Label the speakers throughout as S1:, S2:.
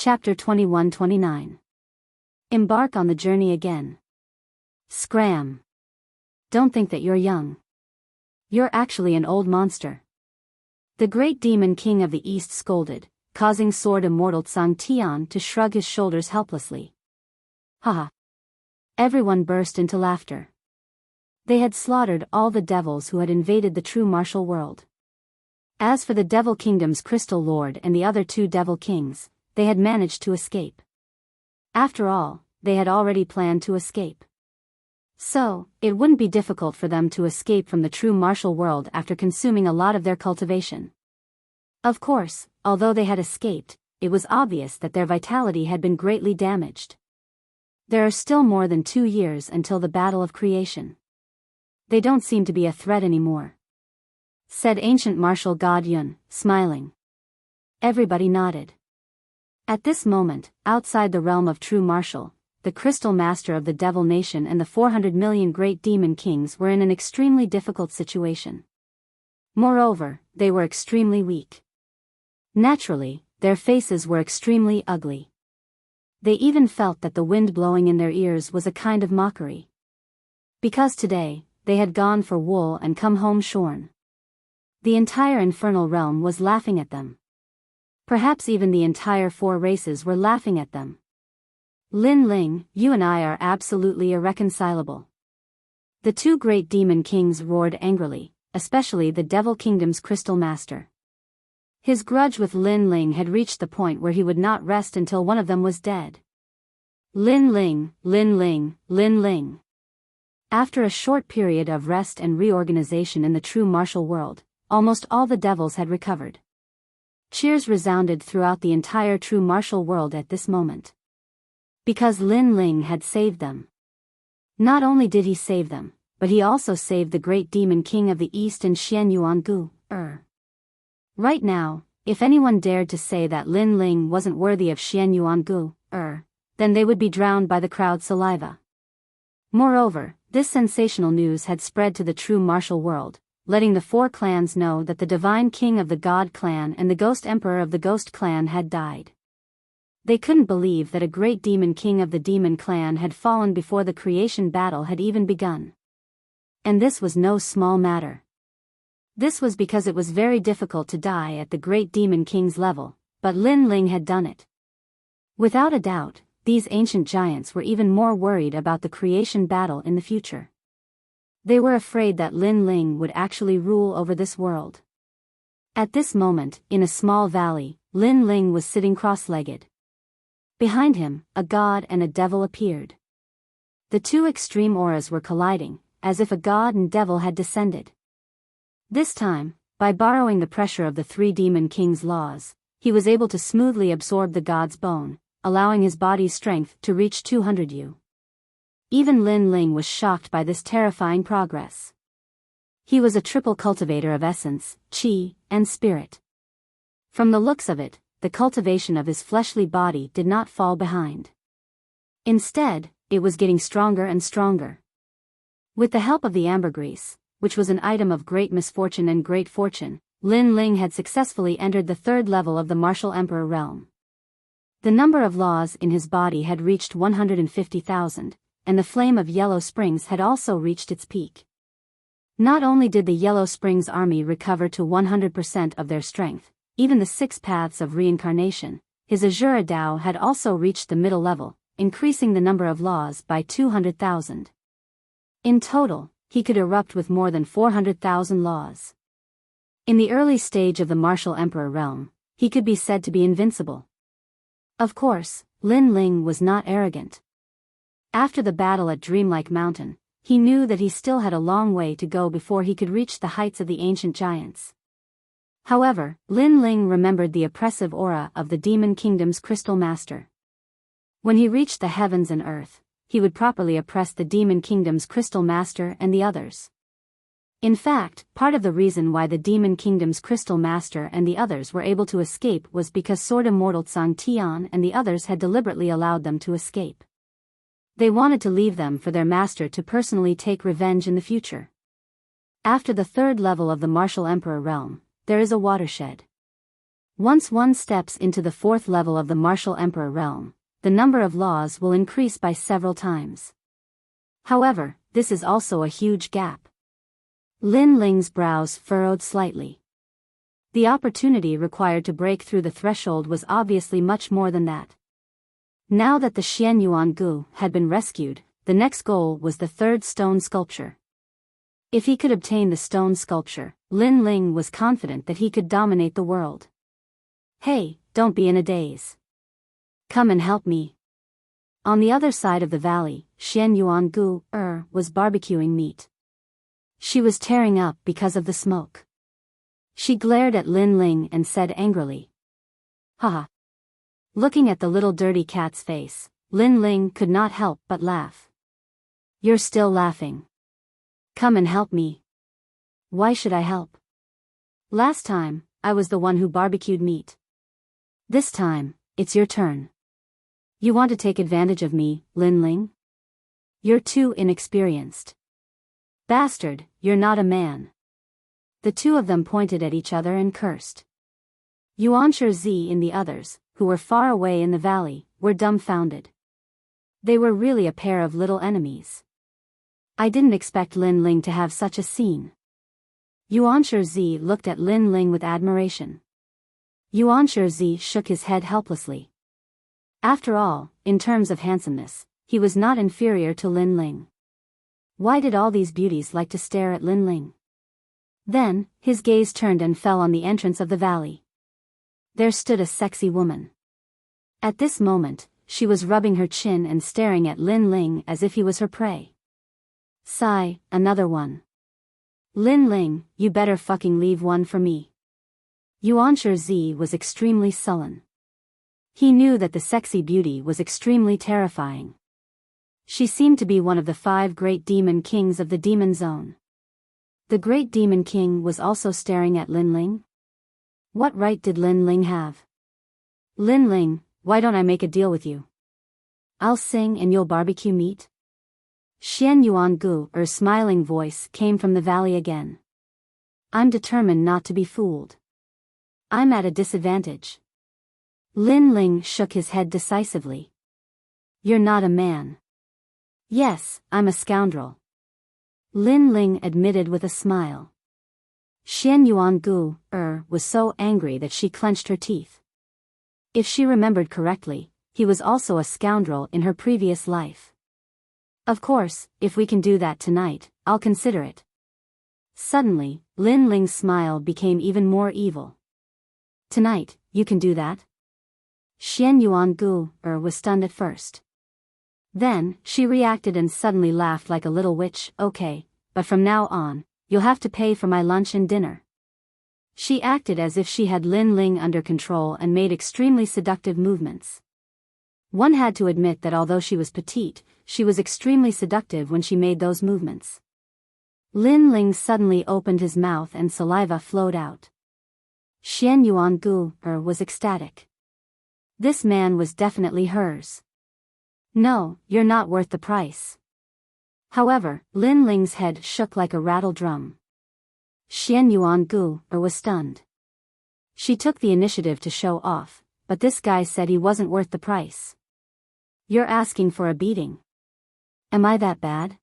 S1: Chapter 21-29. Embark on the journey again. Scram. Don't think that you're young. You're actually an old monster. The great demon king of the east scolded, causing Sword Immortal Tsang Tian to shrug his shoulders helplessly. Haha. Everyone burst into laughter. They had slaughtered all the devils who had invaded the true martial world. As for the Devil Kingdom's Crystal Lord and the other two Devil Kings, they had managed to escape. After all, they had already planned to escape. So, it wouldn't be difficult for them to escape from the true martial world after consuming a lot of their cultivation. Of course, although they had escaped, it was obvious that their vitality had been greatly damaged. There are still more than 2 years until the Battle of Creation. They don't seem to be a threat anymore, said ancient martial god Yun, smiling. Everybody nodded. At this moment, outside the realm of true martial, the Crystal Master of the Devil Nation and the 400 million great demon kings were in an extremely difficult situation. Moreover, they were extremely weak. Naturally, their faces were extremely ugly. They even felt that the wind blowing in their ears was a kind of mockery. Because today, they had gone for wool and come home shorn. The entire infernal realm was laughing at them. Perhaps even the entire 4 races were laughing at them. Lin Ling, you and I are absolutely irreconcilable. The 2 great demon kings roared angrily, especially the Devil Kingdom's Crystal Master. His grudge with Lin Ling had reached the point where he would not rest until one of them was dead. Lin Ling, Lin Ling, Lin Ling. After a short period of rest and reorganization in the true martial world, almost all the devils had recovered. Cheers resounded throughout the entire true martial world at this moment. Because Lin Ling had saved them. Not only did he save them, but he also saved the great demon king of the east and Xian Yuangu. Right now, if anyone dared to say that Lin Ling wasn't worthy of Xian Yuangu, then they would be drowned by the crowd's saliva. Moreover, this sensational news had spread to the true martial world, letting the 4 clans know that the divine king of the God clan and the ghost emperor of the ghost clan had died. They couldn't believe that a great demon king of the demon clan had fallen before the creation battle had even begun. And this was no small matter. This was because it was very difficult to die at the great demon king's level, but Lin Ling had done it. Without a doubt, these ancient giants were even more worried about the creation battle in the future. They were afraid that Lin Ling would actually rule over this world. At this moment, in a small valley, Lin Ling was sitting cross-legged. Behind him, a god and a devil appeared. The 2 extreme auras were colliding, as if a god and devil had descended. This time, by borrowing the pressure of the 3 demon kings' laws, he was able to smoothly absorb the god's bone, allowing his body's strength to reach 200 U. Even Lin Ling was shocked by this terrifying progress. He was a triple cultivator of essence, qi, and spirit. From the looks of it, the cultivation of his fleshly body did not fall behind. Instead, it was getting stronger and stronger. With the help of the ambergris, which was an item of great misfortune and great fortune, Lin Ling had successfully entered the 3rd level of the martial emperor realm. The number of laws in his body had reached 150,000, and the flame of Yellow Springs had also reached its peak. Not only did the Yellow Springs army recover to 100% of their strength, even the 6 paths of reincarnation, his Azura Dao had also reached the middle level, increasing the number of laws by 200,000. In total, he could erupt with more than 400,000 laws. In the early stage of the martial emperor realm, he could be said to be invincible. Of course, Lin Ling was not arrogant. After the battle at Dreamlike Mountain, he knew that he still had a long way to go before he could reach the heights of the ancient giants. However, Lin Ling remembered the oppressive aura of the Demon Kingdom's Crystal Master. When he reached the heavens and earth, he would properly oppress the Demon Kingdom's Crystal Master and the others. In fact, part of the reason why the Demon Kingdom's Crystal Master and the others were able to escape was because Sword Immortal Tsang Tian and the others had deliberately allowed them to escape. They wanted to leave them for their master to personally take revenge in the future. After the 3rd level of the martial emperor realm, there is a watershed. Once one steps into the 4th level of the martial emperor realm, the number of laws will increase by several times. However, this is also a huge gap. Lin Ling's brows furrowed slightly. The opportunity required to break through the threshold was obviously much more than that. Now that the Xian Yuan Gu had been rescued, the next goal was the 3rd stone sculpture. If he could obtain the stone sculpture, Lin Ling was confident that he could dominate the world. Hey, don't be in a daze. Come and help me. On the other side of the valley, Xian Yuan Gu was barbecuing meat. She was tearing up because of the smoke. She glared at Lin Ling and said angrily, "Haha." Looking at the little dirty cat's face, Lin Ling could not help but laugh. "You're still laughing. Come and help me." "Why should I help? Last time, I was the one who barbecued meat. This time, it's your turn. You want to take advantage of me, Lin Ling? You're too inexperienced. Bastard, you're not a man." The two of them pointed at each other and cursed. Yuanshi Zi and the others, who were far away in the valley, were dumbfounded. They were really a pair of little enemies. I didn't expect Lin Ling to have such a scene. Yuanshi Zi looked at Lin Ling with admiration. Yuanshi Zi shook his head helplessly. After all, in terms of handsomeness, he was not inferior to Lin Ling. Why did all these beauties like to stare at Lin Ling? Then, his gaze turned and fell on the entrance of the valley. There stood a sexy woman. At this moment, she was rubbing her chin and staring at Lin Ling as if he was her prey. Sigh, another one. Lin Ling, you better fucking leave one for me. Yuanshi Zi was extremely sullen. He knew that the sexy beauty was extremely terrifying. She seemed to be one of the 5 great demon kings of the demon zone. The great demon king was also staring at Lin Ling? What right did Lin Ling have? "Lin Ling, why don't I make a deal with you? I'll sing and you'll barbecue meat?" Xian Yuan Gu's smiling voice came from the valley again. "I'm determined not to be fooled. I'm at a disadvantage." Lin Ling shook his head decisively. "You're not a man." "Yes, I'm a scoundrel," Lin Ling admitted with a smile. Xian Yuan Gu was so angry that she clenched her teeth. If she remembered correctly, he was also a scoundrel in her previous life. "Of course, if we can do that tonight, I'll consider it." Suddenly, Lin Ling's smile became even more evil. "Tonight, you can do that?" Xian Yuan Gu was stunned at first. Then, she reacted and suddenly laughed like a little witch. "Okay, but from now on, you'll have to pay for my lunch and dinner." She acted as if she had Lin Ling under control and made extremely seductive movements. One had to admit that although she was petite, she was extremely seductive when she made those movements. Lin Ling suddenly opened his mouth and saliva flowed out. Xian Yuan Gu was ecstatic. This man was definitely hers. "No, you're not worth the price." However, Lin Ling's head shook like a rattle drum. Xian Yuan Gu was stunned. She took the initiative to show off, but this guy said he wasn't worth the price. "You're asking for a beating. Am I that bad?"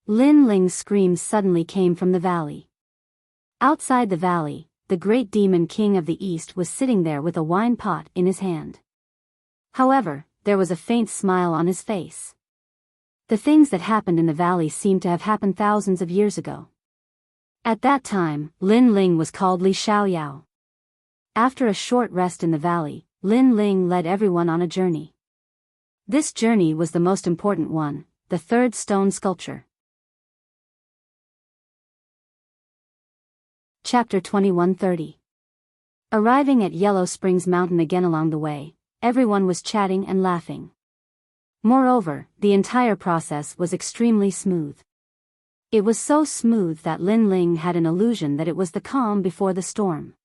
S1: Lin Ling's scream suddenly came from the valley. Outside the valley, the great demon king of the east was sitting there with a wine pot in his hand. However, there was a faint smile on his face. The things that happened in the valley seemed to have happened thousands of years ago. At that time, Lin Ling was called Li Xiaoyao. After a short rest in the valley, Lin Ling led everyone on a journey. This journey was the most important one, the 3rd stone sculpture. Chapter 2130. Arriving at Yellow Springs Mountain again along the way, everyone was chatting and laughing. Moreover, the entire process was extremely smooth. It was so smooth that Lin Ling had an illusion that it was the calm before the storm.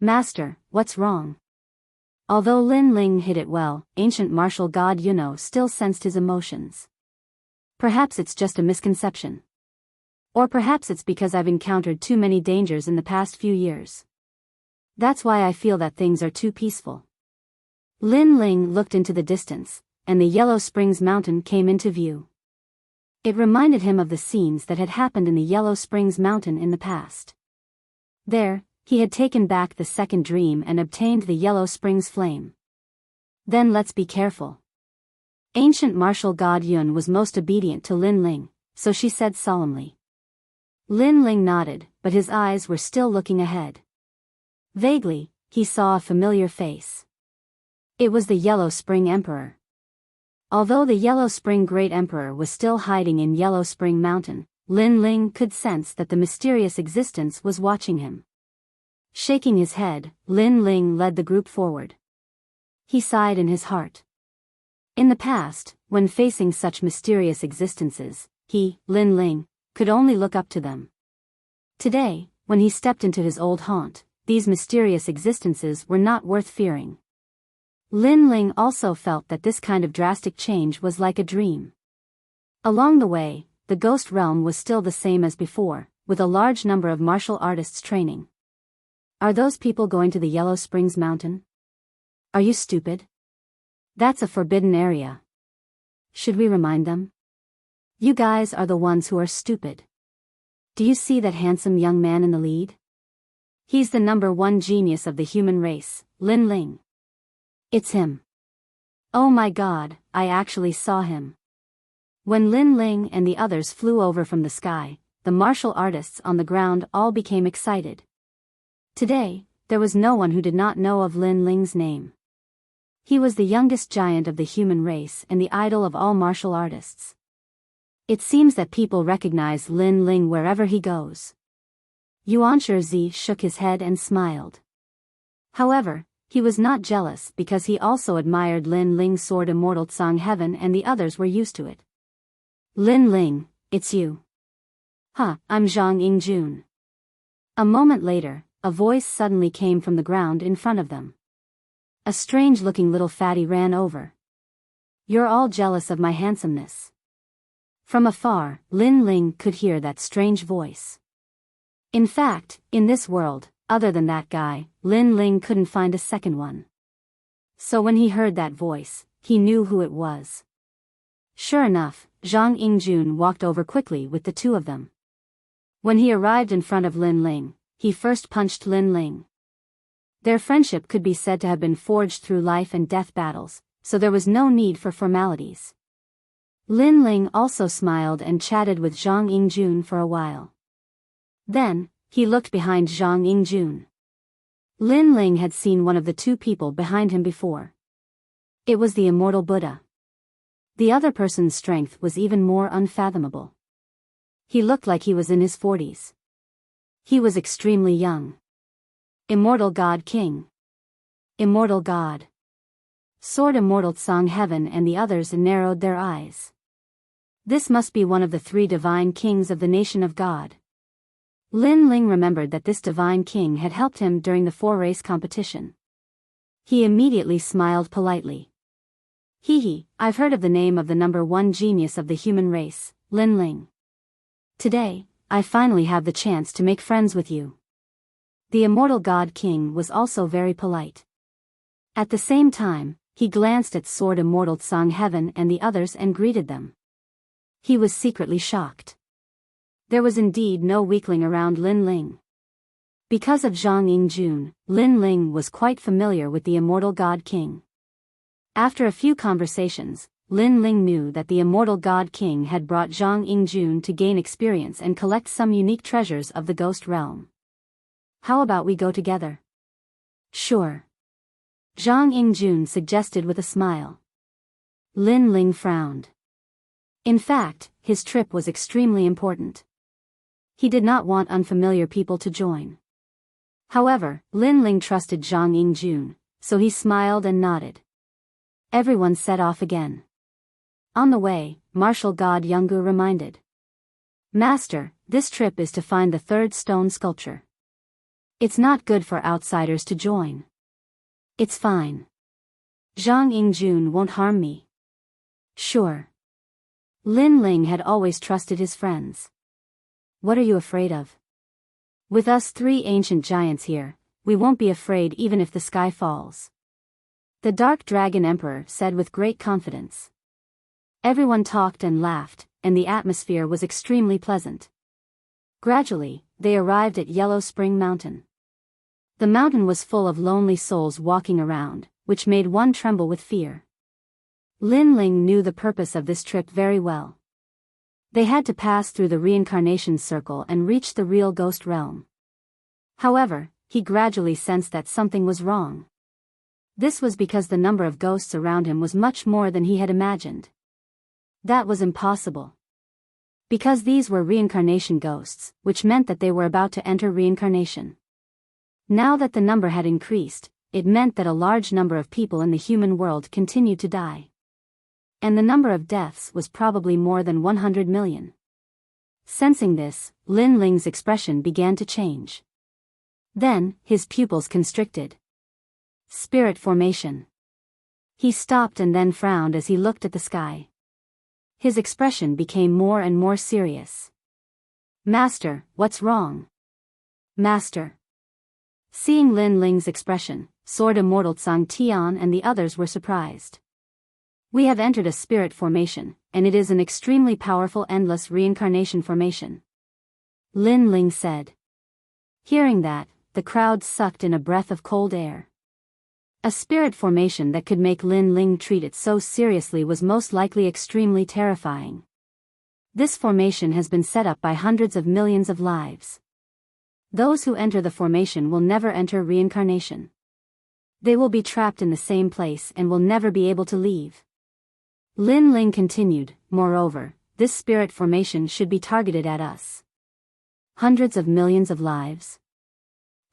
S1: "Master, what's wrong?" Although Lin Ling hid it well, ancient martial god Yuno still sensed his emotions. "Perhaps it's just a misconception. Or perhaps it's because I've encountered too many dangers in the past few years." That's why I feel that things are too peaceful. Lin Ling looked into the distance, and the Yellow Springs Mountain came into view. It reminded him of the scenes that had happened in the Yellow Springs Mountain in the past. There, he had taken back the second dream and obtained the Yellow Springs flame. Then let's be careful. Ancient martial god Yun was most obedient to Lin Ling, so she said solemnly. Lin Ling nodded, but his eyes were still looking ahead. Vaguely, he saw a familiar face. It was the Yellow Spring Emperor. Although the Yellow Spring Great Emperor was still hiding in Yellow Spring Mountain, Lin Ling could sense that the mysterious existence was watching him. Shaking his head, Lin Ling led the group forward. He sighed in his heart. In the past, when facing such mysterious existences, he, Lin Ling, could only look up to them. Today, when he stepped into his old haunt, these mysterious existences were not worth fearing. Lin Ling also felt that this kind of drastic change was like a dream. Along the way, the ghost realm was still the same as before, with a large number of martial artists training. Are those people going to the Yellow Springs Mountain? Are you stupid? That's a forbidden area. Should we remind them? You guys are the ones who are stupid. Do you see that handsome young man in the lead? He's the #1 genius of the human race, Lin Ling. It's him. Oh my god, I actually saw him. When Lin Ling and the others flew over from the sky, the martial artists on the ground all became excited. Today, there was no one who did not know of Lin Ling's name. He was the youngest giant of the human race and the idol of all martial artists. It seems that people recognize Lin Ling wherever he goes. Yuan Shizi shook his head and smiled. However, he was not jealous because he also admired Lin Ling's sword Immortal Song Heaven and the others were used to it. Lin Ling, it's you. Huh, I'm Zhang Yingjun. A moment later, a voice suddenly came from the ground in front of them. A strange-looking little fatty ran over. You're all jealous of my handsomeness. From afar, Lin Ling could hear that strange voice. In fact, in this world, other than that guy, Lin Ling couldn't find a second one. So when he heard that voice, he knew who it was. Sure enough, Zhang Yingjun walked over quickly with the two of them. When he arrived in front of Lin Ling, he first punched Lin Ling. Their friendship could be said to have been forged through life and death battles, so there was no need for formalities. Lin Ling also smiled and chatted with Zhang Yingjun for a while. Then, he looked behind Zhang Yingjun. Lin Ling had seen one of the two people behind him before. It was the immortal Buddha. The other person's strength was even more unfathomable. He looked like he was in his 40s. He was extremely young. Immortal God King. Immortal God. Sword Immortal Song Heaven and the others narrowed their eyes. This must be one of the 3 divine kings of the nation of God. Lin Ling remembered that this divine king had helped him during the 4-race competition. He immediately smiled politely. Hee, I've heard of the name of the #1 genius of the human race, Lin Ling. Today, I finally have the chance to make friends with you. The immortal God King was also very polite. At the same time, he glanced at Sword Immortal Song Heaven and the others and greeted them. He was secretly shocked. There was indeed no weakling around Lin Ling. Because of Zhang Yingjun, Lin Ling was quite familiar with the immortal God King. After a few conversations, Lin Ling knew that the immortal God King had brought Zhang Yingjun to gain experience and collect some unique treasures of the ghost realm. How about we go together? Sure. Zhang Yingjun suggested with a smile. Lin Ling frowned. In fact, his trip was extremely important. He did not want unfamiliar people to join. However, Lin Ling trusted Zhang Yingjun, so he smiled and nodded. Everyone set off again. On the way, martial god Yungu reminded. Master, this trip is to find the 3rd stone sculpture. It's not good for outsiders to join. It's fine. Zhang Yingjun won't harm me. Sure. Lin Ling had always trusted his friends. What are you afraid of? With us 3 ancient giants here, We won't be afraid even if the sky falls. The Dark Dragon Emperor said with great confidence. Everyone talked and laughed, and the atmosphere was extremely pleasant. Gradually, they arrived at Yellow Spring Mountain. The mountain was full of lonely souls walking around, which made one tremble with fear. Lin Ling knew the purpose of this trip very well. They had to pass through the reincarnation circle and reach the real ghost realm. However, he gradually sensed that something was wrong. This was because the number of ghosts around him was much more than he had imagined. That was impossible. Because these were reincarnation ghosts, which meant that they were about to enter reincarnation. Now that the number had increased, it meant that a large number of people in the human world continued to die. And the number of deaths was probably more than 100 million. Sensing this, Lin Ling's expression began to change. Then, his pupils constricted. Spirit formation. He stopped and then frowned as he looked at the sky. His expression became more and more serious. Master, what's wrong? Master. Seeing Lin Ling's expression, Sword Immortal Tsang Tian and the others were surprised. We have entered a spirit formation, and it is an extremely powerful endless reincarnation formation. Lin Ling said. Hearing that, the crowd sucked in a breath of cold air. A spirit formation that could make Lin Ling treat it so seriously was most likely extremely terrifying. This formation has been set up by hundreds of millions of lives. Those who enter the formation will never enter reincarnation. They will be trapped in the same place and will never be able to leave. Lin Ling continued, moreover, this spirit formation should be targeted at us. Hundreds of millions of lives?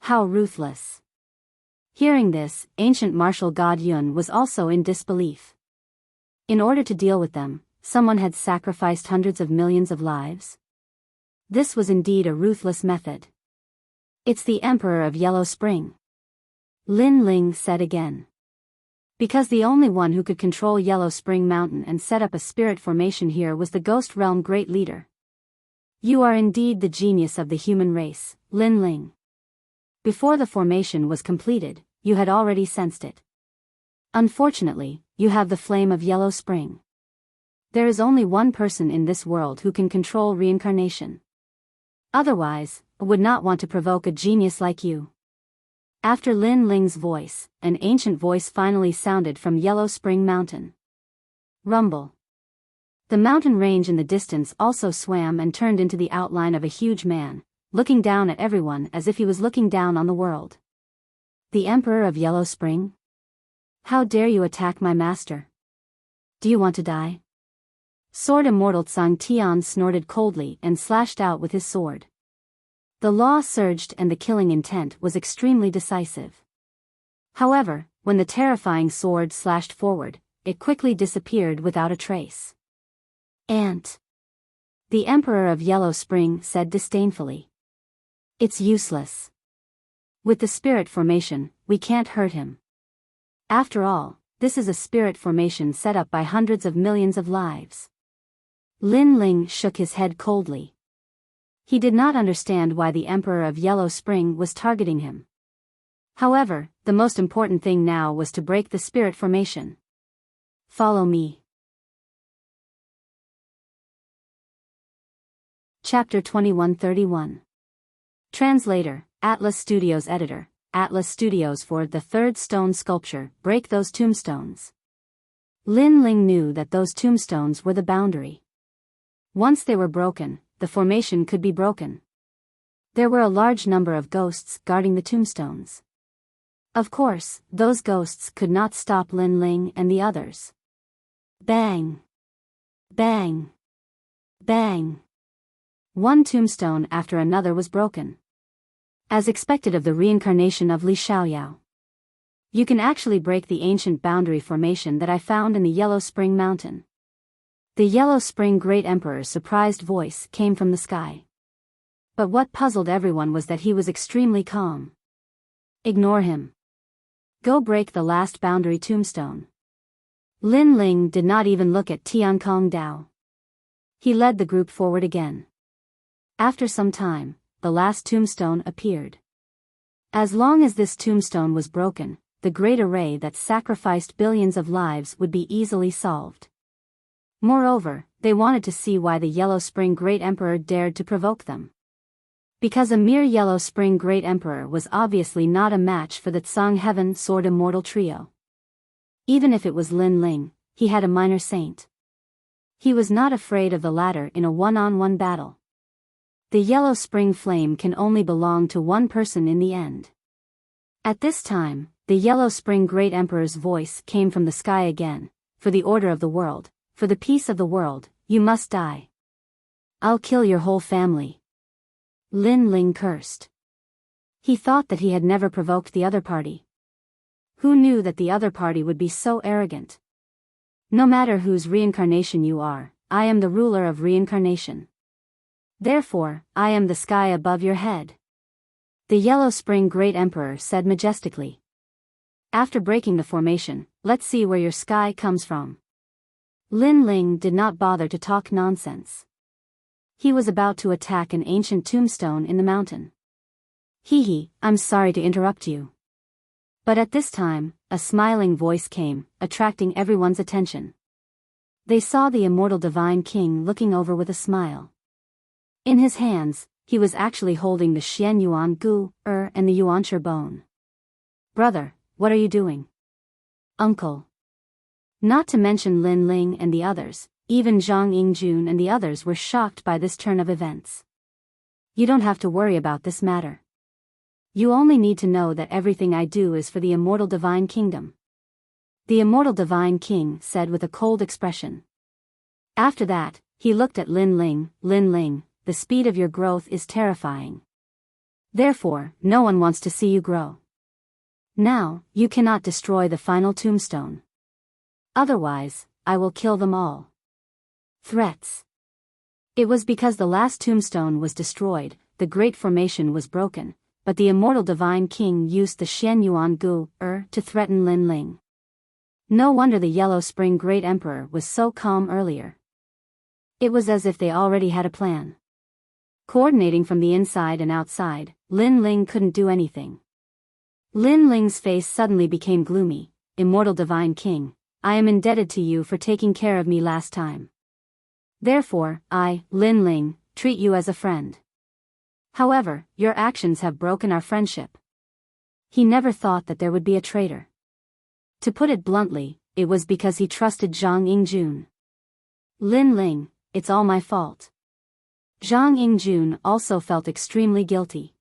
S1: How ruthless. Hearing this, ancient martial god Yun was also in disbelief. In order to deal with them, someone had sacrificed hundreds of millions of lives? This was indeed a ruthless method. It's the Emperor of Yellow Spring. Lin Ling said again. Because the only one who could control Yellow Spring Mountain and set up a spirit formation here was the Ghost Realm Great Leader. You are indeed the genius of the human race, Lin Ling. Before the formation was completed, you had already sensed it. Unfortunately, you have the flame of Yellow Spring. There is only one person in this world who can control reincarnation. Otherwise, I would not want to provoke a genius like you. After Lin Ling's voice, an ancient voice finally sounded from Yellow Spring Mountain. Rumble. The mountain range in the distance also swam and turned into the outline of a huge man, looking down at everyone as if he was looking down on the world. The Emperor of Yellow Spring? How dare you attack my master? Do you want to die? Sword Immortal Tsang Tian snorted coldly and slashed out with his sword. The law surged and the killing intent was extremely decisive. However, when the terrifying sword slashed forward, it quickly disappeared without a trace. Ant. The Emperor of Yellow Spring said disdainfully. It's useless. With the spirit formation, we can't hurt him. After all, this is a spirit formation set up by hundreds of millions of lives. Lin Ling shook his head coldly. He did not understand why the Emperor of Yellow Spring was targeting him. However, the most important thing now was to break the spirit formation. Follow me. Chapter 2131. Translator, Atlas Studios Editor, Atlas Studios for the third stone sculpture, break those tombstones. Lin Ling knew that those tombstones were the boundary. Once they were broken, the formation could be broken. There were a large number of ghosts guarding the tombstones. Of course, those ghosts could not stop Lin Ling and the others. Bang! Bang! Bang! One tombstone after another was broken. As expected of the reincarnation of Li Xiaoyao. You can actually break the ancient boundary formation that I found in the Yellow Spring Mountain. The Yellow Spring Great Emperor's surprised voice came from the sky. But what puzzled everyone was that he was extremely calm. Ignore him. Go break the last boundary tombstone. Lin Ling did not even look at Tiankong Dao. He led the group forward again. After some time, the last tombstone appeared. As long as this tombstone was broken, the great array that sacrificed billions of lives would be easily solved. Moreover, they wanted to see why the Yellow Spring Great Emperor dared to provoke them. Because a mere Yellow Spring Great Emperor was obviously not a match for the Tsang Heaven Sword Immortal trio. Even if it was Lin Ling, he had a minor saint. He was not afraid of the latter in a one-on-one battle. The Yellow Spring Flame can only belong to one person in the end. At this time, the Yellow Spring Great Emperor's voice came from the sky again. For the order of the world, for the peace of the world, you must die. I'll kill your whole family. Lin Ling cursed. He thought that he had never provoked the other party. Who knew that the other party would be so arrogant? No matter whose reincarnation you are, I am the ruler of reincarnation. Therefore, I am the sky above your head. The Yellow Spring Great Emperor said majestically. After breaking the formation, let's see where your sky comes from. Lin Ling did not bother to talk nonsense. He was about to attack an ancient tombstone in the mountain. Hee, I'm sorry to interrupt you. But at this time, a smiling voice came, attracting everyone's attention. They saw the immortal divine king looking over with a smile. In his hands, he was actually holding the Xian Yuan Gu, and the Yuanshi bone. Brother, what are you doing? Uncle. Not to mention Lin Ling and the others, even Zhang Yingjun and the others were shocked by this turn of events. You don't have to worry about this matter. You only need to know that everything I do is for the immortal divine kingdom. The immortal divine king said with a cold expression. After that, he looked at Lin Ling. Lin Ling, the speed of your growth is terrifying. Therefore, no one wants to see you grow. Now, you cannot destroy the final tombstone. Otherwise, I will kill them all. Threats. It was because the last tombstone was destroyed, the great formation was broken, but the immortal divine king used the Xian Yuan Gu, to threaten Lin Ling. No wonder the Yellow Spring Great Emperor was so calm earlier. It was as if they already had a plan. Coordinating from the inside and outside, Lin Ling couldn't do anything. Lin Ling's face suddenly became gloomy. Immortal Divine King, I am indebted to you for taking care of me last time. Therefore, I, Lin Ling, treat you as a friend. However, your actions have broken our friendship. He never thought that there would be a traitor. To put it bluntly, it was because he trusted Zhang Yingjun. Lin Ling, it's all my fault. Zhang Yingjun also felt extremely guilty.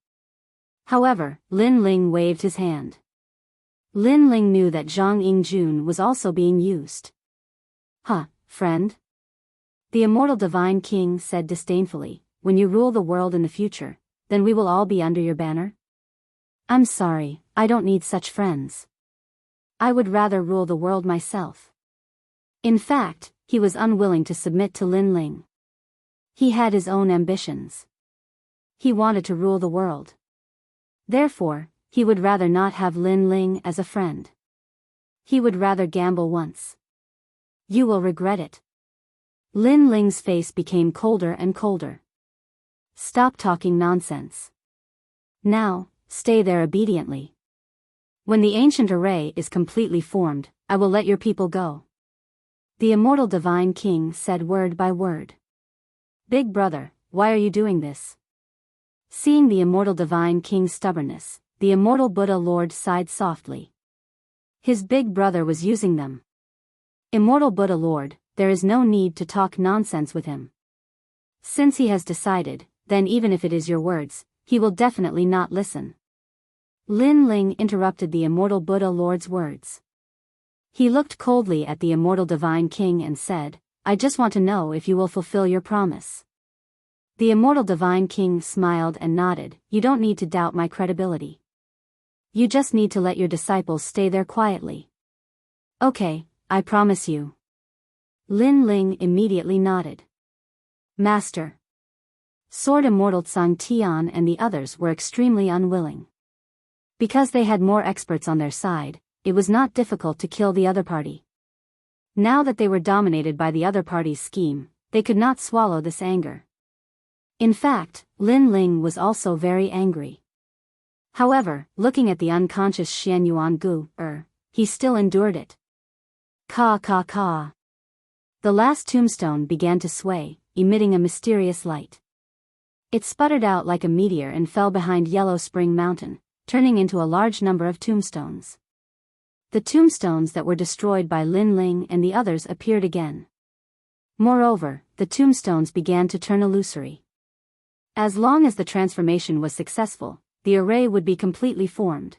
S1: However, Lin Ling waved his hand. Lin Ling knew that Zhang Yingjun was also being used. Friend? The immortal divine king said disdainfully, when you rule the world in the future, then we will all be under your banner? I'm sorry, I don't need such friends. I would rather rule the world myself. In fact, he was unwilling to submit to Lin Ling. He had his own ambitions. He wanted to rule the world. Therefore, he would rather not have Lin Ling as a friend. He would rather gamble once. You will regret it. Lin Ling's face became colder and colder. Stop talking nonsense. Now, stay there obediently. When the ancient array is completely formed, I will let your people go. The immortal divine king said word by word. Big brother, why are you doing this? Seeing the immortal divine king's stubbornness, the immortal Buddha Lord sighed softly. His big brother was using them. Immortal Buddha Lord, there is no need to talk nonsense with him. Since he has decided, then even if it is your words, he will definitely not listen. Lin Ling interrupted the immortal Buddha Lord's words. He looked coldly at the immortal divine king and said, I just want to know if you will fulfill your promise. The immortal divine king smiled and nodded. You don't need to doubt my credibility. You just need to let your disciples stay there quietly. Okay, I promise you. Lin Ling immediately nodded. Master. Sword Immortal Tsang Tian and the others were extremely unwilling. Because they had more experts on their side, it was not difficult to kill the other party. Now that they were dominated by the other party's scheme, they could not swallow this anger. In fact, Lin Ling was also very angry. However, looking at the unconscious Xian Yuangu, he still endured it. Ka ka ka. The last tombstone began to sway, emitting a mysterious light. It sputtered out like a meteor and fell behind Yellow Spring Mountain, turning into a large number of tombstones. The tombstones that were destroyed by Lin Ling and the others appeared again. Moreover, the tombstones began to turn illusory. As long as the transformation was successful, the array would be completely formed.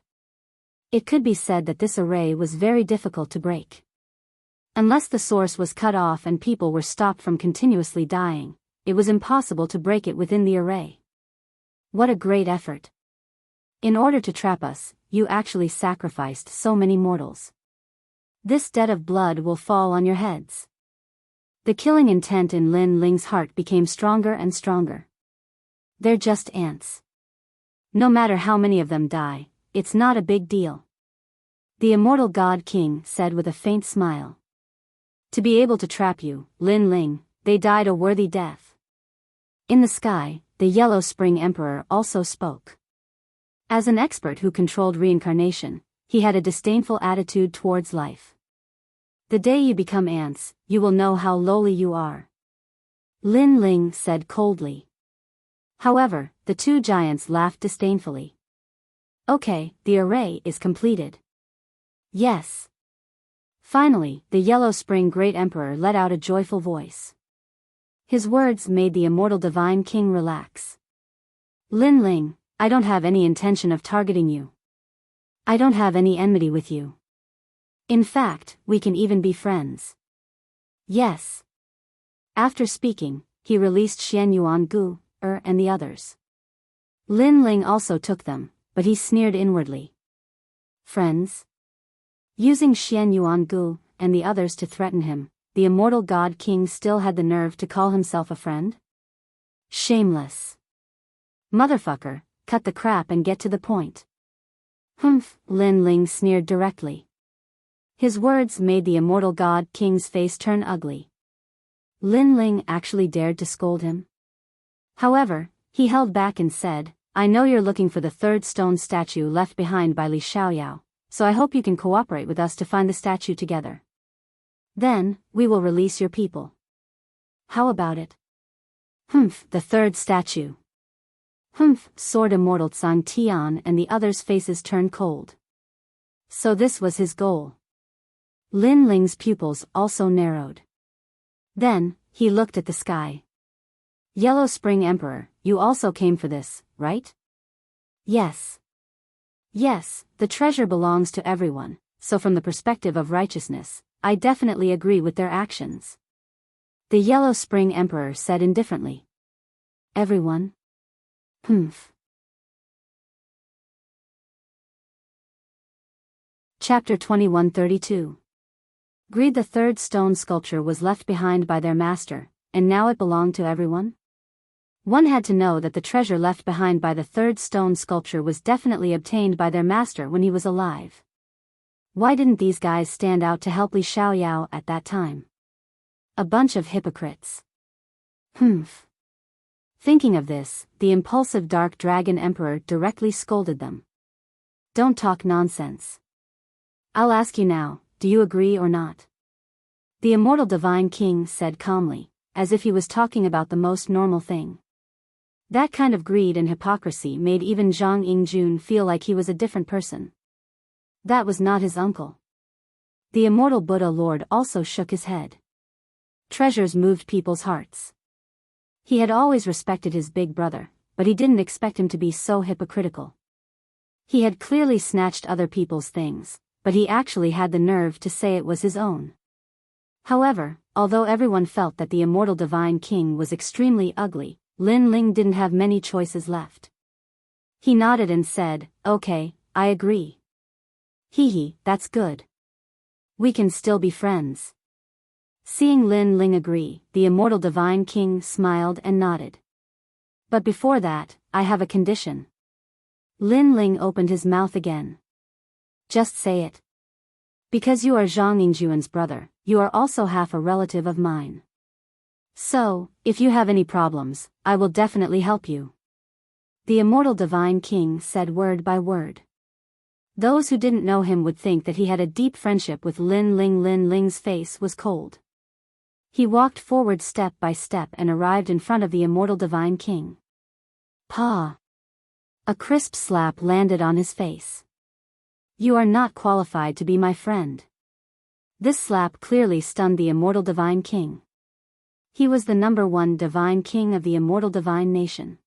S1: It could be said that this array was very difficult to break. Unless the source was cut off and people were stopped from continuously dying, it was impossible to break it within the array. What a great effort! In order to trap us, you actually sacrificed so many mortals. This debt of blood will fall on your heads. The killing intent in Lin Ling's heart became stronger and stronger. They're just ants. No matter how many of them die, it's not a big deal. The immortal God King said with a faint smile. To be able to trap you, Lin Ling, they died a worthy death. In the sky, the Yellow Spring Emperor also spoke. As an expert who controlled reincarnation, he had a disdainful attitude towards life. The day you become ants, you will know how lowly you are. Lin Ling said coldly. However, the two giants laughed disdainfully. Okay, the array is completed. Yes. Finally, the Yellow Spring Great Emperor let out a joyful voice. His words made the immortal Divine King relax. Lin Ling, I don't have any intention of targeting you. I don't have any enmity with you. In fact, we can even be friends. Yes. After speaking, he released Xian Yuangu, and the others. Lin Ling also took them, but he sneered inwardly. Friends? Using Xian Yuangu and the others to threaten him, the immortal God King still had the nerve to call himself a friend? Shameless. Motherfucker, cut the crap and get to the point. Humph, Lin Ling sneered directly. His words made the immortal God King's face turn ugly. Lin Ling actually dared to scold him. However, he held back and said, I know you're looking for the third stone statue left behind by Li Xiaoyao, so I hope you can cooperate with us to find the statue together. Then, we will release your people. How about it? Humph, the third statue. Humph, Sword Immortal Tsang Tian and the others' faces turned cold. So this was his goal. Lin Ling's pupils also narrowed. Then, he looked at the sky. Yellow Spring Emperor, you also came for this, right? Yes. Yes, the treasure belongs to everyone, so from the perspective of righteousness, I definitely agree with their actions. The Yellow Spring Emperor said indifferently. Everyone? Humph. Chapter 2132. Greed. The third stone sculpture was left behind by their master, and now it belonged to everyone? One had to know that the treasure left behind by the third stone sculpture was definitely obtained by their master when he was alive. Why didn't these guys stand out to help Li Xiaoyao at that time? A bunch of hypocrites. Humph. Thinking of this, the impulsive Dark Dragon Emperor directly scolded them. Don't talk nonsense. I'll ask you now, do you agree or not? The immortal Divine King said calmly, as if he was talking about the most normal thing. That kind of greed and hypocrisy made even Zhang Yingjun feel like he was a different person. That was not his uncle. The immortal Buddha Lord also shook his head. Treasures moved people's hearts. He had always respected his big brother, but he didn't expect him to be so hypocritical. He had clearly snatched other people's things, but he actually had the nerve to say it was his own. However, although everyone felt that the immortal Divine King was extremely ugly, Lin Ling didn't have many choices left. He nodded and said, okay, I agree. Hee, that's good. We can still be friends. Seeing Lin Ling agree, the immortal Divine King smiled and nodded. But before that, I have a condition. Lin Ling opened his mouth again. Just say it. Because you are Zhang Yingjuan's brother, you are also half a relative of mine. So, if you have any problems, I will definitely help you. The immortal divine king said word by word. Those who didn't know him would think that he had a deep friendship with Lin Ling. Lin Ling's face was cold. He walked forward step by step and arrived in front of the immortal divine king. Pa! A crisp slap landed on his face. You are not qualified to be my friend. This slap clearly stunned the immortal divine king. He was the #1 divine king of the immortal divine nation.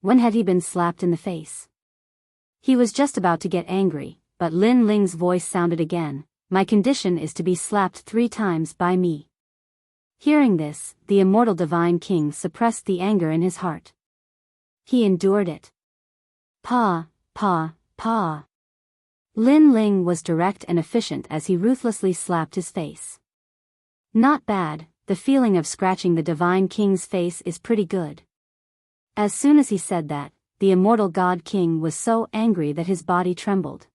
S1: When had he been slapped in the face? He was just about to get angry, but Lin Ling's voice sounded again. My condition is to be slapped 3 times by me. Hearing this, the immortal divine king suppressed the anger in his heart. He endured it. Pa, pa, pa. Lin Ling was direct and efficient as he ruthlessly slapped his face. Not bad, the feeling of scratching the divine king's face is pretty good. As soon as he said that, the immortal god king was so angry that his body trembled.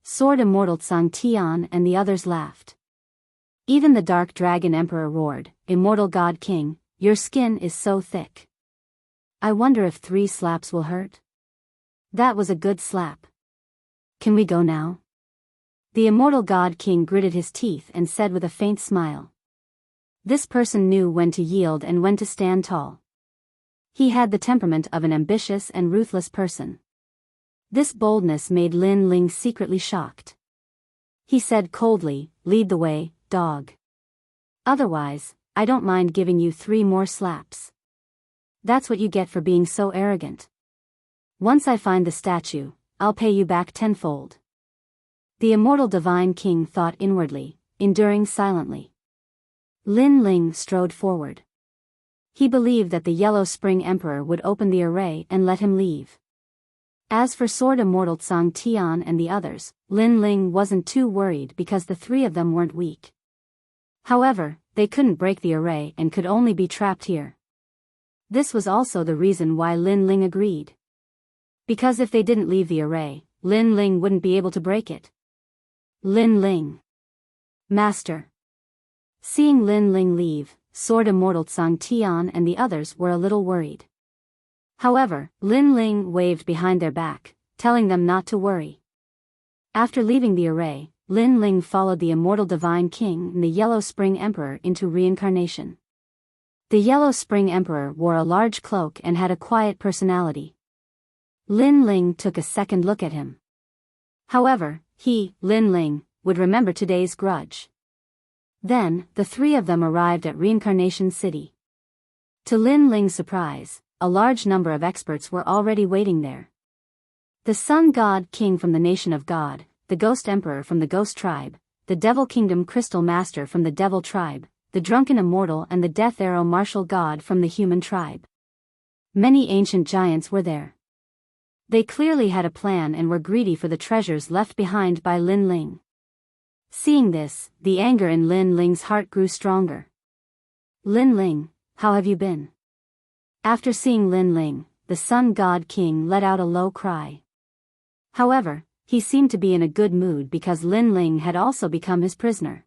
S1: Sword Immortal Tsang Tian and the others laughed. Even the Dark Dragon Emperor roared, Immortal God King, your skin is so thick. I wonder if 3 slaps will hurt? That was a good slap. Can we go now? The Immortal God King gritted his teeth and said with a faint smile. This person knew when to yield and when to stand tall. He had the temperament of an ambitious and ruthless person. This boldness made Lin Ling secretly shocked. He said coldly, lead the way, dog. Otherwise, I don't mind giving you 3 more slaps. That's what you get for being so arrogant. Once I find the statue, I'll pay you back 10-fold. The immortal divine king thought inwardly, enduring silently. Lin Ling strode forward. He believed that the Yellow Spring Emperor would open the array and let him leave. As for Sword Immortal Tsang Tian and the others, Lin Ling wasn't too worried because the 3 of them weren't weak. However, they couldn't break the array and could only be trapped here. This was also the reason why Lin Ling agreed. Because if they didn't leave the array, Lin Ling wouldn't be able to break it. Lin Ling. Master. Seeing Lin Ling leave, Sword Immortal Tsang Tian and the others were a little worried. However, Lin Ling waved behind their back, telling them not to worry. After leaving the array, Lin Ling followed the immortal divine king and the Yellow Spring Emperor into reincarnation. The Yellow Spring Emperor wore a large cloak and had a quiet personality. Lin Ling took a second look at him. However, he, Lin Ling, would remember today's grudge. Then, the 3 of them arrived at Reincarnation City. To Lin Ling's surprise, a large number of experts were already waiting there. The Sun God King from the Nation of God, the Ghost Emperor from the Ghost Tribe, the Devil Kingdom Crystal Master from the Devil Tribe, the Drunken Immortal and the Death Arrow Martial God from the Human Tribe. Many ancient giants were there. They clearly had a plan and were greedy for the treasures left behind by Lin Ling. Seeing this, the anger in Lin Ling's heart grew stronger. Lin Ling, how have you been? After seeing Lin Ling, the Sun God King let out a low cry. However, he seemed to be in a good mood because Lin Ling had also become his prisoner.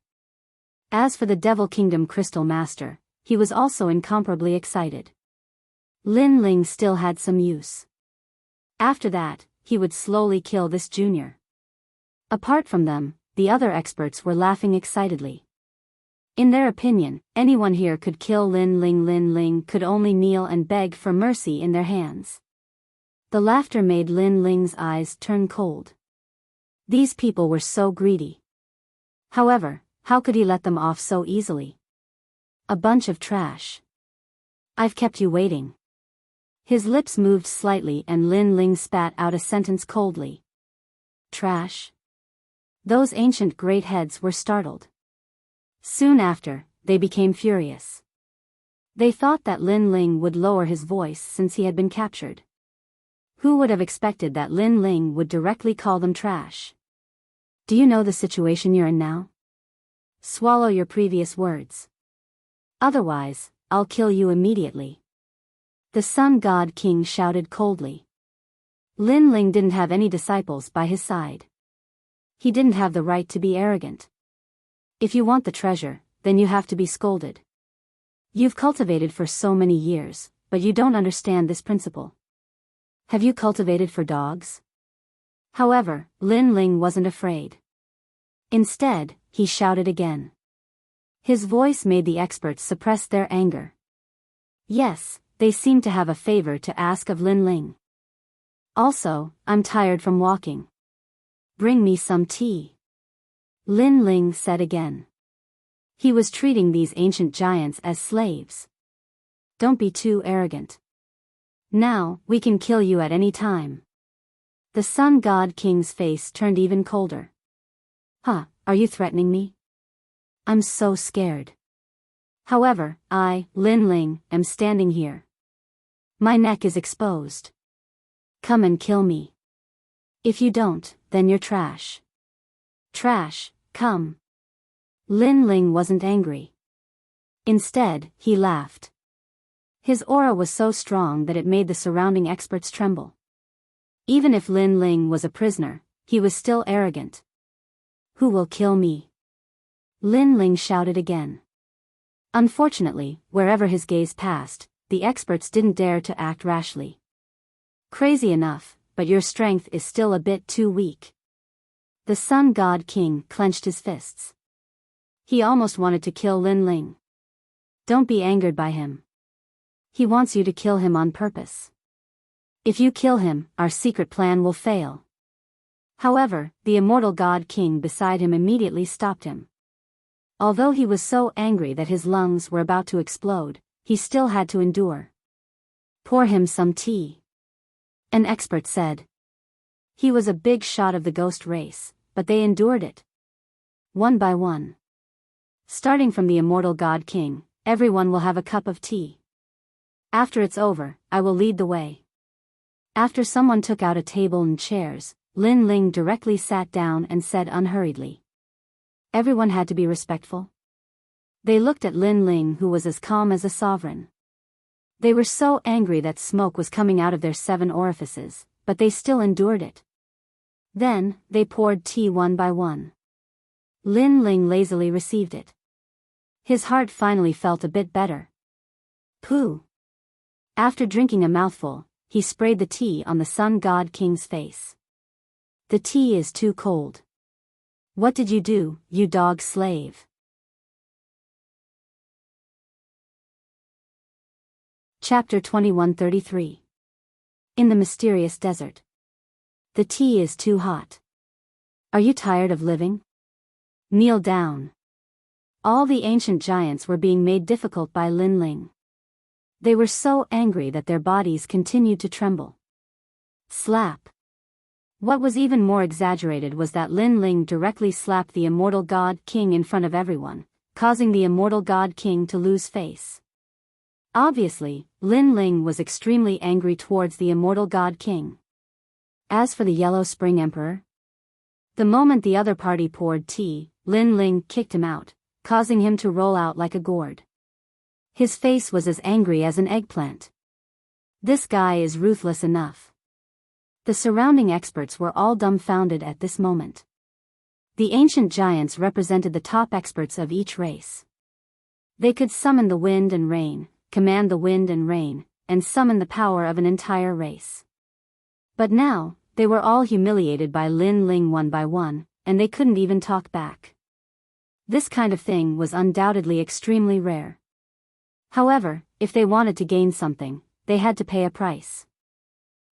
S1: As for the Devil Kingdom Crystal Master, he was also incomparably excited. Lin Ling still had some use. After that, he would slowly kill this junior. Apart from them, the other experts were laughing excitedly. In their opinion, anyone here could kill Lin Ling. Lin Ling could only kneel and beg for mercy in their hands. The laughter made Lin Ling's eyes turn cold. These people were so greedy. However, how could he let them off so easily? A bunch of trash. I've kept you waiting. His lips moved slightly and Lin Ling spat out a sentence coldly. Trash? Those ancient great heads were startled. Soon after, they became furious. They thought that Lin Ling would lower his voice since he had been captured. Who would have expected that Lin Ling would directly call them trash? Do you know the situation you're in now? Swallow your previous words. Otherwise, I'll kill you immediately. The Sun God King shouted coldly. Lin Ling didn't have any disciples by his side. He didn't have the right to be arrogant. If you want the treasure, then you have to be scolded. You've cultivated for so many years, but you don't understand this principle. Have you cultivated for dogs? However, Lin Ling wasn't afraid. Instead, he shouted again. His voice made the experts suppress their anger. Yes, they seemed to have a favor to ask of Lin Ling. Also, I'm tired from walking. Bring me some tea. Lin Ling said again. He was treating these ancient giants as slaves. Don't be too arrogant. Now, we can kill you at any time. The Sun God King's face turned even colder. Huh, are you threatening me? I'm so scared. However, I, Lin Ling, am standing here. My neck is exposed. Come and kill me. If you don't, then you're trash. Trash, come. Lin Ling wasn't angry. Instead, he laughed. His aura was so strong that it made the surrounding experts tremble. Even if Lin Ling was a prisoner, he was still arrogant. Who will kill me? Lin Ling shouted again. Unfortunately, wherever his gaze passed, the experts didn't dare to act rashly. Crazy enough, but your strength is still a bit too weak. The Sun God King clenched his fists. He almost wanted to kill Lin Ling. Don't be angered by him. He wants you to kill him on purpose. If you kill him, our secret plan will fail. However, the immortal God King beside him immediately stopped him. Although he was so angry that his lungs were about to explode, he still had to endure. Pour him some tea. An expert said. He was a big shot of the ghost race, but they endured it. One by one. Starting from the immortal God King, everyone will have a cup of tea. After it's over, I will lead the way. After someone took out a table and chairs, Lin Ling directly sat down and said unhurriedly. Everyone had to be respectful. They looked at Lin Ling, who was as calm as a sovereign. They were so angry that smoke was coming out of their 7 orifices, but they still endured it. Then, they poured tea one by one. Lin Ling lazily received it. His heart finally felt a bit better. Pooh. After drinking a mouthful, he sprayed the tea on the Sun God King's face. The tea is too cold. What did you do, you dog slave? Chapter 2133. In the Mysterious Desert. The tea is too hot. Are you tired of living? Kneel down. All the ancient giants were being made difficult by Lin Ling. They were so angry that their bodies continued to tremble. Slap. What was even more exaggerated was that Lin Ling directly slapped the immortal God King in front of everyone, causing the immortal God King to lose face. Obviously, Lin Ling was extremely angry towards the immortal God King. As for the Yellow Spring Emperor, the moment the other party poured tea, Lin Ling kicked him out, causing him to roll out like a gourd. His face was as angry as an eggplant. This guy is ruthless enough. The surrounding experts were all dumbfounded at this moment. The ancient giants represented the top experts of each race. They could summon the wind and rain, command the wind and rain, and summon the power of an entire race. But now, they were all humiliated by Lin Ling one by one, and they couldn't even talk back. This kind of thing was undoubtedly extremely rare. However, if they wanted to gain something, they had to pay a price.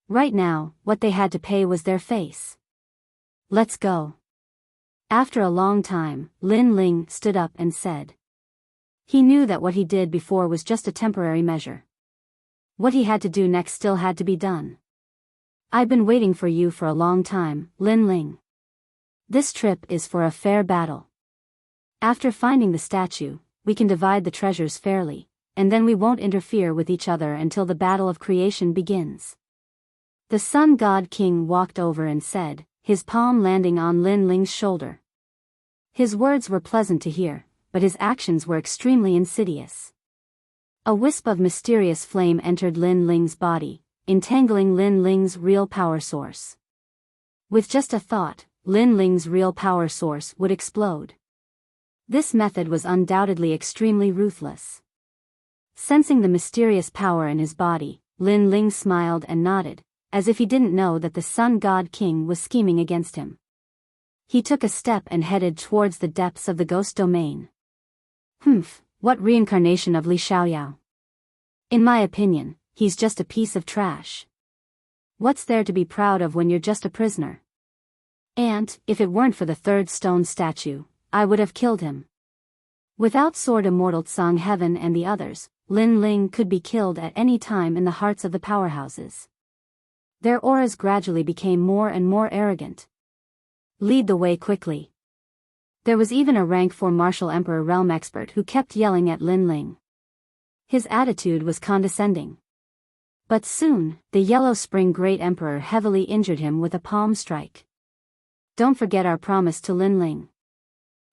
S1: Right now, what they had to pay was their face. Let's go. After a long time, Lin Ling stood up and said. He knew that what he did before was just a temporary measure. What he had to do next still had to be done. I've been waiting for you for a long time, Lin Ling. This trip is for a fair battle. After finding the statue, we can divide the treasures fairly, and then we won't interfere with each other until the battle of creation begins. The Sun God King walked over and said, his palm landing on Lin Ling's shoulder. His words were pleasant to hear, but his actions were extremely insidious. A wisp of mysterious flame entered Lin Ling's body, entangling Lin Ling's real power source. With just a thought, Lin Ling's real power source would explode. This method was undoubtedly extremely ruthless. Sensing the mysterious power in his body, Lin Ling smiled and nodded, as if he didn't know that the Sun God King was scheming against him. He took a step and headed towards the depths of the ghost domain. What reincarnation of Li Xiaoyao? In my opinion, he's just a piece of trash. What's there to be proud of when you're just a prisoner? And, if it weren't for the third stone statue, I would have killed him. Without Sword Immortal Tsang Heaven and the others, Lin Ling could be killed at any time in the hearts of the powerhouses. Their auras gradually became more and more arrogant. Lead the way quickly. There was even a rank 4 Martial Emperor realm expert who kept yelling at Lin Ling. His attitude was condescending. But soon, the Yellow Spring Great Emperor heavily injured him with a palm strike. Don't forget our promise to Lin Ling.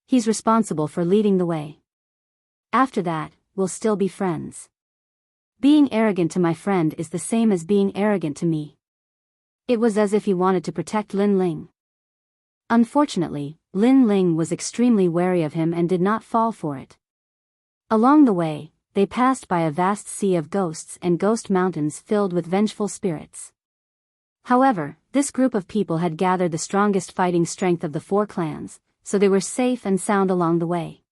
S1: He's responsible for leading the way. After that, we'll still be friends. Being arrogant to my friend is the same as being arrogant to me. It was as if he wanted to protect Lin Ling. Unfortunately, Lin Ling was extremely wary of him and did not fall for it. Along the way, they passed by a vast sea of ghosts and ghost mountains filled with vengeful spirits. However, this group of people had gathered the strongest fighting strength of the 4 clans, so they were safe and sound along the way.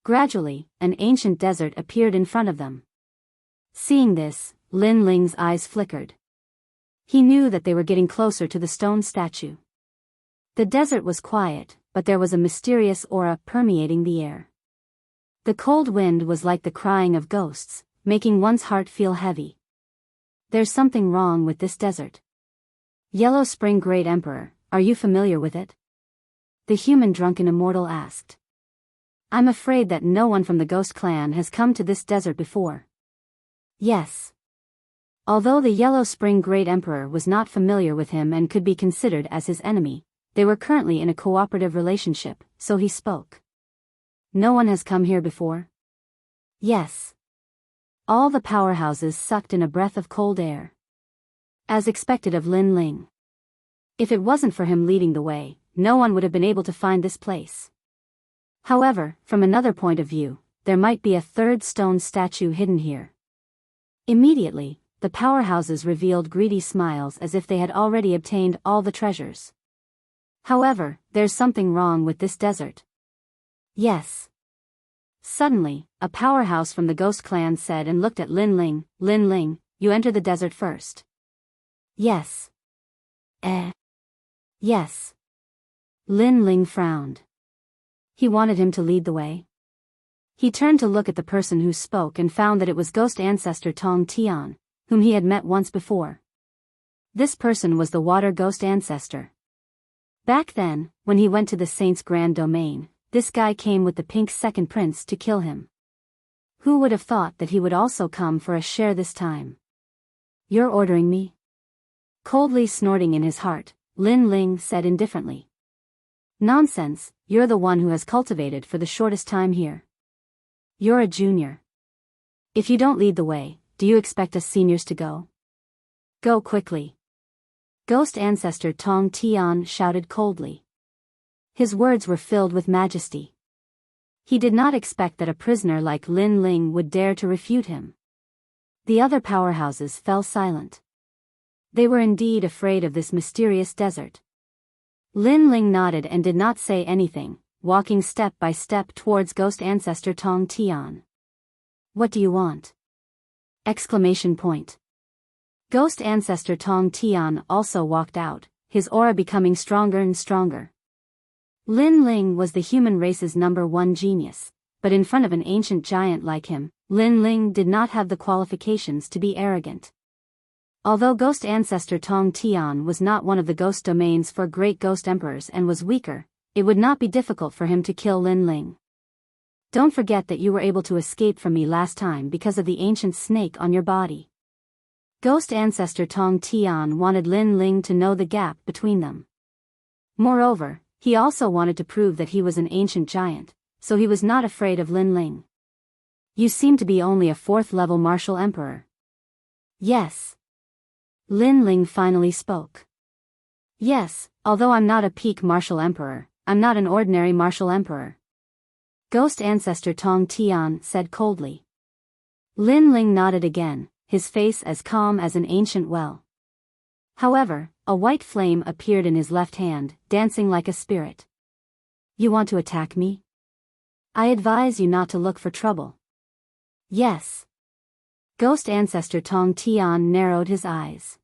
S1: Gradually, an ancient desert appeared in front of them. Seeing this, Lin Ling's eyes flickered. He knew that they were getting closer to the stone statue. The desert was quiet, but there was a mysterious aura permeating the air. The cold wind was like the crying of ghosts, making one's heart feel heavy. There's something wrong with this desert. Yellow Spring Great Emperor, are you familiar with it? The human drunken immortal asked. I'm afraid that no one from the Ghost Clan has come to this desert before. Yes. Although the Yellow Spring Great Emperor was not familiar with him and could be considered as his enemy, they were currently in a cooperative relationship, so he spoke. No one has come here before? Yes. All the powerhouses sucked in a breath of cold air. As expected of Lin Ling. If it wasn't for him leading the way, no one would have been able to find this place. However, from another point of view, there might be a third stone statue hidden here. Immediately, the powerhouses revealed greedy smiles as if they had already obtained all the treasures. However, there's something wrong with this desert. Yes. Suddenly, a powerhouse from the Ghost Clan said and looked at Lin Ling. Lin Ling, you enter the desert first. Yes. Yes. Lin Ling frowned. He wanted him to lead the way. He turned to look at the person who spoke and found that it was Ghost Ancestor Tong Tian, whom he had met once before. This person was the Water Ghost Ancestor. Back then, when he went to the Saint's Grand Domain, this guy came with the pink second prince to kill him. Who would have thought that he would also come for a share this time? You're ordering me? Coldly snorting in his heart, Lin Ling said indifferently. Nonsense, you're the one who has cultivated for the shortest time here. You're a junior. If you don't lead the way, do you expect us seniors to go? Go quickly. Ghost Ancestor Tong Tian shouted coldly. His words were filled with majesty. He did not expect that a prisoner like Lin Ling would dare to refute him. The other powerhouses fell silent. They were indeed afraid of this mysterious desert. Lin Ling nodded and did not say anything, walking step by step towards Ghost Ancestor Tong Tian. What do you want? Exclamation point. Ghost Ancestor Tong Tian also walked out, his aura becoming stronger and stronger. Lin Ling was the human race's #1 genius, but in front of an ancient giant like him, Lin Ling did not have the qualifications to be arrogant. Although Ghost Ancestor Tong Tian was not one of the ghost domains for great ghost emperors and was weaker, it would not be difficult for him to kill Lin Ling. Don't forget that you were able to escape from me last time because of the ancient snake on your body. Ghost Ancestor Tong Tian wanted Lin Ling to know the gap between them. Moreover, he also wanted to prove that he was an ancient giant, so he was not afraid of Lin Ling. You seem to be only a 4th-level martial emperor. Yes. Lin Ling finally spoke. Yes, although I'm not a peak martial emperor, I'm not an ordinary martial emperor. Ghost Ancestor Tong Tian said coldly. Lin Ling nodded again, his face as calm as an ancient well. However, a white flame appeared in his left hand, dancing like a spirit. You want to attack me? I advise you not to look for trouble. Yes. Ghost Ancestor Tong Tian narrowed his eyes.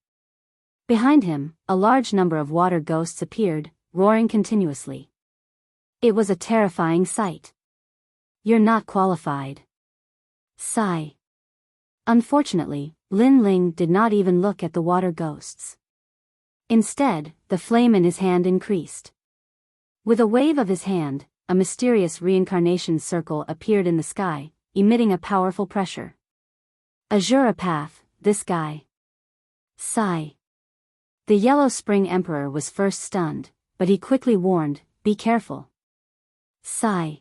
S1: Behind him, a large number of water ghosts appeared, roaring continuously. It was a terrifying sight. You're not qualified. Sigh. Unfortunately, Lin Ling did not even look at the water ghosts. Instead, the flame in his hand increased. With a wave of his hand, a mysterious reincarnation circle appeared in the sky, emitting a powerful pressure. Azura path, this guy. Sigh. The Yellow Spring Emperor was first stunned, but he quickly warned, be careful. Sigh.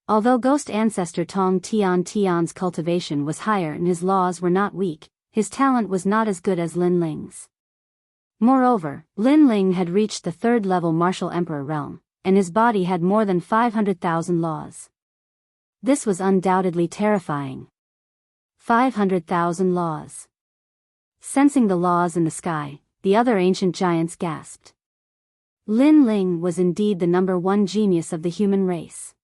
S1: Although Ghost Ancestor Tong Tian's cultivation was higher and his laws were not weak, his talent was not as good as Lin Ling's. Moreover, Lin Ling had reached the third-level Martial Emperor realm, and his body had more than 500,000 laws. This was undoubtedly terrifying. 500,000 laws. Sensing the laws in the sky, the other ancient giants gasped. Lin Ling was indeed the #1 genius of the human race.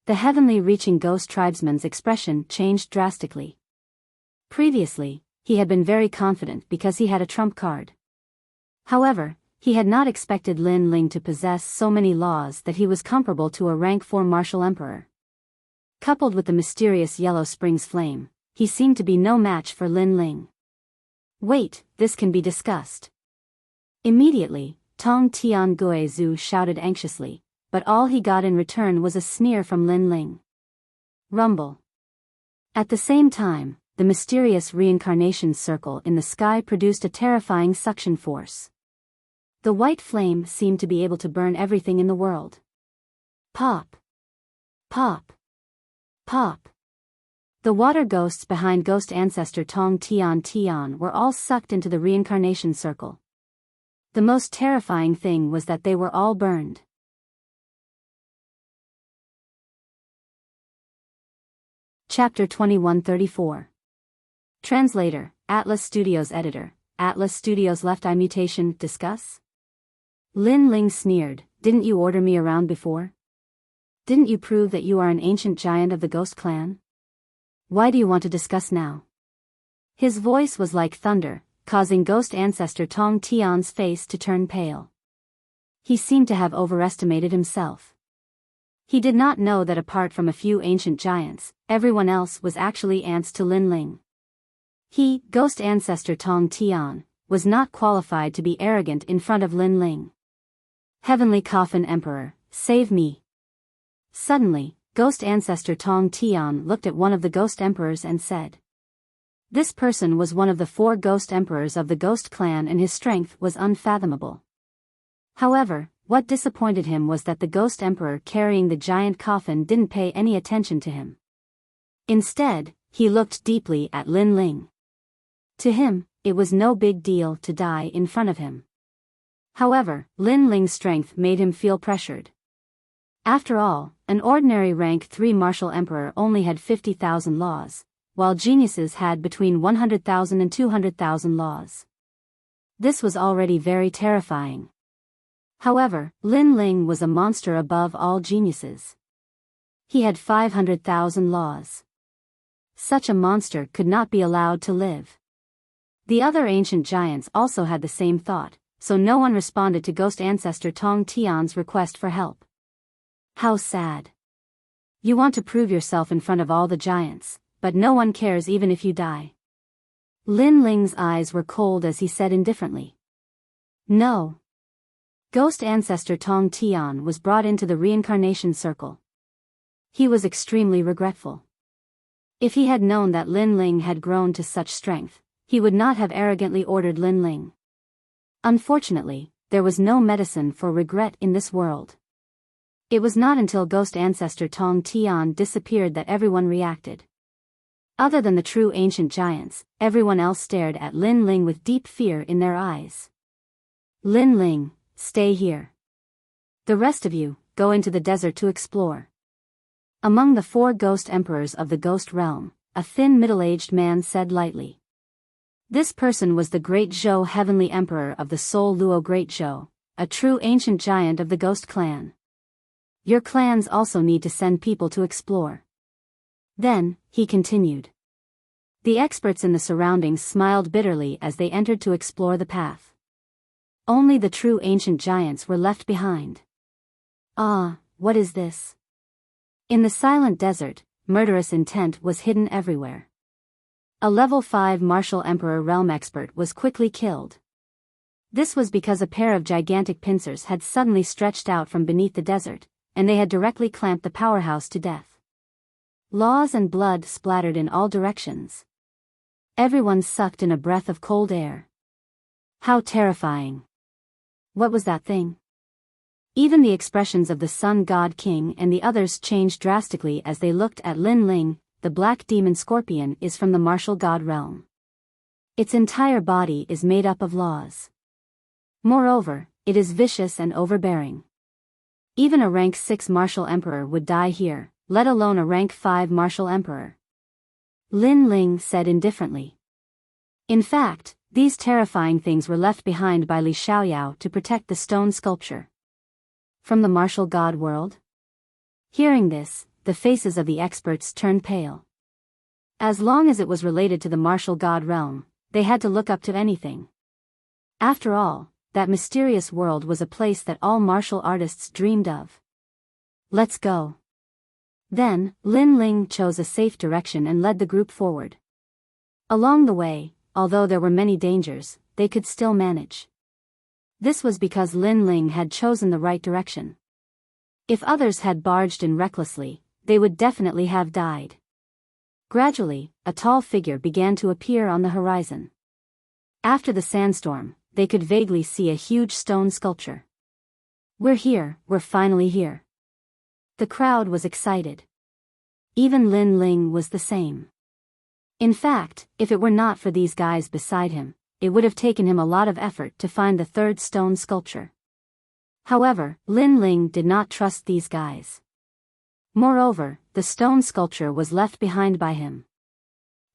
S1: The heavenly reaching ghost tribesman's expression changed drastically. Previously, he had been very confident because he had a trump card. However, he had not expected Lin Ling to possess so many laws that he was comparable to a rank 4 martial emperor. Coupled with the mysterious Yellow Springs flame, he seemed to be no match for Lin Ling. Wait, this can be discussed. Immediately, Tong Tianguizhu shouted anxiously, but all he got in return was a sneer from Lin Ling. Rumble. At the same time, the mysterious reincarnation circle in the sky produced a terrifying suction force. The white flame seemed to be able to burn everything in the world. Pop. Pop. Pop. The water ghosts behind Ghost Ancestor Tong Tian were all sucked into the reincarnation circle. The most terrifying thing was that they were all burned. Chapter 2134. Translator, Atlas Studios Editor, Atlas Studios Left Eye Mutation, discuss? Lin Ling sneered, didn't you order me around before? Didn't you prove that you are an ancient giant of the Ghost Clan? Why do you want to discuss now? His voice was like thunder, causing Ghost Ancestor Tong Tian's face to turn pale. He seemed to have overestimated himself. He did not know that apart from a few ancient giants, everyone else was actually ants to Lin Ling. He, Ghost Ancestor Tong Tian, was not qualified to be arrogant in front of Lin Ling. Heavenly Coffin Emperor, save me. Suddenly, Ghost Ancestor Tong Tian looked at one of the Ghost Emperors and said. This person was one of the 4 Ghost Emperors of the Ghost Clan and his strength was unfathomable. However, what disappointed him was that the Ghost Emperor carrying the giant coffin didn't pay any attention to him. Instead, he looked deeply at Lin Ling. To him, it was no big deal to die in front of him. However, Lin Ling's strength made him feel pressured. After all, an ordinary rank 3 martial emperor only had 50,000 laws, while geniuses had between 100,000 and 200,000 laws. This was already very terrifying. However, Lin Ling was a monster above all geniuses. He had 500,000 laws. Such a monster could not be allowed to live. The other ancient giants also had the same thought, so no one responded to Ghost Ancestor Tong Tian's request for help. How sad. You want to prove yourself in front of all the giants, but no one cares even if you die. Lin Ling's eyes were cold as he said indifferently. No. Ghost Ancestor Tong Tian was brought into the reincarnation circle. He was extremely regretful. If he had known that Lin Ling had grown to such strength, he would not have arrogantly ordered Lin Ling. Unfortunately, there was no medicine for regret in this world. It was not until Ghost Ancestor Tong Tian disappeared that everyone reacted. Other than the true ancient giants, everyone else stared at Lin Ling with deep fear in their eyes. Lin Ling, stay here. The rest of you, go into the desert to explore. Among the 4 ghost emperors of the ghost realm, a thin middle-aged man said lightly. This person was the Great Zhou, Heavenly Emperor of the Soul Luo Great Zhou, a true ancient giant of the Ghost Clan. Your clans also need to send people to explore. Then, he continued. The experts in the surroundings smiled bitterly as they entered to explore the path. Only the true ancient giants were left behind. Ah, what is this? In the silent desert, murderous intent was hidden everywhere. A level 5 martial emperor realm expert was quickly killed. This was because a pair of gigantic pincers had suddenly stretched out from beneath the desert, and they had directly clamped the powerhouse to death. Laws and blood splattered in all directions. Everyone sucked in a breath of cold air. How terrifying. What was that thing? Even the expressions of the Sun God King and the others changed drastically as they looked at Lin Ling. The black demon scorpion is from the martial god realm. Its entire body is made up of laws. Moreover, it is vicious and overbearing. Even a rank 6 martial emperor would die here, let alone a rank 5 martial emperor. Lin Ling said indifferently. In fact, these terrifying things were left behind by Li Xiaoyao to protect the stone sculpture. From the martial god world? Hearing this, the faces of the experts turned pale. As long as it was related to the martial god realm, they had to look up to anything. After all, that mysterious world was a place that all martial artists dreamed of. Let's go. Then, Lin Ling chose a safe direction and led the group forward. Along the way, although there were many dangers, they could still manage. This was because Lin Ling had chosen the right direction. If others had barged in recklessly, they would definitely have died. Gradually, a tall figure began to appear on the horizon. After the sandstorm, they could vaguely see a huge stone sculpture. We're here, we're finally here. The crowd was excited. Even Lin Ling was the same. In fact, if it were not for these guys beside him, it would have taken him a lot of effort to find the third stone sculpture. However, Lin Ling did not trust these guys. Moreover, the stone sculpture was left behind by him.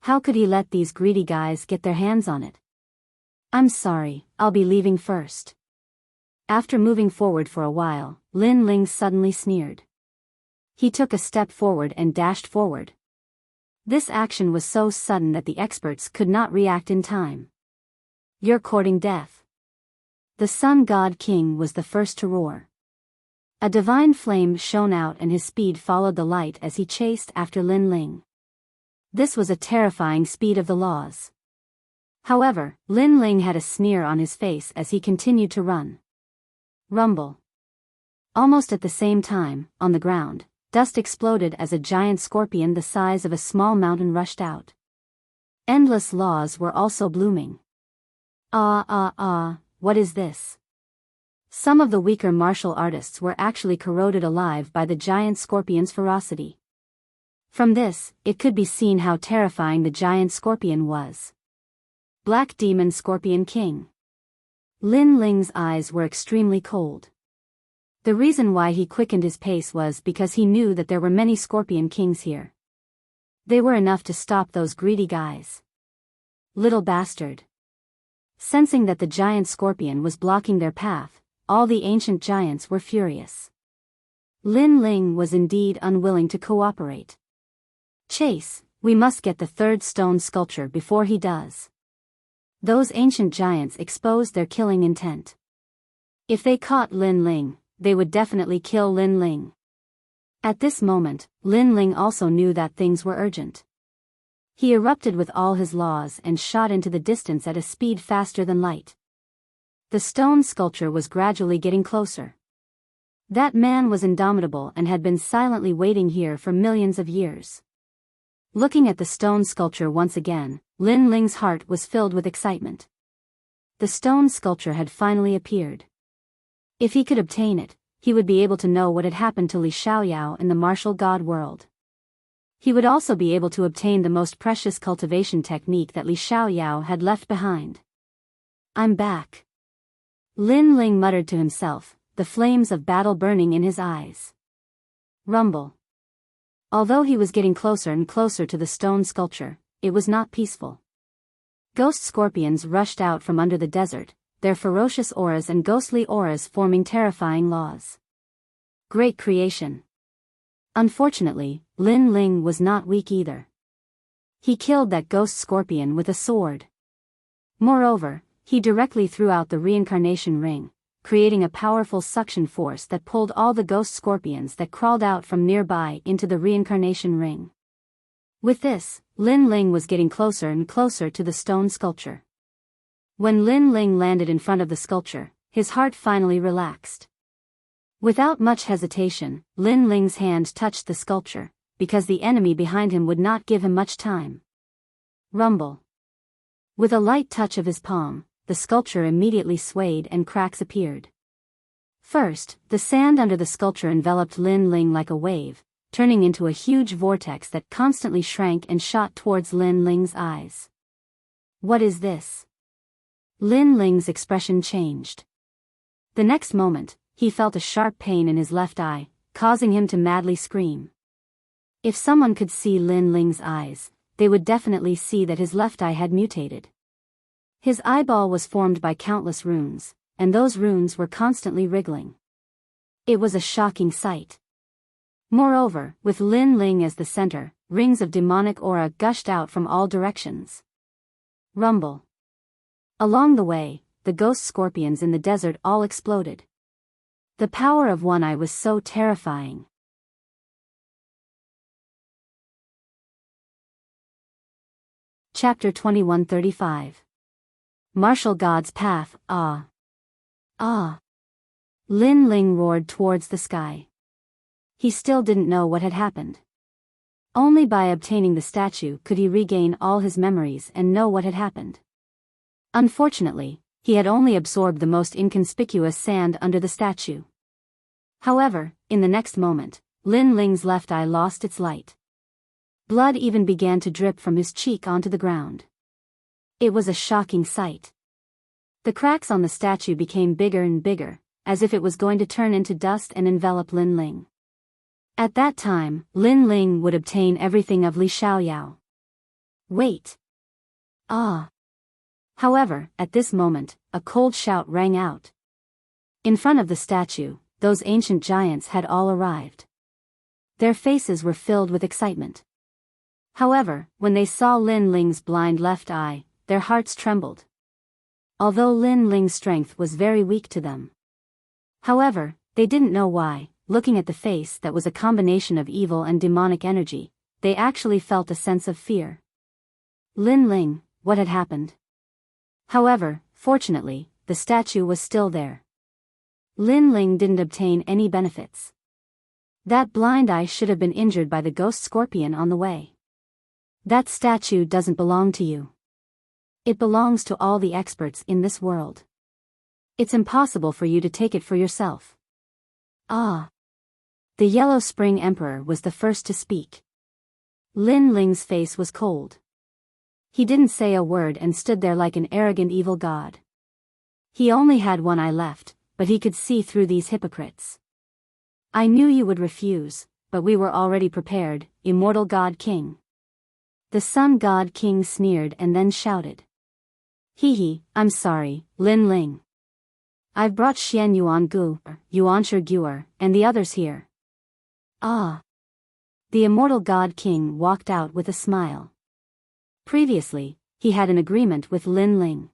S1: How could he let these greedy guys get their hands on it? I'm sorry, I'll be leaving first. After moving forward for a while, Lin Ling suddenly sneered. He took a step forward and dashed forward. This action was so sudden that the experts could not react in time. You're courting death. The Sun God King was the first to roar. A divine flame shone out and his speed followed the light as he chased after Lin Ling. This was a terrifying speed of the laws. However, Lin Ling had a sneer on his face as he continued to run. Rumble. Almost at the same time, on the ground, dust exploded as a giant scorpion the size of a small mountain rushed out. Endless laws were also blooming. What is this? Some of the weaker martial artists were actually corroded alive by the giant scorpion's ferocity. From this, it could be seen how terrifying the giant scorpion was. Black Demon Scorpion King. Lin Ling's eyes were extremely cold. The reason why he quickened his pace was because he knew that there were many Scorpion Kings here. They were enough to stop those greedy guys. Little bastard. Sensing that the giant scorpion was blocking their path, all the ancient giants were furious. Lin Ling was indeed unwilling to cooperate. Chase, we must get the third stone sculpture before he does. Those ancient giants exposed their killing intent. If they caught Lin Ling, they would definitely kill Lin Ling. At this moment, Lin Ling also knew that things were urgent. He erupted with all his laws and shot into the distance at a speed faster than light. The stone sculpture was gradually getting closer. That man was indomitable and had been silently waiting here for millions of years. Looking at the stone sculpture once again, Lin Ling's heart was filled with excitement. The stone sculpture had finally appeared. If he could obtain it, he would be able to know what had happened to Li Xiaoyao in the martial god world. He would also be able to obtain the most precious cultivation technique that Li Xiaoyao had left behind. I'm back. Lin Ling muttered to himself, the flames of battle burning in his eyes. Rumble. Although he was getting closer and closer to the stone sculpture, it was not peaceful. Ghost scorpions rushed out from under the desert, their ferocious auras and ghostly auras forming terrifying laws. Great creation. Unfortunately, Lin Ling was not weak either. He killed that ghost scorpion with a sword. Moreover, he directly threw out the reincarnation ring, creating a powerful suction force that pulled all the ghost scorpions that crawled out from nearby into the reincarnation ring. With this, Lin Ling was getting closer and closer to the stone sculpture. When Lin Ling landed in front of the sculpture, his heart finally relaxed. Without much hesitation, Lin Ling's hand touched the sculpture, because the enemy behind him would not give him much time. Rumble. With a light touch of his palm, the sculpture immediately swayed and cracks appeared. First, the sand under the sculpture enveloped Lin Ling like a wave, turning into a huge vortex that constantly shrank and shot towards Lin Ling's eyes. What is this? Lin Ling's expression changed. The next moment, he felt a sharp pain in his left eye, causing him to madly scream. If someone could see Lin Ling's eyes, they would definitely see that his left eye had mutated. His eyeball was formed by countless runes, and those runes were constantly wriggling. It was a shocking sight. Moreover, with Lin Ling as the center, rings of demonic aura gushed out from all directions. Rumble. Along the way, the ghost scorpions in the desert all exploded. The power of one eye was so terrifying. Chapter 2135. Martial God's Path. Ah! Ah! Lin Ling roared towards the sky. He still didn't know what had happened. Only by obtaining the statue could he regain all his memories and know what had happened. Unfortunately, he had only absorbed the most inconspicuous sand under the statue. However, in the next moment, Lin Ling's left eye lost its light. Blood even began to drip from his cheek onto the ground. It was a shocking sight. The cracks on the statue became bigger and bigger, as if it was going to turn into dust and envelop Lin Ling. At that time, Lin Ling would obtain everything of Li Xiaoyao. Wait! Ah! However, at this moment, a cold shout rang out. In front of the statue, those ancient giants had all arrived. Their faces were filled with excitement. However, when they saw Lin Ling's blind left eye, their hearts trembled. Although Lin Ling's strength was very weak to them. However, they didn't know why, looking at the face that was a combination of evil and demonic energy, they actually felt a sense of fear. Lin Ling, what had happened? However, fortunately, the statue was still there. Lin Ling didn't obtain any benefits. That blind eye should have been injured by the ghost scorpion on the way. That statue doesn't belong to you. It belongs to all the experts in this world. It's impossible for you to take it for yourself. Ah! The Yellow Spring Emperor was the first to speak. Lin Ling's face was cold. He didn't say a word and stood there like an arrogant evil god. He only had one eye left, but he could see through these hypocrites. I knew you would refuse, but we were already prepared, immortal God King. The Sun God King sneered and then shouted. Hee, I'm sorry, Lin Ling. I've brought Xian Yuangu, Yuanshi Guer, and the others here. Ah! The immortal God King walked out with a smile. Previously, he had an agreement with Lin Ling.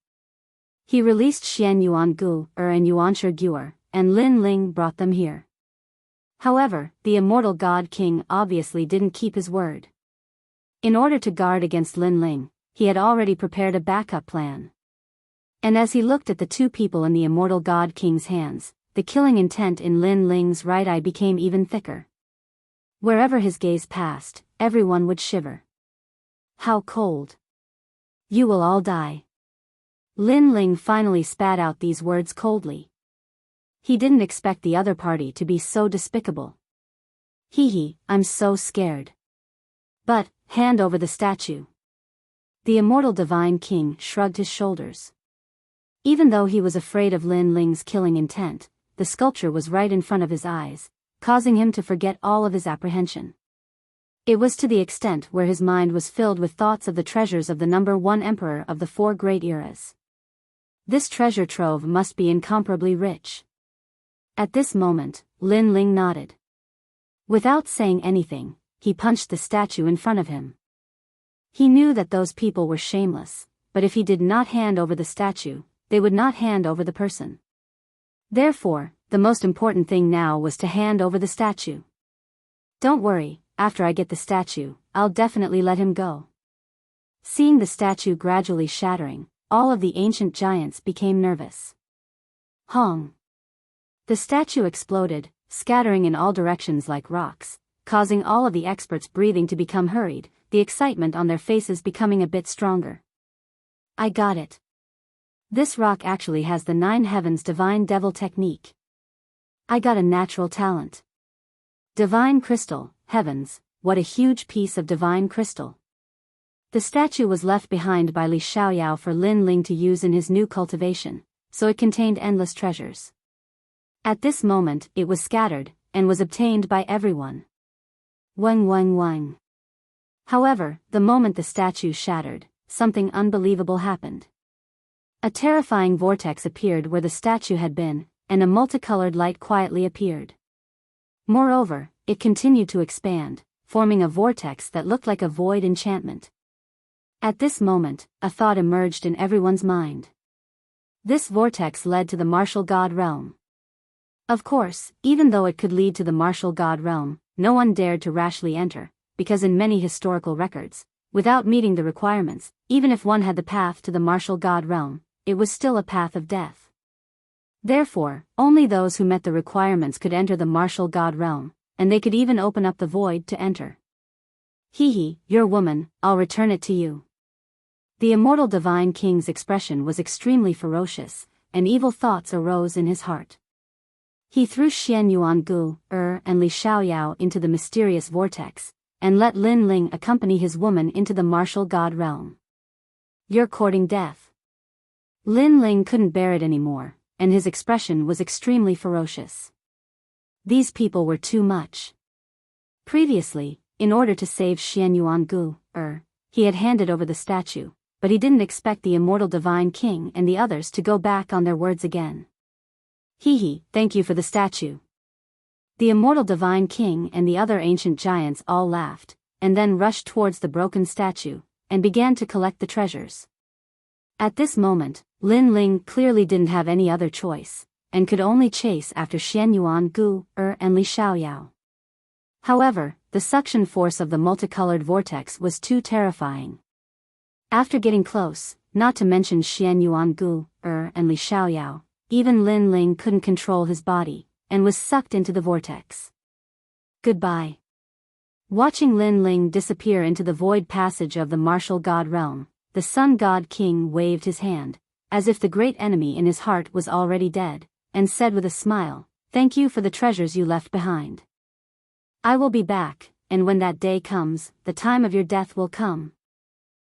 S1: He released Xian Yuangu and Yuanshi Guer, and Lin Ling brought them here. However, the immortal God King obviously didn't keep his word. In order to guard against Lin Ling, he had already prepared a backup plan. And as he looked at the two people in the immortal God King's hands, the killing intent in Lin Ling's right eye became even thicker. Wherever his gaze passed, everyone would shiver. How cold! You will all die. Lin Ling finally spat out these words coldly. He didn't expect the other party to be so despicable. Hee, I'm so scared. But, hand over the statue. The immortal divine king shrugged his shoulders. Even though he was afraid of Lin Ling's killing intent, the sculpture was right in front of his eyes, causing him to forget all of his apprehension. It was to the extent where his mind was filled with thoughts of the treasures of the number one emperor of the four great eras. This treasure trove must be incomparably rich. At this moment, Lin Ling nodded. Without saying anything, he punched the statue in front of him. He knew that those people were shameless, but if he did not hand over the statue, they would not hand over the person. Therefore, the most important thing now was to hand over the statue. Don't worry, after I get the statue, I'll definitely let him go. Seeing the statue gradually shattering, all of the ancient giants became nervous. Hong! The statue exploded, scattering in all directions like rocks, causing all of the experts' breathing to become hurried, the excitement on their faces becoming a bit stronger. I got it. This rock actually has the 9 heavens divine devil technique. I got a natural talent. Divine crystal, heavens, what a huge piece of divine crystal. The statue was left behind by Li Xiaoyao for Lin Ling to use in his new cultivation, so it contained endless treasures. At this moment, it was scattered, and was obtained by everyone. Wang wang wang. However, the moment the statue shattered, something unbelievable happened. A terrifying vortex appeared where the statue had been, and a multicolored light quietly appeared. Moreover, it continued to expand, forming a vortex that looked like a void enchantment. At this moment, a thought emerged in everyone's mind. This vortex led to the martial god realm. Of course, even though it could lead to the martial god realm, no one dared to rashly enter, because in many historical records, without meeting the requirements, even if one had the path to the martial god realm, it was still a path of death. Therefore, only those who met the requirements could enter the martial god realm, and they could even open up the void to enter. Hee, your woman, I'll return it to you. The immortal divine king's expression was extremely ferocious, and evil thoughts arose in his heart. He threw Xian Yuangu, and Li Xiaoyao into the mysterious vortex, and let Lin Ling accompany his woman into the martial god realm. You're courting death. Lin Ling couldn't bear it anymore, and his expression was extremely ferocious. These people were too much. Previously, in order to save Xian Yuangu, he had handed over the statue, but he didn't expect the immortal divine king and the others to go back on their words again. Thank you for the statue. The immortal divine king and the other ancient giants all laughed, and then rushed towards the broken statue, and began to collect the treasures. At this moment, Lin Ling clearly didn't have any other choice, and could only chase after Xian Yuangu, and Li Xiaoyao. However, the suction force of the multicolored vortex was too terrifying. After getting close, not to mention Xian Yuangu, and Li Xiaoyao, even Lin Ling couldn't control his body, and was sucked into the vortex. Goodbye. Watching Lin Ling disappear into the void passage of the martial god realm, the sun god king waved his hand, as if the great enemy in his heart was already dead, and said with a smile, "Thank you for the treasures you left behind. I will be back, and when that day comes, the time of your death will come."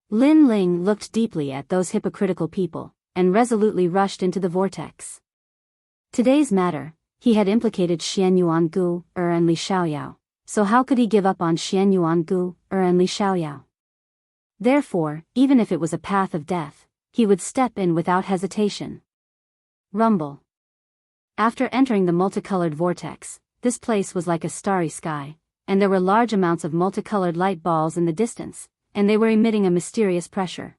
S1: Lin Ling looked deeply at those hypocritical people, and resolutely rushed into the vortex. Today's matter, he had implicated Xian Yuangu, and Li Xiaoyao, so how could he give up on Xian Yuangu, and Li Xiaoyao? Therefore, even if it was a path of death, he would step in without hesitation. Rumble. After entering the multicolored vortex, this place was like a starry sky, and there were large amounts of multicolored light balls in the distance, and they were emitting a mysterious pressure.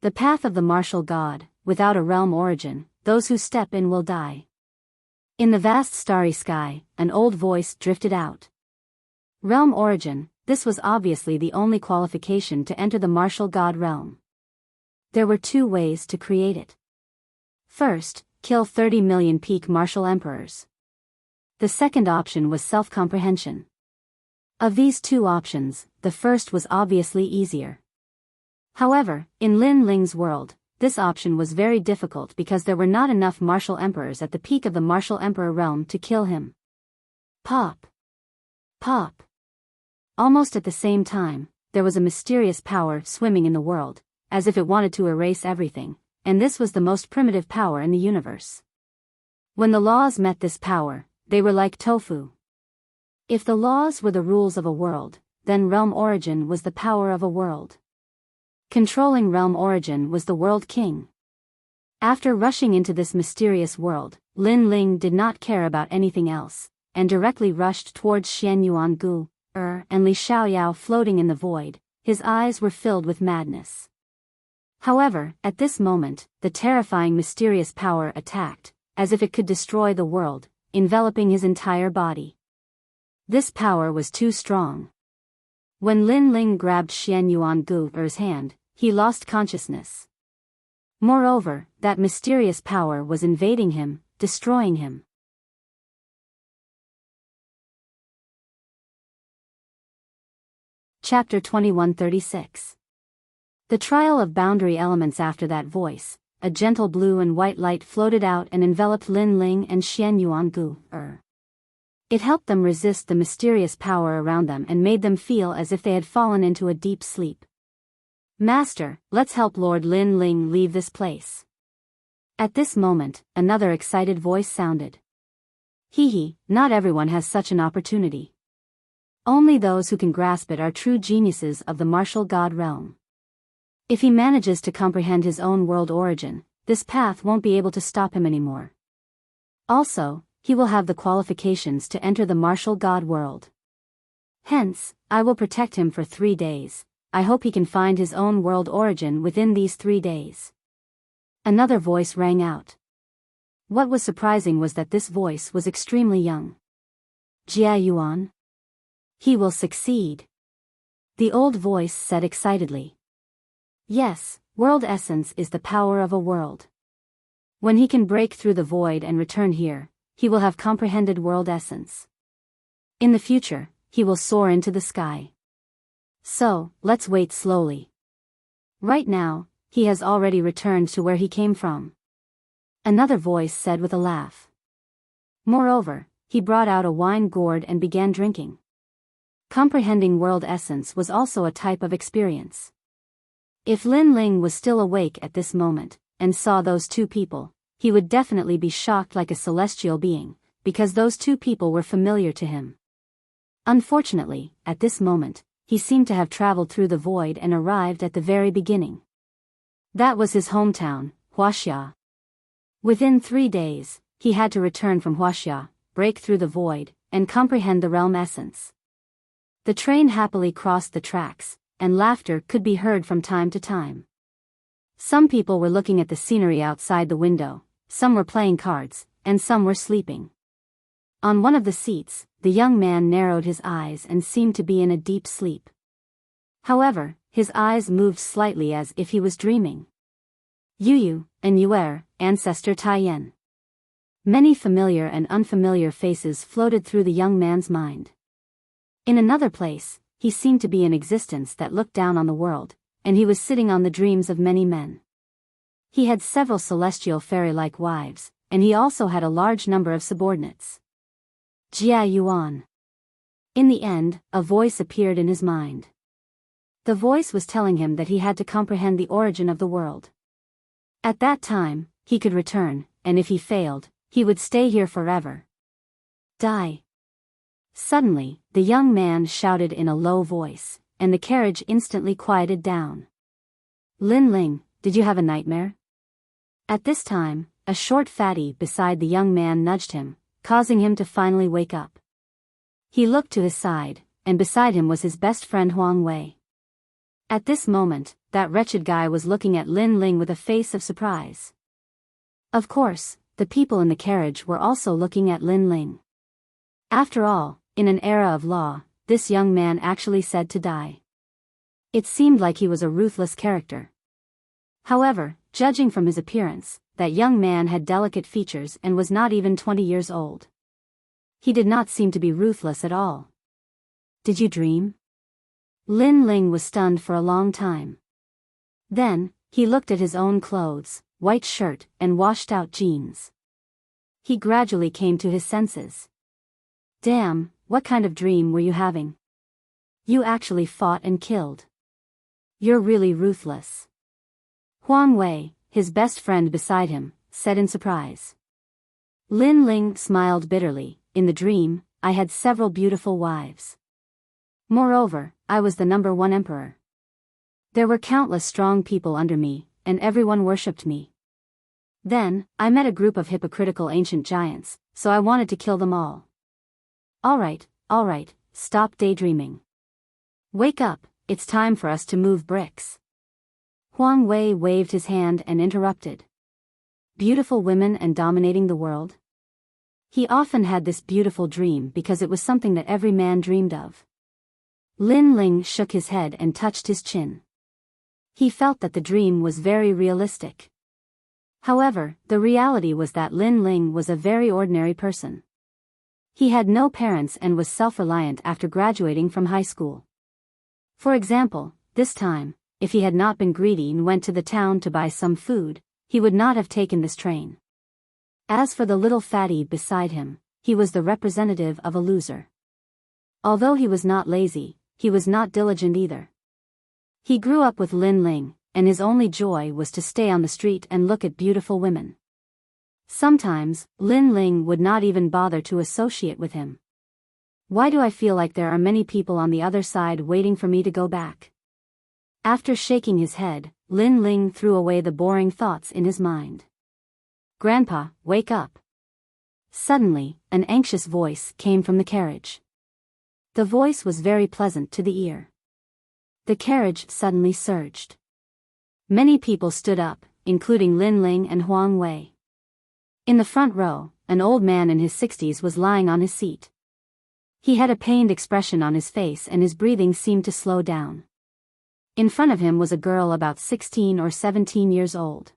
S1: The path of the martial god, without a realm origin, those who step in will die. In the vast starry sky, an old voice drifted out. Realm origin, this was obviously the only qualification to enter the martial god realm. There were 2 ways to create it. First, kill 30 million peak martial emperors. The second option was self-comprehension. Of these 2 options, the first was obviously easier. However, in Lin Ling's world, this option was very difficult because there were not enough martial emperors at the peak of the martial emperor realm to kill him. Pop! Pop! Almost at the same time, there was a mysterious power swimming in the world, as if it wanted to erase everything, and this was the most primitive power in the universe. When the laws met this power, they were like tofu. If the laws were the rules of a world, then realm origin was the power of a world. Controlling realm origin was the world king. After rushing into this mysterious world, Lin Ling did not care about anything else, and directly rushed towards Xian Yuan Gu, and Li Xiaoyao floating in the void. His eyes were filled with madness. However, at this moment, the terrifying mysterious power attacked, as if it could destroy the world, enveloping his entire body. This power was too strong. When Lin Ling grabbed Xian Yuan Gu's hand, he lost consciousness. Moreover, that mysterious power was invading him, destroying him. Chapter 2136. The trial of boundary elements. After that voice, a gentle blue and white light floated out and enveloped Lin Ling and Xian Yuan Gu. It helped them resist the mysterious power around them and made them feel as if they had fallen into a deep sleep. Master, let's help Lord Lin Ling leave this place. At this moment, another excited voice sounded. Hee, not everyone has such an opportunity. Only those who can grasp it are true geniuses of the martial god realm. If he manages to comprehend his own world origin, this path won't be able to stop him anymore. Also, he will have the qualifications to enter the martial god world. Hence, I will protect him for 3 days. I hope he can find his own world origin within these 3 days. Another voice rang out. What was surprising was that this voice was extremely young. Jia Yuan? He will succeed. The old voice said excitedly. Yes, world essence is the power of a world. When he can break through the void and return here, he will have comprehended world essence. In the future, he will soar into the sky. So, let's wait slowly. Right now, he has already returned to where he came from. Another voice said with a laugh. Moreover, he brought out a wine gourd and began drinking. Comprehending world essence was also a type of experience. If Lin Ling was still awake at this moment, and saw those two people, he would definitely be shocked like a celestial being, because those two people were familiar to him. Unfortunately, at this moment, he seemed to have traveled through the void and arrived at the very beginning. That was his hometown, Wuxia. Within 3 days, he had to return from Wuxia, break through the void, and comprehend the realm essence. The train happily crossed the tracks, and laughter could be heard from time to time. Some people were looking at the scenery outside the window, some were playing cards, and some were sleeping. On one of the seats, the young man narrowed his eyes and seemed to be in a deep sleep. However, his eyes moved slightly as if he was dreaming. Yu and Yuer, ancestor Taiyan. Many familiar and unfamiliar faces floated through the young man's mind. In another place, he seemed to be an existence that looked down on the world, and he was sitting on the dreams of many men. He had several celestial fairy-like wives, and he also had a large number of subordinates. Jia Yuan. In the end, a voice appeared in his mind. The voice was telling him that he had to comprehend the origin of the world. At that time, he could return, and if he failed, he would stay here forever. Die. Suddenly, the young man shouted in a low voice, and the carriage instantly quieted down. Lin Ling, did you have a nightmare? At this time, a short fatty beside the young man nudged him, causing him to finally wake up. He looked to his side, and beside him was his best friend Huang Wei. At this moment, that wretched guy was looking at Lin Ling with a face of surprise. Of course, the people in the carriage were also looking at Lin Ling. After all, in an era of law, this young man actually said to die. It seemed like he was a ruthless character. However, judging from his appearance, that young man had delicate features and was not even 20 years old. He did not seem to be ruthless at all. Did you dream? Lin Ling was stunned for a long time. Then, he looked at his own clothes, white shirt and washed-out jeans. He gradually came to his senses. Damn, what kind of dream were you having? You actually fought and killed. You're really ruthless. Huang Wei, his best friend beside him, said in surprise. Lin Ling smiled bitterly. In the dream, I had several beautiful wives. Moreover, I was the #1 emperor. There were countless strong people under me, and everyone worshipped me. Then, I met a group of hypocritical ancient giants, so I wanted to kill them all. Alright, stop daydreaming. Wake up, it's time for us to move bricks. Huang Wei waved his hand and interrupted. Beautiful women and dominating the world? He often had this beautiful dream because it was something that every man dreamed of. Lin Ling shook his head and touched his chin. He felt that the dream was very realistic. However, the reality was that Lin Ling was a very ordinary person. He had no parents and was self-reliant after graduating from high school. For example, this time, if he had not been greedy and went to the town to buy some food, he would not have taken this train. As for the little fatty beside him, he was the representative of a loser. Although he was not lazy, he was not diligent either. He grew up with Lin Ling, and his only joy was to stay on the street and look at beautiful women. Sometimes, Lin Ling would not even bother to associate with him. Why do I feel like there are many people on the other side waiting for me to go back? After shaking his head, Lin Ling threw away the boring thoughts in his mind. Grandpa, wake up. Suddenly, an anxious voice came from the carriage. The voice was very pleasant to the ear. The carriage suddenly surged. Many people stood up, including Lin Ling and Huang Wei. In the front row, an old man in his 60s was lying on his seat. He had a pained expression on his face and his breathing seemed to slow down. In front of him was a girl about 16 or 17 years old.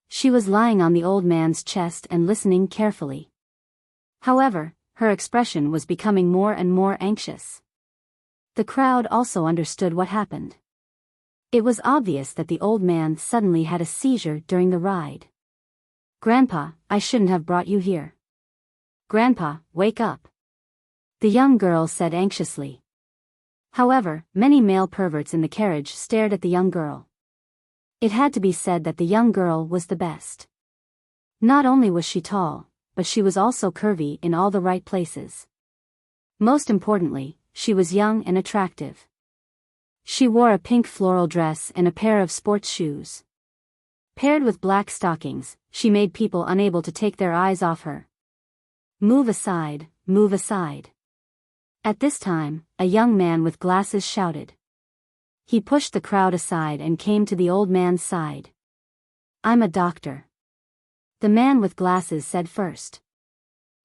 S1: She was lying on the old man's chest and listening carefully. However, her expression was becoming more and more anxious. The crowd also understood what happened. It was obvious that the old man suddenly had a seizure during the ride. Grandpa, I shouldn't have brought you here. Grandpa, wake up. The young girl said anxiously. However, many male perverts in the carriage stared at the young girl. It had to be said that the young girl was the best. Not only was she tall, but she was also curvy in all the right places. Most importantly, she was young and attractive. She wore a pink floral dress and a pair of sports shoes. Paired with black stockings, she made people unable to take their eyes off her. Move aside, move aside. At this time, a young man with glasses shouted. He pushed the crowd aside and came to the old man's side. I'm a doctor. The man with glasses said first.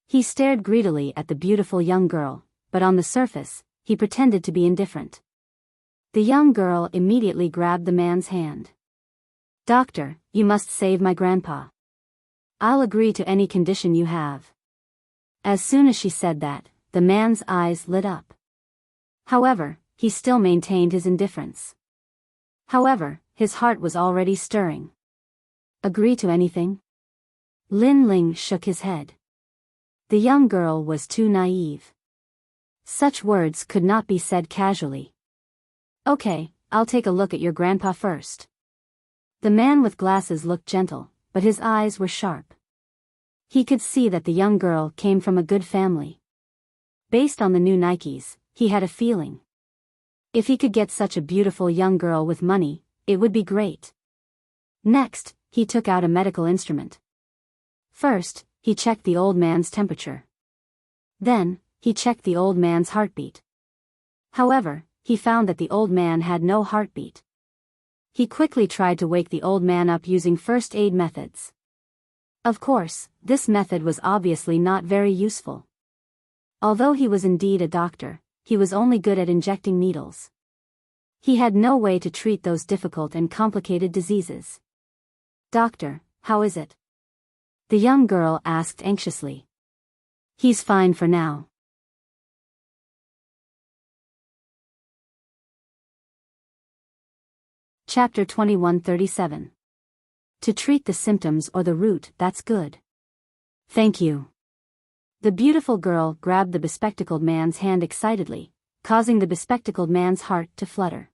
S1: He stared greedily at the beautiful young girl, but on the surface, he pretended to be indifferent. The young girl immediately grabbed the man's hand. Doctor, you must save my grandpa. I'll agree to any condition you have. As soon as she said that, the man's eyes lit up. However, he still maintained his indifference. However, his heart was already stirring. Agree to anything? Lin Ling shook his head. The young girl was too naive. Such words could not be said casually. Okay, I'll take a look at your grandpa first. The man with glasses looked gentle, but his eyes were sharp. He could see that the young girl came from a good family. Based on the new Nikes, he had a feeling. If he could get such a beautiful young girl with money, it would be great. Next, he took out a medical instrument. First, he checked the old man's temperature. Then, he checked the old man's heartbeat. However, he found that the old man had no heartbeat. He quickly tried to wake the old man up using first aid methods. Of course, this method was obviously not very useful. Although he was indeed a doctor, he was only good at injecting needles. He had no way to treat those difficult and complicated diseases. Doctor, how is it? The young girl asked anxiously. He's fine for now. Chapter 2137. To treat the symptoms or the root, that's good. Thank you. The beautiful girl grabbed the bespectacled man's hand excitedly, causing the bespectacled man's heart to flutter.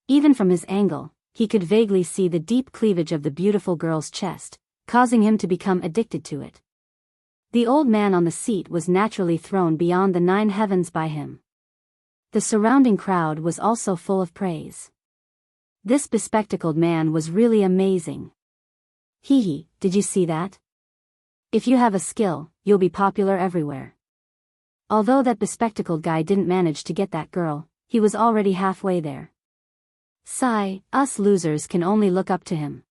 S1: Even from his angle, he could vaguely see the deep cleavage of the beautiful girl's chest, causing him to become addicted to it. The old man on the seat was naturally thrown beyond the 9 heavens by him. The surrounding crowd was also full of praise. This bespectacled man was really amazing. Hee hee, did you see that? If you have a skill, you'll be popular everywhere. Although that bespectacled guy didn't manage to get that girl, he was already halfway there. Sigh, us losers can only look up to him.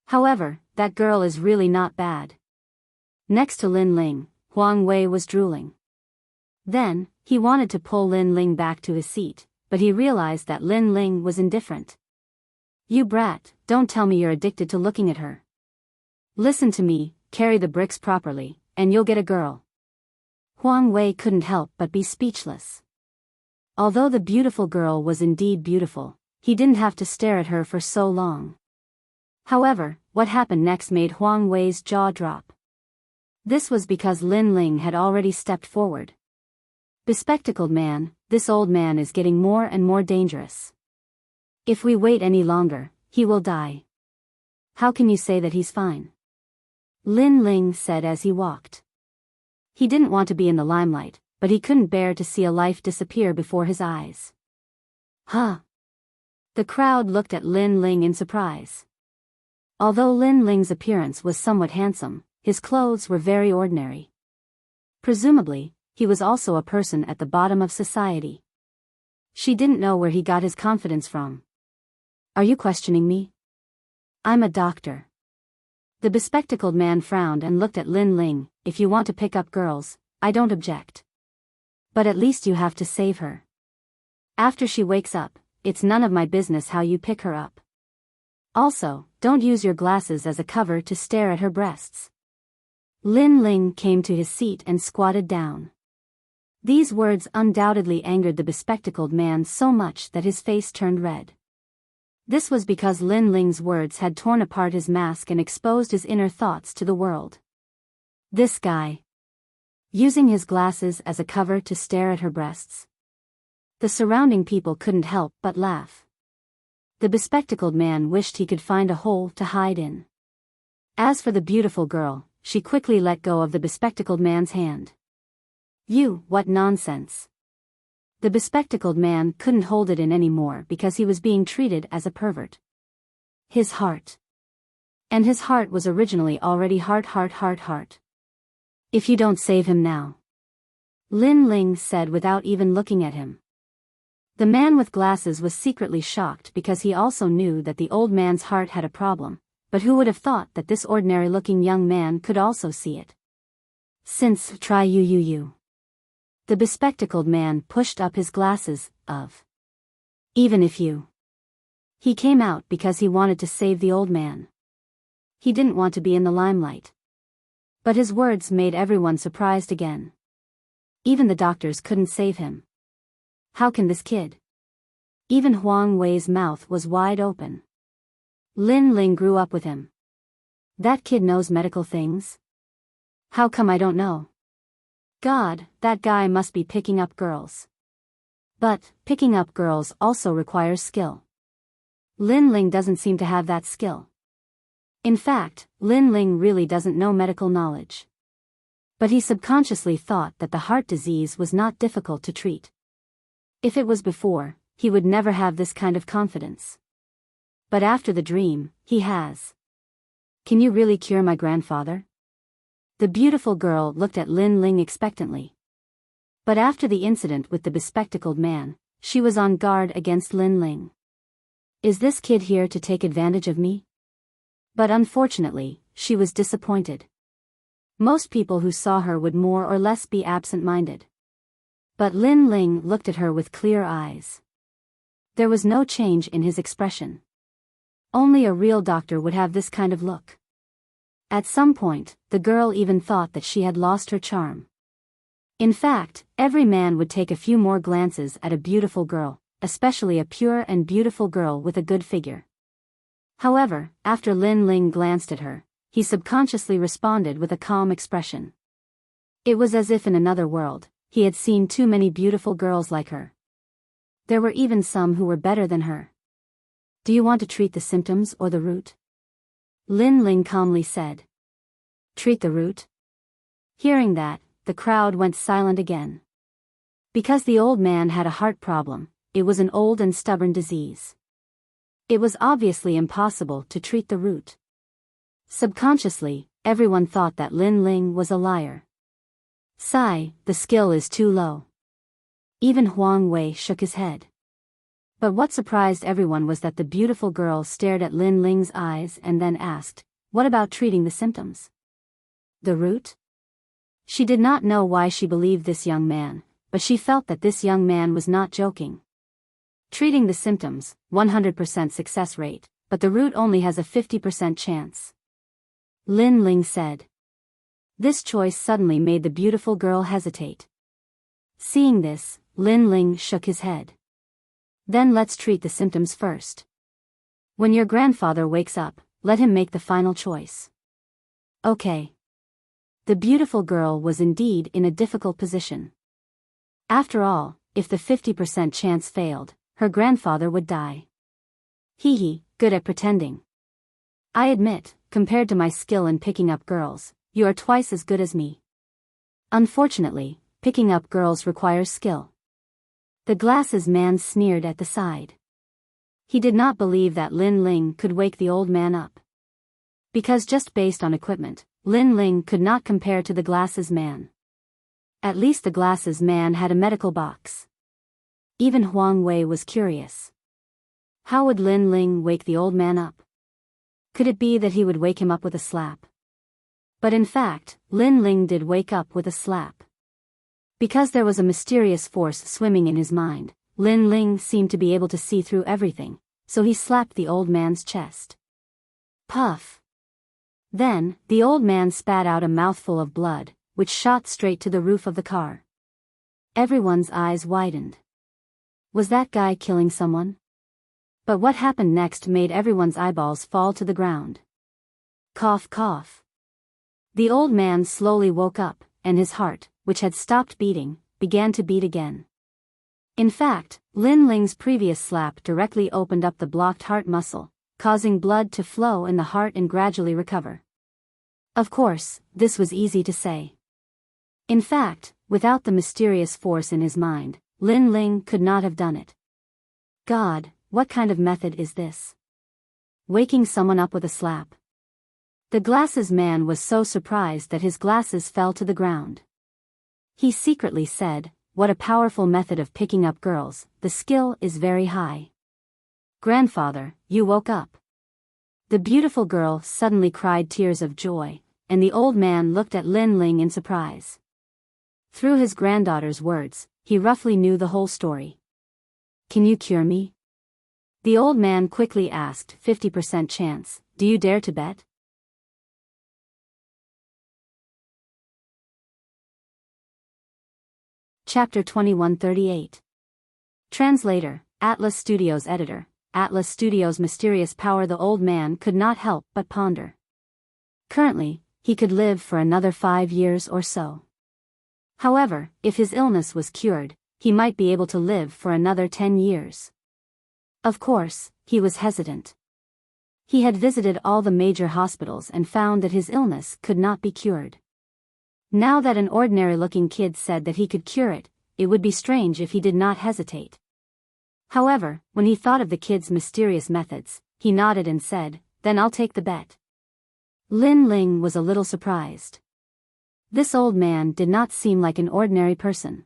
S1: However, that girl is really not bad. Next to Lin Ling, Huang Wei was drooling. Then, he wanted to pull Lin Ling back to his seat, but he realized that Lin Ling was indifferent. You brat, don't tell me you're addicted to looking at her. Listen to me, carry the bricks properly, and you'll get a girl. Huang Wei couldn't help but be speechless. Although the beautiful girl was indeed beautiful, he didn't have to stare at her for so long. However, what happened next made Huang Wei's jaw drop. This was because Lin Ling had already stepped forward. Bespectacled man, this old man is getting more and more dangerous. If we wait any longer, he will die. How can you say that he's fine? Lin Ling said as he walked. He didn't want to be in the limelight, but he couldn't bear to see a life disappear before his eyes. Huh? The crowd looked at Lin Ling in surprise. Although Lin Ling's appearance was somewhat handsome, his clothes were very ordinary. Presumably, he was also a person at the bottom of society. She didn't know where he got his confidence from. Are you questioning me? I'm a doctor. The bespectacled man frowned and looked at Lin Ling. If you want to pick up girls, I don't object. But at least you have to save her. After she wakes up, it's none of my business how you pick her up. Also, don't use your glasses as a cover to stare at her breasts. Lin Ling came to his seat and squatted down. These words undoubtedly angered the bespectacled man so much that his face turned red. This was because Lin Ling's words had torn apart his mask and exposed his inner thoughts to the world. This guy. Using his glasses as a cover to stare at her breasts. The surrounding people couldn't help but laugh. The bespectacled man wished he could find a hole to hide in. As for the beautiful girl, she quickly let go of the bespectacled man's hand. You, what nonsense. The bespectacled man couldn't hold it in anymore because he was being treated as a pervert. His heart. And his heart was originally already heart. If you don't save him now. Lin Ling said without even looking at him. The man with glasses was secretly shocked because he also knew that the old man's heart had a problem, but who would have thought that this ordinary-looking young man could also see it? Since try you. The bespectacled man pushed up his glasses, even if you. He came out because he wanted to save the old man. He didn't want to be in the limelight. But his words made everyone surprised again. Even the doctors couldn't save him. How can this kid? Even Huang Wei's mouth was wide open. Lin Ling grew up with him. That kid knows medical things? How come I don't know? God, that guy must be picking up girls. But, picking up girls also requires skill. Lin Ling doesn't seem to have that skill. In fact, Lin Ling really doesn't know medical knowledge. But he subconsciously thought that the heart disease was not difficult to treat. If it was before, he would never have this kind of confidence. But after the dream, he has. Can you really cure my grandfather? The beautiful girl looked at Lin Ling expectantly. But after the incident with the bespectacled man, she was on guard against Lin Ling. Is this kid here to take advantage of me? But unfortunately, she was disappointed. Most people who saw her would more or less be absent-minded. But Lin Ling looked at her with clear eyes. There was no change in his expression. Only a real doctor would have this kind of look. At some point, the girl even thought that she had lost her charm. In fact, every man would take a few more glances at a beautiful girl, especially a pure and beautiful girl with a good figure. However, after Lin Ling glanced at her, he subconsciously responded with a calm expression. It was as if in another world, he had seen too many beautiful girls like her. There were even some who were better than her. Do you want to treat the symptoms or the root? Lin Ling calmly said. Treat the root? Hearing that, the crowd went silent again. Because the old man had a heart problem, it was an old and stubborn disease. It was obviously impossible to treat the root. Subconsciously, everyone thought that Lin Ling was a liar. Sigh, the skill is too low. Even Huang Wei shook his head. But what surprised everyone was that the beautiful girl stared at Lin Ling's eyes and then asked, "What about treating the symptoms? The root?" She did not know why she believed this young man, but she felt that this young man was not joking. Treating the symptoms, 100% success rate, but the root only has a 50% chance. Lin Ling said. This choice suddenly made the beautiful girl hesitate. Seeing this, Lin Ling shook his head. Then let's treat the symptoms first. When your grandfather wakes up, let him make the final choice. Okay. The beautiful girl was indeed in a difficult position. After all, if the 50% chance failed, her grandfather would die. Hee, good at pretending. I admit, compared to my skill in picking up girls, you are twice as good as me. Unfortunately, picking up girls requires skill. The glasses man sneered at the side. He did not believe that Lin Ling could wake the old man up. Because just based on equipment, Lin Ling could not compare to the glasses man. At least the glasses man had a medical box. Even Huang Wei was curious. How would Lin Ling wake the old man up? Could it be that he would wake him up with a slap? But in fact, Lin Ling did wake up with a slap. Because there was a mysterious force swimming in his mind, Lin Ling seemed to be able to see through everything, so he slapped the old man's chest. Puff! Then, the old man spat out a mouthful of blood, which shot straight to the roof of the car. Everyone's eyes widened. Was that guy killing someone? But what happened next made everyone's eyeballs fall to the ground. Cough, cough. The old man slowly woke up, and his heart, which had stopped beating, began to beat again. In fact, Lin Ling's previous slap directly opened up the blocked heart muscle, causing blood to flow in the heart and gradually recover. Of course, this was easy to say. In fact, without the mysterious force in his mind, Lin Ling could not have done it. God, what kind of method is this? Waking someone up with a slap. The glasses man was so surprised that his glasses fell to the ground. He secretly said, "What a powerful method of picking up girls, the skill is very high." Grandfather, you woke up. The beautiful girl suddenly cried tears of joy, and the old man looked at Lin Ling in surprise. Through his granddaughter's words, he roughly knew the whole story. Can you cure me? The old man quickly asked. 50% chance, do you dare to bet? Chapter 2138. Translator, Atlas Studios Editor. Atlas Studios' mysterious power. The old man could not help but ponder. Currently, he could live for another 5 years or so. However, if his illness was cured, he might be able to live for another 10 years. Of course, he was hesitant. He had visited all the major hospitals and found that his illness could not be cured. Now that an ordinary-looking kid said that he could cure it, it would be strange if he did not hesitate. However, when he thought of the kid's mysterious methods, he nodded and said, "Then I'll take the bet." Lin Ling was a little surprised. This old man did not seem like an ordinary person.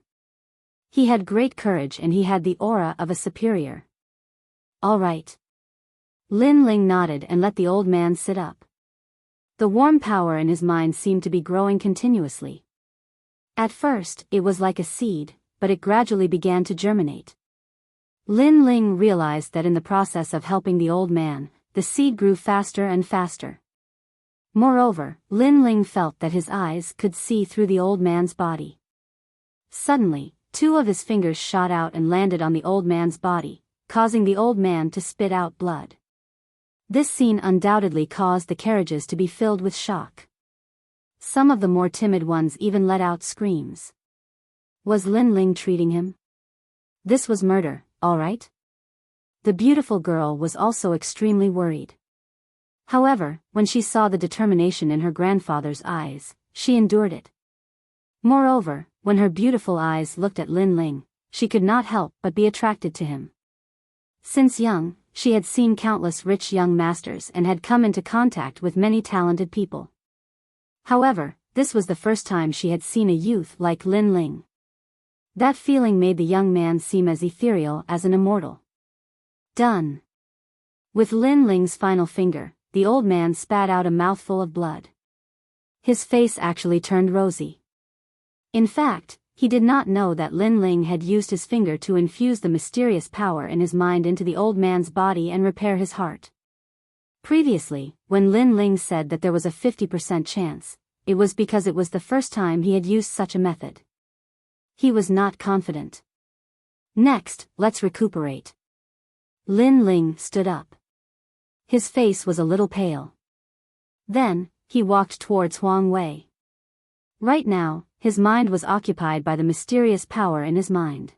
S1: He had great courage and he had the aura of a superior. All right. Lin Ling nodded and let the old man sit up. The warm power in his mind seemed to be growing continuously. At first, it was like a seed, but it gradually began to germinate. Lin Ling realized that in the process of helping the old man, the seed grew faster and faster. Moreover, Lin Ling felt that his eyes could see through the old man's body. Suddenly, 2 of his fingers shot out and landed on the old man's body, causing the old man to spit out blood. This scene undoubtedly caused the carriages to be filled with shock. Some of the more timid ones even let out screams. Was Lin Ling treating him? This was murder, all right? The beautiful girl was also extremely worried. However, when she saw the determination in her grandfather's eyes, she endured it. Moreover, when her beautiful eyes looked at Lin Ling, she could not help but be attracted to him. Since young, she had seen countless rich young masters and had come into contact with many talented people. However, this was the first time she had seen a youth like Lin Ling. That feeling made the young man seem as ethereal as an immortal. Done. With Lin Ling's final finger, the old man spat out a mouthful of blood. His face actually turned rosy. In fact, he did not know that Lin Ling had used his finger to infuse the mysterious power in his mind into the old man's body and repair his heart. Previously, when Lin Ling said that there was a 50% chance, it was because it was the first time he had used such a method. He was not confident. Next, let's recuperate. Lin Ling stood up. His face was a little pale. Then, he walked towards Huang Wei. Right now, his mind was occupied by the mysterious power in his mind.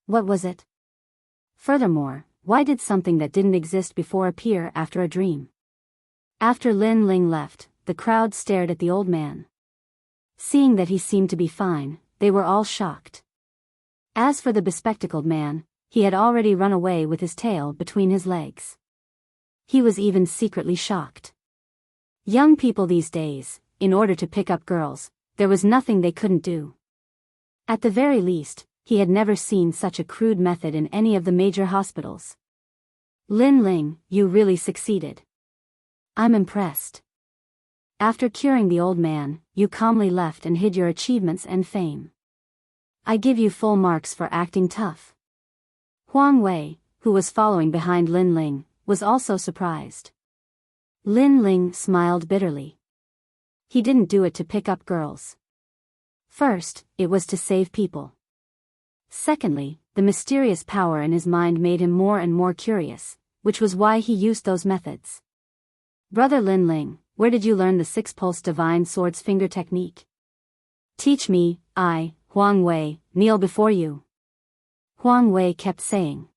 S1: What was it? Furthermore, why did something that didn't exist before appear after a dream? After Lin Ling left, the crowd stared at the old man. Seeing that he seemed to be fine, they were all shocked. As for the bespectacled man, he had already run away with his tail between his legs. He was even secretly shocked. Young people these days, in order to pick up girls, there was nothing they couldn't do. At the very least, he had never seen such a crude method in any of the major hospitals. Lin Ling, you really succeeded. I'm impressed. After curing the old man, you calmly left and hid your achievements and fame. I give you full marks for acting tough. Huang Wei, who was following behind Lin Ling, was also surprised. Lin Ling smiled bitterly. He didn't do it to pick up girls. First, it was to save people. Secondly, the mysterious power in his mind made him more and more curious, which was why he used those methods. Brother Lin Ling, where did you learn the six-pulse divine sword's finger technique? Teach me, I, Huang Wei, kneel before you. Huang Wei kept saying.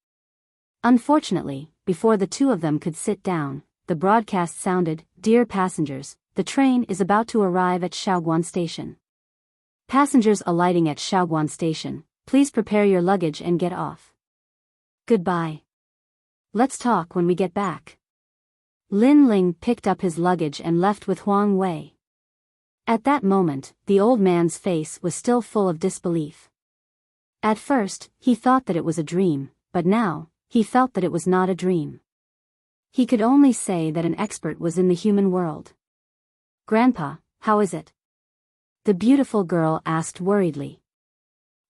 S1: Unfortunately, before the two of them could sit down, the broadcast sounded, Dear passengers, the train is about to arrive at Shaoguan Station. Passengers alighting at Shaoguan Station, please prepare your luggage and get off. Goodbye. Let's talk when we get back. Lin Ling picked up his luggage and left with Huang Wei. At that moment, the old man's face was still full of disbelief. At first, he thought that it was a dream, but now, he felt that it was not a dream. He could only say that an expert was in the human world. Grandpa, how is it? The beautiful girl asked worriedly.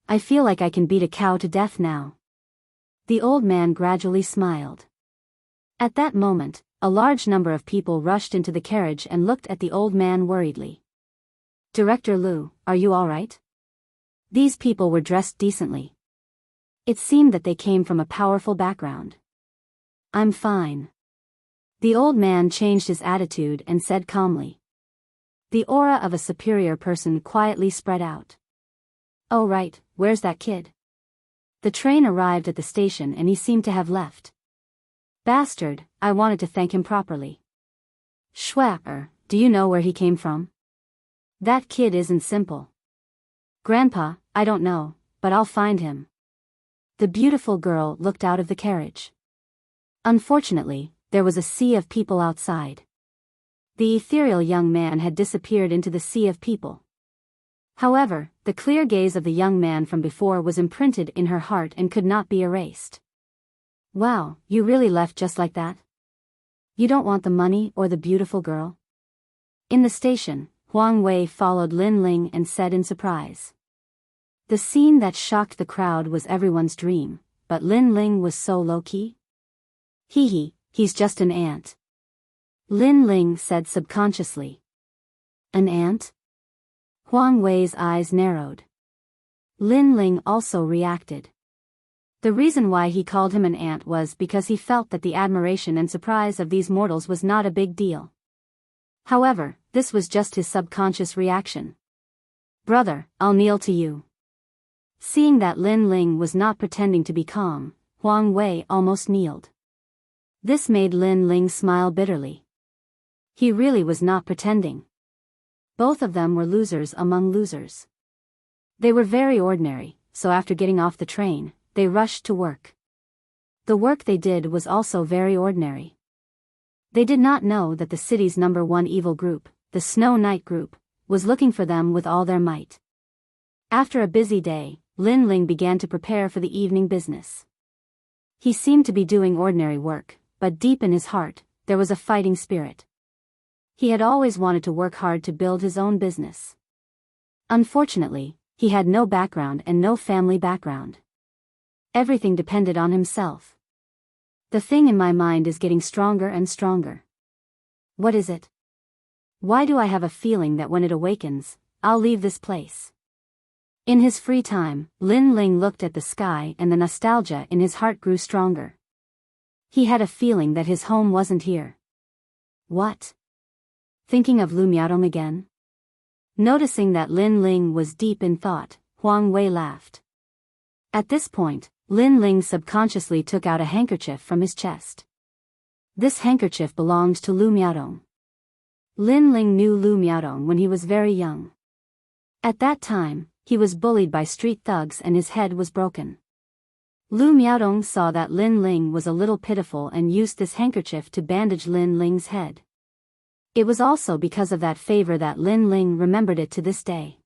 S1: I feel like I can beat a cow to death now. The old man gradually smiled. At that moment, a large number of people rushed into the carriage and looked at the old man worriedly. Director Liu, are you all right? These people were dressed decently. It seemed that they came from a powerful background. I'm fine. The old man changed his attitude and said calmly. The aura of a superior person quietly spread out. Oh right, where's that kid? The train arrived at the station and he seemed to have left. Bastard, I wanted to thank him properly. Schwapper, do you know where he came from? That kid isn't simple. Grandpa, I don't know, but I'll find him. The beautiful girl looked out of the carriage. Unfortunately, there was a sea of people outside. The ethereal young man had disappeared into the sea of people. However, the clear gaze of the young man from before was imprinted in her heart and could not be erased. Wow, you really left just like that? You don't want the money or the beautiful girl? In the station, Huang Wei followed Lin Ling and said in surprise. The scene that shocked the crowd was everyone's dream, but Lin Ling was so low-key. He's just an ant. Lin Ling said subconsciously. An ant? Huang Wei's eyes narrowed. Lin Ling also reacted. The reason why he called him an ant was because he felt that the admiration and surprise of these mortals was not a big deal. However, this was just his subconscious reaction. Brother, I'll kneel to you. Seeing that Lin Ling was not pretending to be calm, Huang Wei almost kneeled. This made Lin Ling smile bitterly. He really was not pretending. Both of them were losers among losers. They were very ordinary, so after getting off the train, they rushed to work. The work they did was also very ordinary. They did not know that the city's #1 evil group, the Snow Knight group, was looking for them with all their might. After a busy day, Lin Ling began to prepare for the evening business. He seemed to be doing ordinary work, but deep in his heart, there was a fighting spirit. He had always wanted to work hard to build his own business. Unfortunately, he had no background and no family background. Everything depended on himself. The thing in my mind is getting stronger and stronger. What is it? Why do I have a feeling that when it awakens, I'll leave this place? In his free time, Lin Ling looked at the sky and the nostalgia in his heart grew stronger. He had a feeling that his home wasn't here. What? Thinking of Lu Miaodong again? Noticing that Lin Ling was deep in thought, Huang Wei laughed. At this point, Lin Ling subconsciously took out a handkerchief from his chest. This handkerchief belonged to Lu Miaodong. Lin Ling knew Lu Miaodong when he was very young. At that time, he was bullied by street thugs and his head was broken. Lu Miaodong saw that Lin Ling was a little pitiful and used this handkerchief to bandage Lin Ling's head. It was also because of that favor that Lin Ling remembered it to this day.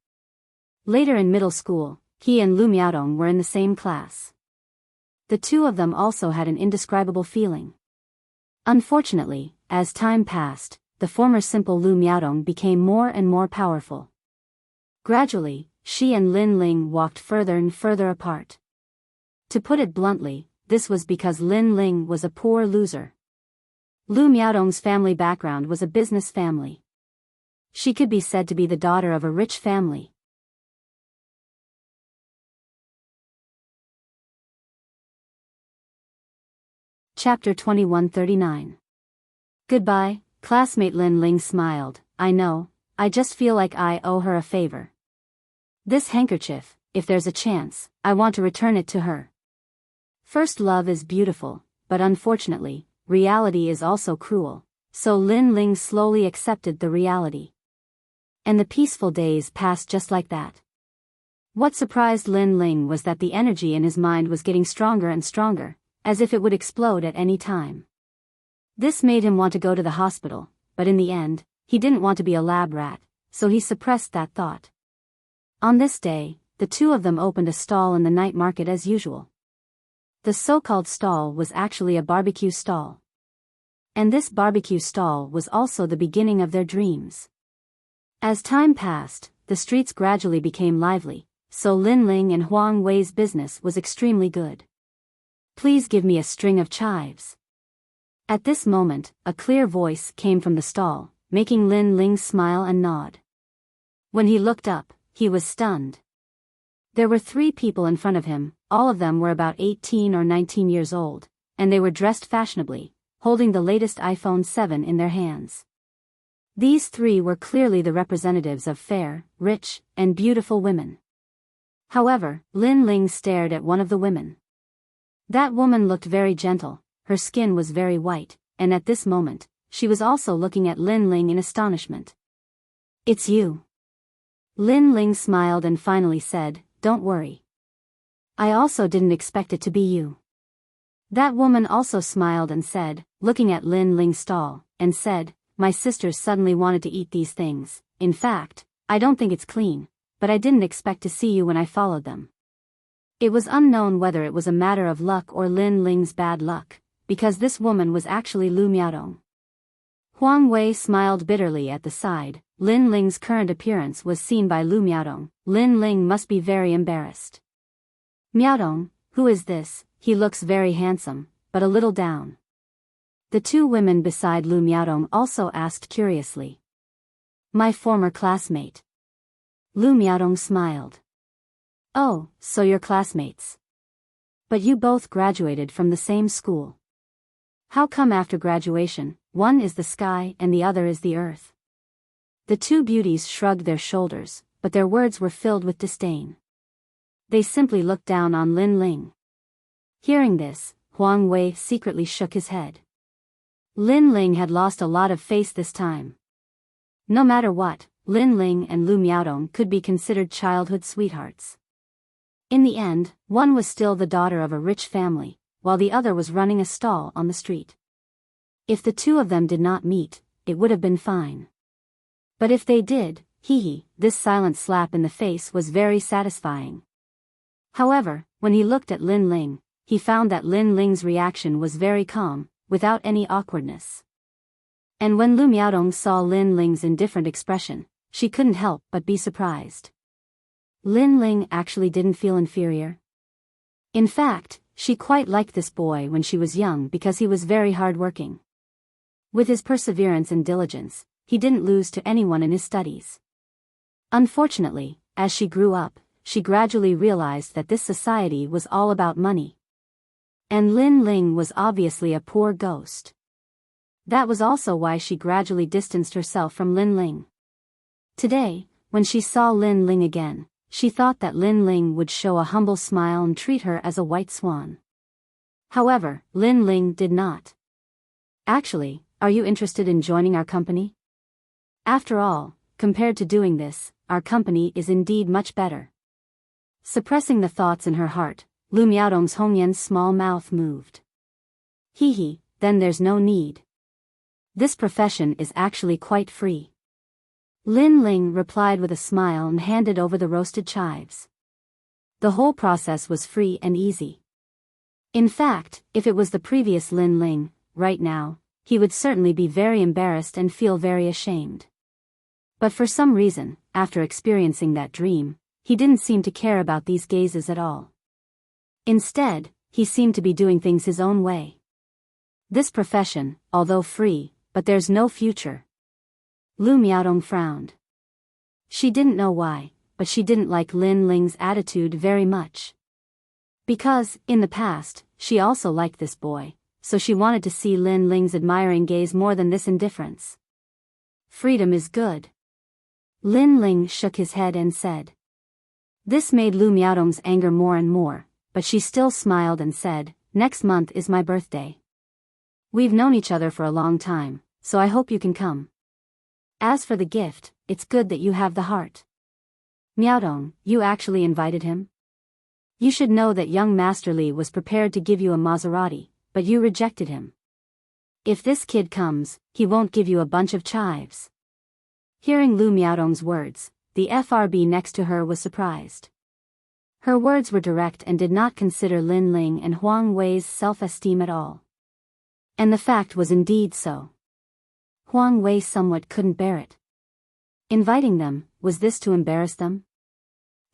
S1: Later in middle school, he and Lu Miaodong were in the same class. The two of them also had an indescribable feeling. Unfortunately, as time passed, the former simple Lu Miaodong became more and more powerful. Gradually, she and Lin Ling walked further and further apart. To put it bluntly, this was because Lin Ling was a poor loser. Lu Miaodong's family background was a business family. She could be said to be the daughter of a rich family. Chapter 2139. Goodbye, classmate. Lin Ling smiled. I know, I just feel like I owe her a favor. This handkerchief, if there's a chance, I want to return it to her. First love is beautiful, but unfortunately, reality is also cruel, so Lin Ling slowly accepted the reality. And the peaceful days passed just like that. What surprised Lin Ling was that the energy in his mind was getting stronger and stronger, as if it would explode at any time. This made him want to go to the hospital, but in the end, he didn't want to be a lab rat, so he suppressed that thought. On this day, the two of them opened a stall in the night market as usual. The so-called stall was actually a barbecue stall. And this barbecue stall was also the beginning of their dreams. As time passed, the streets gradually became lively, so Lin Ling and Huang Wei's business was extremely good. Please give me a string of chives. At this moment, a clear voice came from the stall, making Lin Ling smile and nod. When he looked up, he was stunned. There were 3 people in front of him, all of them were about 18 or 19 years old, and they were dressed fashionably, holding the latest iPhone 7 in their hands. These 3 were clearly the representatives of fair, rich, and beautiful women. However, Lin Ling stared at one of the women. That woman looked very gentle, her skin was very white, and at this moment, she was also looking at Lin Ling in astonishment. It's you. Lin Ling smiled and finally said, Don't worry. I also didn't expect it to be you. That woman also smiled and said, looking at Lin Ling's stall, and said, My sisters suddenly wanted to eat these things. In fact, I don't think it's clean, but I didn't expect to see you when I followed them. It was unknown whether it was a matter of luck or Lin Ling's bad luck, because this woman was actually Lu Miaodong. Huang Wei smiled bitterly at the side. Lin Ling's current appearance was seen by Lu Miaodong. Lin Ling must be very embarrassed. Miaodong, who is this? He looks very handsome, but a little down. The 2 women beside Lu Miaodong also asked curiously. My former classmate. Lu Miaodong smiled. Oh, so you're classmates. But you both graduated from the same school. How come after graduation, one is the sky and the other is the earth? The 2 beauties shrugged their shoulders, but their words were filled with disdain. They simply looked down on Lin Ling. Hearing this, Huang Wei secretly shook his head. Lin Ling had lost a lot of face this time. No matter what, Lin Ling and Lu Miaodong could be considered childhood sweethearts. In the end, one was still the daughter of a rich family, while the other was running a stall on the street. If the two of them did not meet, it would have been fine. But if they did, this silent slap in the face was very satisfying. However, when he looked at Lin Ling, he found that Lin Ling's reaction was very calm, without any awkwardness. And when Lu Miaodong saw Lin Ling's indifferent expression, she couldn't help but be surprised. Lin Ling actually didn't feel inferior. In fact, she quite liked this boy when she was young because he was very hardworking. With his perseverance and diligence, he didn't lose to anyone in his studies. Unfortunately, as she grew up, she gradually realized that this society was all about money. And Lin Ling was obviously a poor ghost. That was also why she gradually distanced herself from Lin Ling. Today, when she saw Lin Ling again, she thought that Lin Ling would show a humble smile and treat her as a white swan. However, Lin Ling did not. Actually, are you interested in joining our company? After all, compared to doing this, our company is indeed much better. Suppressing the thoughts in her heart, Lu Miaodong's Hongyan's small mouth moved. Then there's no need. This profession is actually quite free. Lin Ling replied with a smile and handed over the roasted chives. The whole process was free and easy. In fact, if it was the previous Lin Ling, right now, he would certainly be very embarrassed and feel very ashamed. But for some reason, after experiencing that dream, he didn't seem to care about these gazes at all. Instead, he seemed to be doing things his own way. This profession, although free, but there's no future. Lu Miaodong frowned. She didn't know why, but she didn't like Lin Ling's attitude very much. Because, in the past, she also liked this boy, so she wanted to see Lin Ling's admiring gaze more than this indifference. Freedom is good. Lin Ling shook his head and said. This made Lu Miaodong's anger more and more, but she still smiled and said, "Next month is my birthday. We've known each other for a long time, so I hope you can come. As for the gift, it's good that you have the heart." Miaodong, you actually invited him? You should know that young Master Li was prepared to give you a Maserati, but you rejected him. If this kid comes, he won't give you a bunch of chives. Hearing Lu Miaodong's words, the FRB next to her was surprised. Her words were direct and did not consider Lin Ling and Huang Wei's self-esteem at all. And the fact was indeed so. Huang Wei somewhat couldn't bear it. Inviting them, was this to embarrass them?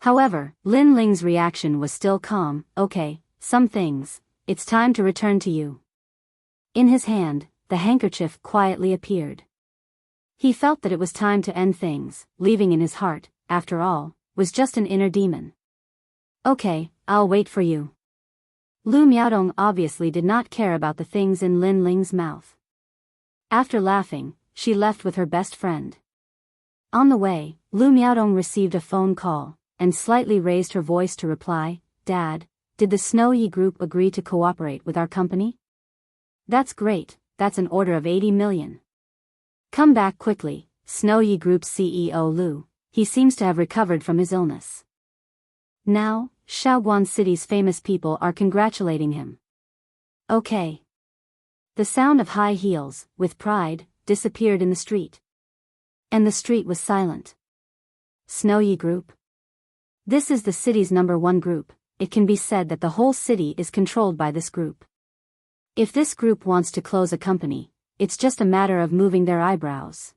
S1: However, Lin Ling's reaction was still calm. Okay, some things, it's time to return to you. In his hand, the handkerchief quietly appeared. He felt that it was time to end things, leaving in his heart, after all, was just an inner demon. Okay, I'll wait for you. Lu Miaodong obviously did not care about the things in Lin Ling's mouth. After laughing, she left with her best friend. On the way, Lu Miaodong received a phone call, and slightly raised her voice to reply, "Dad, did the Snow Yi Group agree to cooperate with our company?" "That's great, that's an order of 80 million. Come back quickly, Snow Yi Group's CEO Lu, he seems to have recovered from his illness. Now, Shaoguan City's famous people are congratulating him." Okay. The sound of high heels, with pride, disappeared in the street. And the street was silent. Snow Yi Group? This is the city's #1 group. It can be said that the whole city is controlled by this group. If this group wants to close a company, it's just a matter of moving their eyebrows.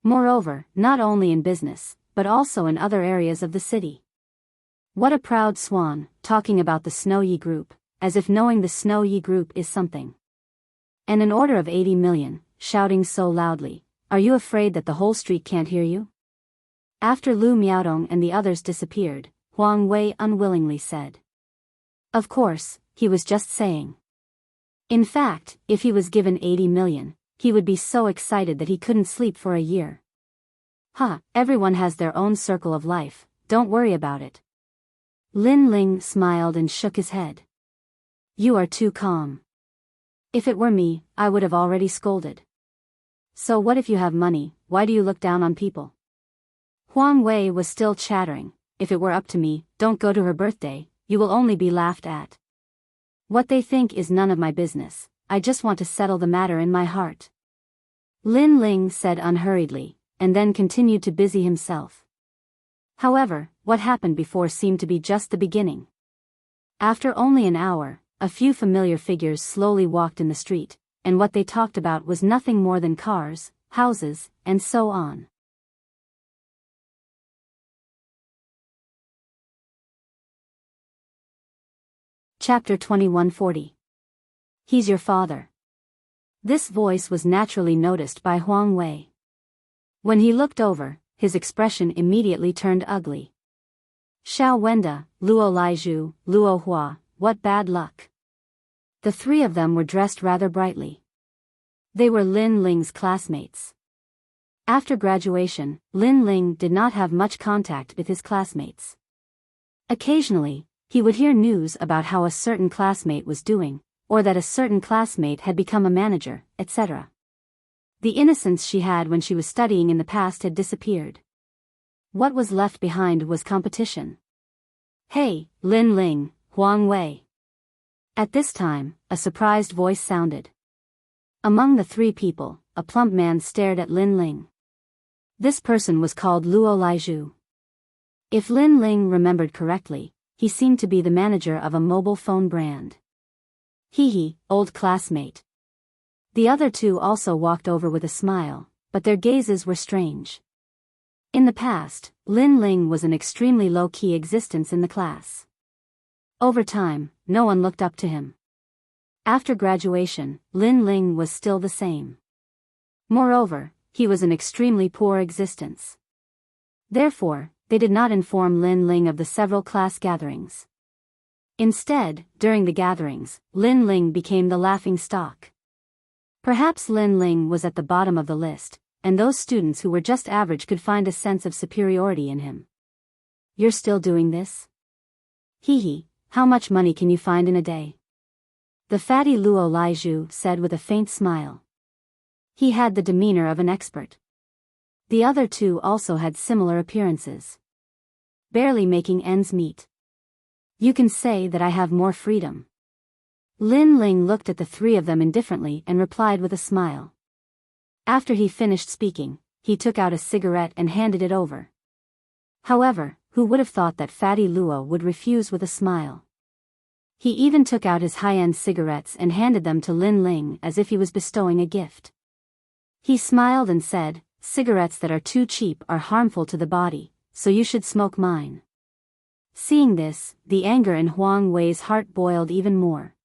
S1: Moreover, not only in business, but also in other areas of the city. What a proud swan, talking about the Snow Yi Group, as if knowing the Snow Yi Group is something. And an order of 80 million, shouting so loudly, are you afraid that the whole street can't hear you? After Lu Miaodong and the others disappeared, Huang Wei unwillingly said. Of course, he was just saying. In fact, if he was given 80 million, he would be so excited that he couldn't sleep for a year. Everyone has their own circle of life, don't worry about it. Lin Ling smiled and shook his head. You are too calm. If it were me, I would have already scolded. So what if you have money, why do you look down on people? Huang Wei was still chattering. If it were up to me, don't go to her birthday, you will only be laughed at. What they think is none of my business, I just want to settle the matter in my heart. Lin Ling said unhurriedly, and then continued to busy himself. However, what happened before seemed to be just the beginning. After only an hour, a few familiar figures slowly walked in the street, and what they talked about was nothing more than cars, houses, and so on. Chapter 2140. He's your father. This voice was naturally noticed by Huang Wei. When he looked over, his expression immediately turned ugly. Xiao Wenda, Luo Laizhu, Luo Hua, what bad luck. The three of them were dressed rather brightly. They were Lin Ling's classmates. After graduation, Lin Ling did not have much contact with his classmates. Occasionally, he would hear news about how a certain classmate was doing, or that a certain classmate had become a manager, etc. The innocence she had when she was studying in the past had disappeared. What was left behind was competition. Hey, Lin Ling, Huang Wei. At this time, a surprised voice sounded. Among the three people, a plump man stared at Lin Ling. This person was called Luo Laizhu. If Lin Ling remembered correctly, he seemed to be the manager of a mobile phone brand. Hee, old classmate. The other two also walked over with a smile, but their gazes were strange. In the past, Lin Ling was an extremely low-key existence in the class. Over time, no one looked up to him. After graduation, Lin Ling was still the same. Moreover, he was an extremely poor existence. Therefore, they did not inform Lin Ling of the several class gatherings. Instead, during the gatherings, Lin Ling became the laughing stock. Perhaps Lin Ling was at the bottom of the list, and those students who were just average could find a sense of superiority in him. You're still doing this? Hee, how much money can you find in a day? The fatty Luo Laizhu said with a faint smile. He had the demeanor of an expert. The other two also had similar appearances. Barely making ends meet. You can say that I have more freedom. Lin Ling looked at the three of them indifferently and replied with a smile. After he finished speaking, he took out a cigarette and handed it over. However, who would have thought that fatty Luo would refuse with a smile? He even took out his high-end cigarettes and handed them to Lin Ling as if he was bestowing a gift. He smiled and said, cigarettes that are too cheap are harmful to the body, so you should smoke mine. Seeing this, the anger in Huang Wei's heart boiled even more.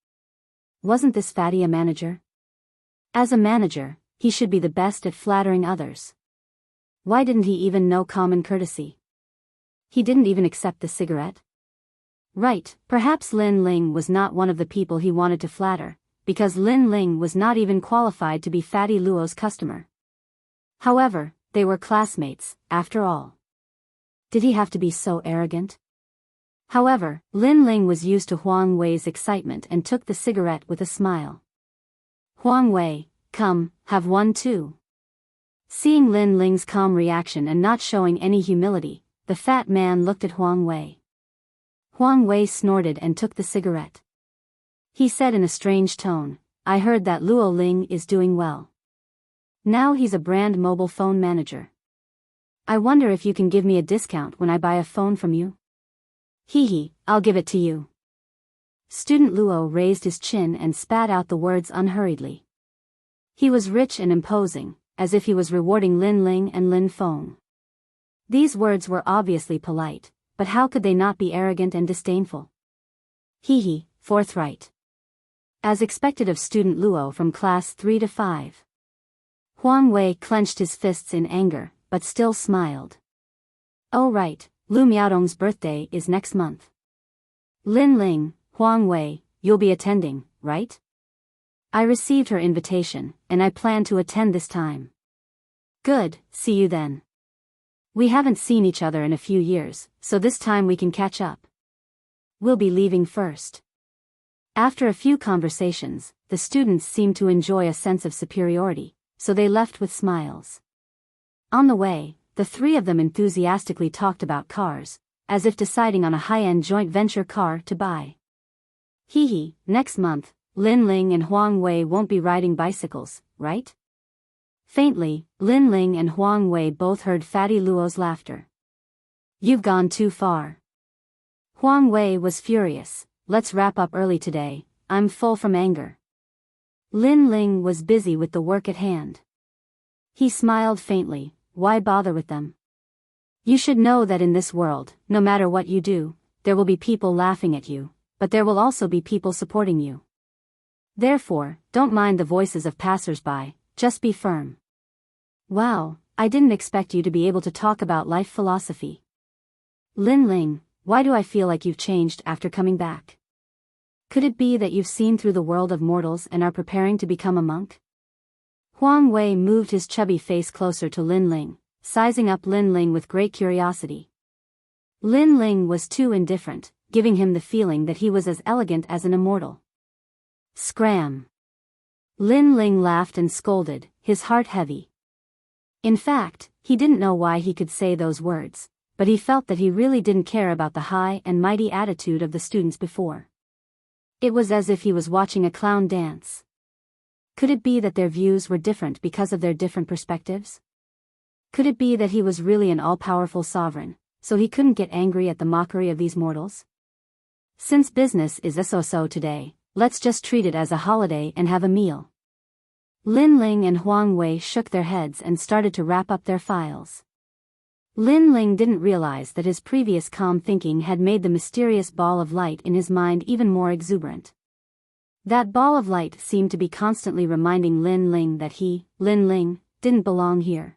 S1: Wasn't this fatty a manager? As a manager, he should be the best at flattering others. Why didn't he even know common courtesy? He didn't even accept the cigarette? Right, perhaps Lin Ling was not one of the people he wanted to flatter, because Lin Ling was not even qualified to be fatty Luo's customer. However, they were classmates, after all. Did he have to be so arrogant? However, Lin Ling was used to Huang Wei's excitement and took the cigarette with a smile. Huang Wei, come, have one too. Seeing Lin Ling's calm reaction and not showing any humility, the fat man looked at Huang Wei. Huang Wei snorted and took the cigarette. He said in a strange tone, I heard that Luo Ling is doing well. Now he's a brand mobile phone manager. I wonder if you can give me a discount when I buy a phone from you? Hee, I'll give it to you. Student Luo raised his chin and spat out the words unhurriedly. He was rich and imposing, as if he was rewarding Lin Ling and Lin Feng. These words were obviously polite, but how could they not be arrogant and disdainful? Hee, forthright. As expected of student Luo from class 3 to 5. Huang Wei clenched his fists in anger, but still smiled. Oh right, Lu Miaodong's birthday is next month. Lin Ling, Huang Wei, you'll be attending, right? I received her invitation, and I plan to attend this time. Good, see you then. We haven't seen each other in a few years, so this time we can catch up. We'll be leaving first. After a few conversations, the students seemed to enjoy a sense of superiority, so they left with smiles. On the way, the three of them enthusiastically talked about cars, as if deciding on a high-end joint venture car to buy. Hee, next month, Lin Ling and Huang Wei won't be riding bicycles, right? Faintly, Lin Ling and Huang Wei both heard Fatty Luo's laughter. You've gone too far. Huang Wei was furious. Let's wrap up early today, I'm full from anger. Lin Ling was busy with the work at hand. He smiled faintly. Why bother with them? You should know that in this world, no matter what you do, there will be people laughing at you, but there will also be people supporting you. Therefore, don't mind the voices of passers-by, just be firm. Wow, I didn't expect you to be able to talk about life philosophy. Lin Ling, why do I feel like you've changed after coming back? Could it be that you've seen through the world of mortals and are preparing to become a monk? Huang Wei moved his chubby face closer to Lin Ling, sizing up Lin Ling with great curiosity. Lin Ling was too indifferent, giving him the feeling that he was as elegant as an immortal. Scram! Lin Ling laughed and scolded, his heart heavy. In fact, he didn't know why he could say those words, but he felt that he really didn't care about the high and mighty attitude of the students before. It was as if he was watching a clown dance. Could it be that their views were different because of their different perspectives? Could it be that he was really an all-powerful sovereign, so he couldn't get angry at the mockery of these mortals? Since business is so today, let's just treat it as a holiday and have a meal. Lin Ling and Huang Wei shook their heads and started to wrap up their files. Lin Ling didn't realize that his previous calm thinking had made the mysterious ball of light in his mind even more exuberant. That ball of light seemed to be constantly reminding Lin Ling that he, Lin Ling, didn't belong here.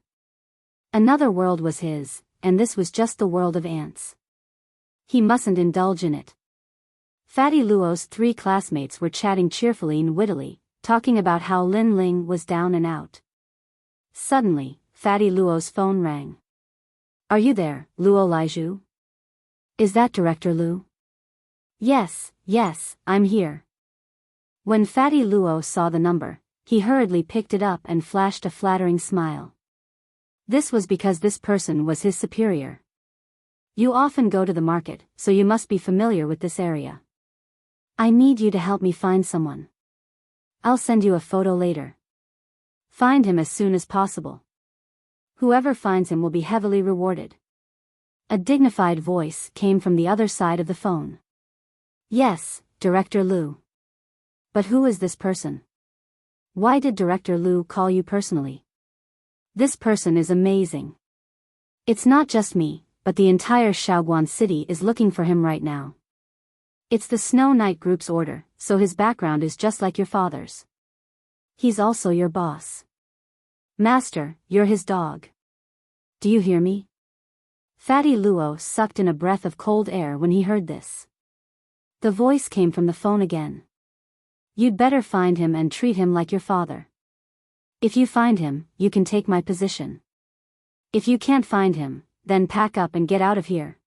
S1: Another world was his, and this was just the world of ants. He mustn't indulge in it. Fatty Luo's three classmates were chatting cheerfully and wittily, talking about how Lin Ling was down and out. Suddenly, Fatty Luo's phone rang. Are you there, Luo Laizhu? Is that Director Lu? Yes, I'm here. When Fatty Luo saw the number, he hurriedly picked it up and flashed a flattering smile. This was because this person was his superior. You often go to the market, so you must be familiar with this area. I need you to help me find someone. I'll send you a photo later. Find him as soon as possible. Whoever finds him will be heavily rewarded. A dignified voice came from the other side of the phone. Yes, Director Lu. But who is this person? Why did Director Lu call you personally? This person is amazing. It's not just me, but the entire Shaoguan city is looking for him right now. It's the Snow Knight Group's order, so his background is just like your father's. He's also your boss. Master, you're his dog. Do you hear me? Fatty Luo sucked in a breath of cold air when he heard this. The voice came from the phone again. You'd better find him and treat him like your father. If you find him, you can take my position. If you can't find him, then pack up and get out of here.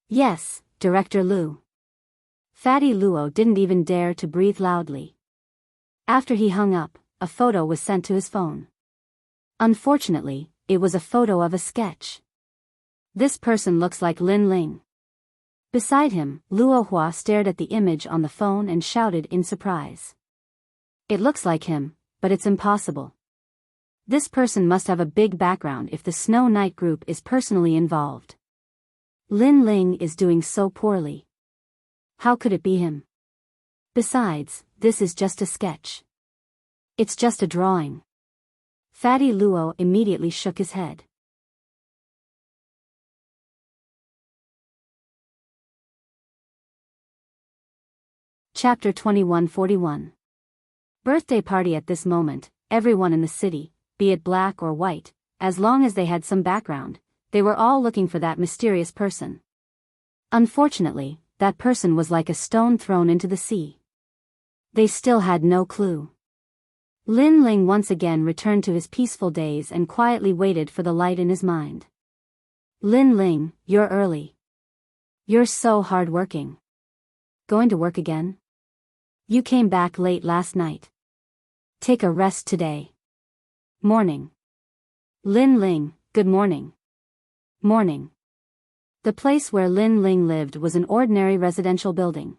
S1: Yes, Director Lu. Fatty Luo didn't even dare to breathe loudly. After he hung up, a photo was sent to his phone. Unfortunately, it was a photo of a sketch. This person looks like Lin Ling. Beside him, Luo Hua stared at the image on the phone and shouted in surprise. It looks like him, but it's impossible. This person must have a big background if the Snow Knight Group is personally involved. Lin Ling is doing so poorly. How could it be him? Besides, this is just a sketch. It's just a drawing. Fatty Luo immediately shook his head. Chapter 2141. Birthday party. At this moment, everyone in the city, be it black or white, as long as they had some background, they were all looking for that mysterious person. Unfortunately, that person was like a stone thrown into the sea. They still had no clue. Lin Ling once again returned to his peaceful days and quietly waited for the light in his mind. Lin Ling, you're early. You're so hard-working. Going to work again? You came back late last night. Take a rest today. Morning. Lin Ling, good morning. Morning. The place where Lin Ling lived was an ordinary residential building.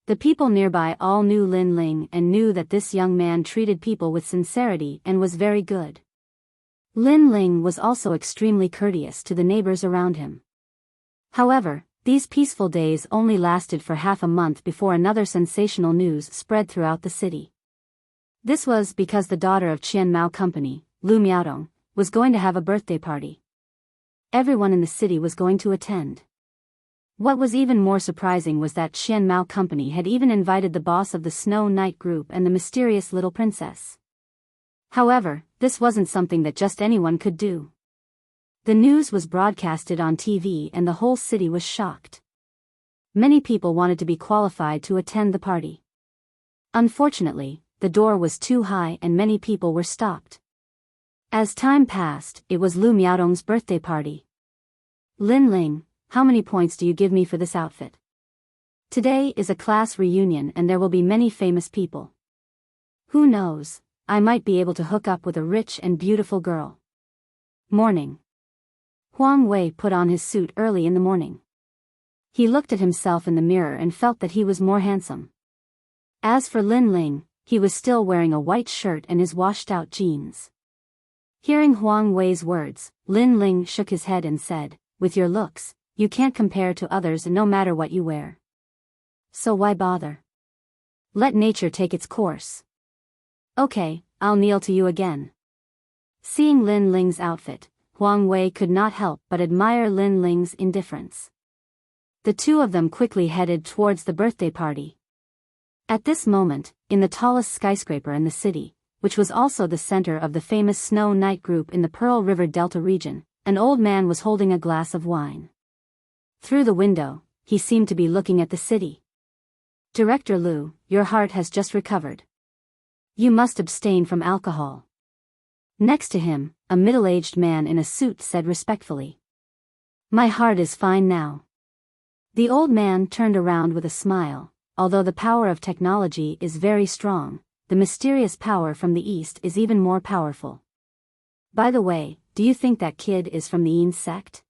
S1: The people nearby all knew Lin Ling and knew that this young man treated people with sincerity and was very good. Lin Ling was also extremely courteous to the neighbors around him. However, these peaceful days only lasted for half a month before another sensational news spread throughout the city. This was because the daughter of Qian Mao Company, Lu Miaodong, was going to have a birthday party. Everyone in the city was going to attend. What was even more surprising was that Qian Mao Company had even invited the boss of the Snow Knight Group and the mysterious little princess. However, this wasn't something that just anyone could do. The news was broadcasted on TV and the whole city was shocked. Many people wanted to be qualified to attend the party. Unfortunately, the door was too high and many people were stopped. As time passed, it was Lu Miaodong's birthday party. Lin Ling, how many points do you give me for this outfit? Today is a class reunion and there will be many famous people. Who knows, I might be able to hook up with a rich and beautiful girl. Morning. Huang Wei put on his suit early in the morning. He looked at himself in the mirror and felt that he was more handsome. As for Lin Ling, he was still wearing a white shirt and his washed-out jeans. Hearing Huang Wei's words, Lin Ling shook his head and said, "With your looks, you can't compare to others no matter what you wear. So why bother? Let nature take its course. Okay, I'll kneel to you again." Seeing Lin Ling's outfit, Huang Wei could not help but admire Lin Ling's indifference. The two of them quickly headed towards the birthday party. At this moment, in the tallest skyscraper in the city, which was also the center of the famous Snow Knight Group in the Pearl River Delta region, an old man was holding a glass of wine. Through the window, he seemed to be looking at the city. "Director Lu, your heart has just recovered. You must abstain from alcohol." Next to him, a middle-aged man in a suit said respectfully, "My heart is fine now." The old man turned around with a smile. Although the power of technology is very strong, the mysterious power from the East is even more powerful. By the way, do you think that kid is from the Yin sect?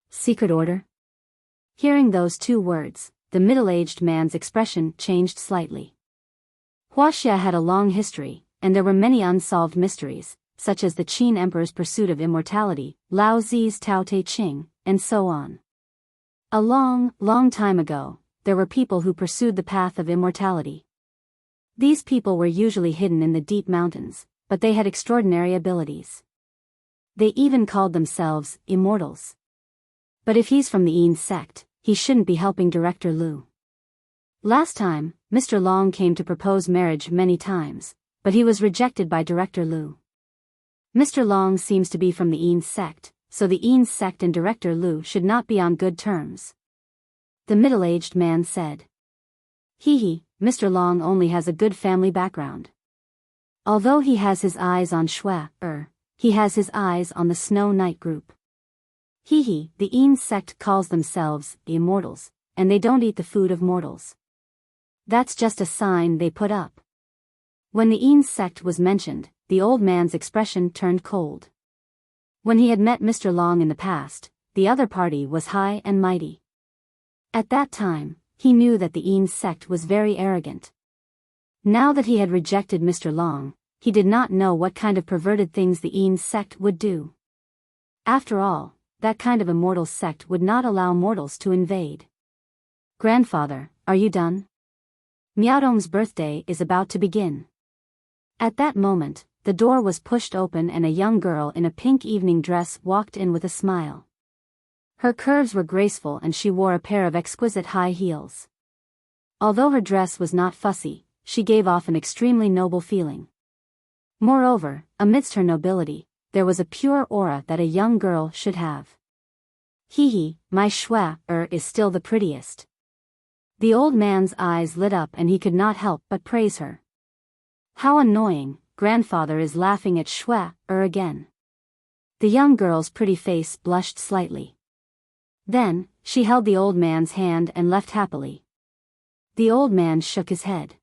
S1: Secret order? Hearing those two words, the middle-aged man's expression changed slightly. Wuxia had a long history, and there were many unsolved mysteries, such as the Qin Emperor's pursuit of immortality, Lao Zi's Tao Te Ching, and so on. A long, long time ago, there were people who pursued the path of immortality. These people were usually hidden in the deep mountains, but they had extraordinary abilities. They even called themselves immortals. But if he's from the Yin sect, he shouldn't be helping Director Lu. Last time, Mr. Long came to propose marriage many times, but he was rejected by Director Lu. Mr. Long seems to be from the Yin sect, so the Yin sect and Director Lu should not be on good terms. The middle-aged man said. Hee, Mr. Long only has a good family background. Although he has his eyes on Shui, he has his eyes on the Snow Knight Group. Hee, the Yin sect calls themselves the Immortals, and they don't eat the food of mortals. That's just a sign they put up. When the Yin sect was mentioned, the old man's expression turned cold. When he had met Mr. Long in the past, the other party was high and mighty. At that time, he knew that the Yin sect was very arrogant. Now that he had rejected Mr. Long, he did not know what kind of perverted things the Yin sect would do. After all, that kind of immortal sect would not allow mortals to invade. "Grandfather, are you done? Miaodong's birthday is about to begin." At that moment, the door was pushed open and a young girl in a pink evening dress walked in with a smile. Her curves were graceful and she wore a pair of exquisite high heels. Although her dress was not fussy, she gave off an extremely noble feeling. Moreover, amidst her nobility, there was a pure aura that a young girl should have. Hee, my Shui is still the prettiest. The old man's eyes lit up and he could not help but praise her. How annoying, grandfather is laughing at Shui again. The young girl's pretty face blushed slightly. Then, she held the old man's hand and left happily. The old man shook his head.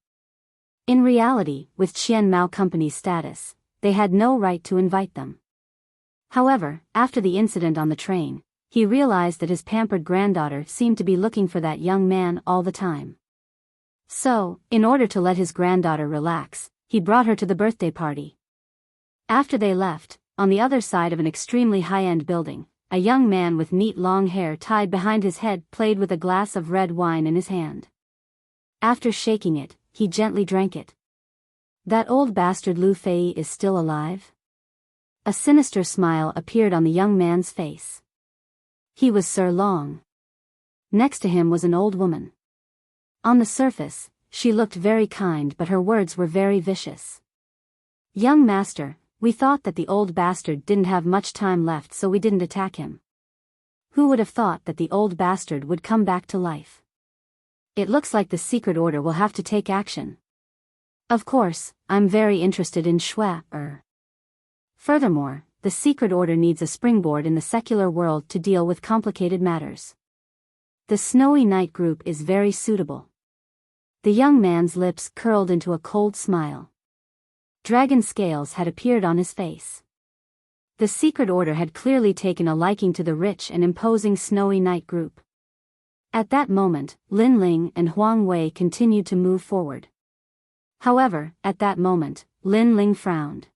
S1: In reality, with Qian Mao Company's status, they had no right to invite them. However, after the incident on the train, he realized that his pampered granddaughter seemed to be looking for that young man all the time. So, in order to let his granddaughter relax, he brought her to the birthday party. After they left, on the other side of an extremely high-end building, a young man with neat long hair tied behind his head played with a glass of red wine in his hand. After shaking it, he gently drank it. That old bastard Lu Fei is still alive? A sinister smile appeared on the young man's face. He was Sir Long. Next to him was an old woman. On the surface, she looked very kind, but her words were very vicious. "Young master, we thought that the old bastard didn't have much time left, so we didn't attack him. Who would have thought that the old bastard would come back to life? It looks like the secret order will have to take action. Of course, I'm very interested in Shui. Furthermore, the secret order needs a springboard in the secular world to deal with complicated matters. The Snowy Night group is very suitable." The young man's lips curled into a cold smile. Dragon scales had appeared on his face. The secret order had clearly taken a liking to the rich and imposing Snowy Night group. At that moment, Lin Ling and Huang Wei continued to move forward. However, at that moment, Lin Ling frowned.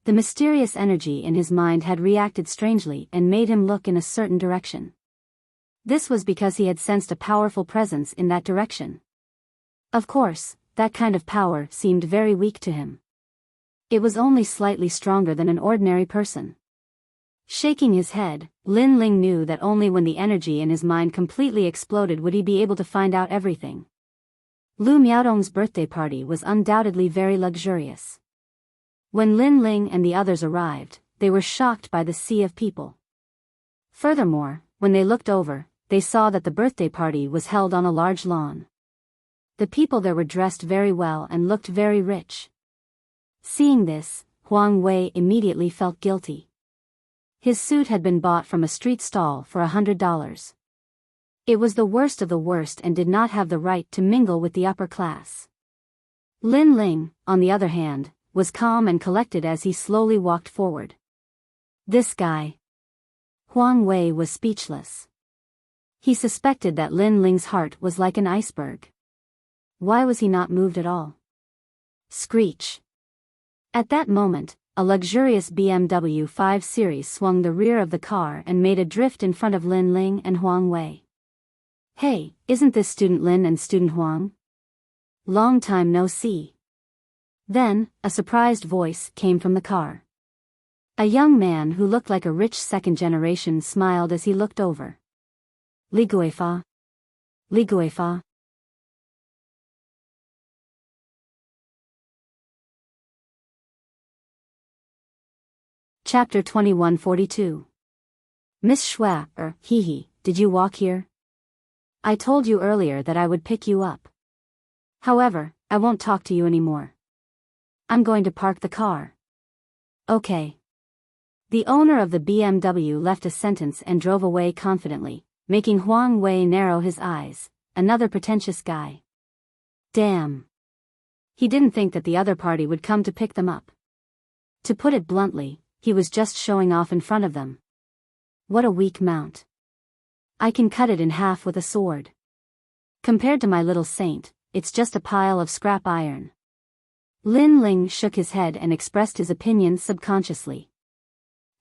S1: The mysterious energy in his mind had reacted strangely and made him look in a certain direction. This was because he had sensed a powerful presence in that direction. Of course, that kind of power seemed very weak to him. It was only slightly stronger than an ordinary person. Shaking his head, Lin Ling knew that only when the energy in his mind completely exploded would he be able to find out everything. Lu Miaodong's birthday party was undoubtedly very luxurious. When Lin Ling and the others arrived, they were shocked by the sea of people. Furthermore, when they looked over, they saw that the birthday party was held on a large lawn. The people there were dressed very well and looked very rich. Seeing this, Huang Wei immediately felt guilty. His suit had been bought from a street stall for $100. It was the worst of the worst and did not have the right to mingle with the upper class. Lin Ling, on the other hand, was calm and collected as he slowly walked forward. This guy. Huang Wei was speechless. He suspected that Lin Ling's heart was like an iceberg. Why was he not moved at all? Screech. At that moment, a luxurious BMW 5 Series swung the rear of the car and made a drift in front of Lin Ling and Huang Wei. "Hey, isn't this Student Lin and Student Huang? Long time no see." Then, a surprised voice came from the car. A young man who looked like a rich second generation smiled as he looked over. "Li Guifa? Li Guifa?" Chapter 2142. "Miss Shui, hee, did you walk here? I told you earlier that I would pick you up. However, I won't talk to you anymore. I'm going to park the car." "Okay." The owner of the BMW left a sentence and drove away confidently, making Huang Wei narrow his eyes. Another pretentious guy. Damn. He didn't think that the other party would come to pick them up. To put it bluntly, he was just showing off in front of them. What a weak mount. I can cut it in half with a sword. Compared to my little saint, it's just a pile of scrap iron. Lin Ling shook his head and expressed his opinion subconsciously.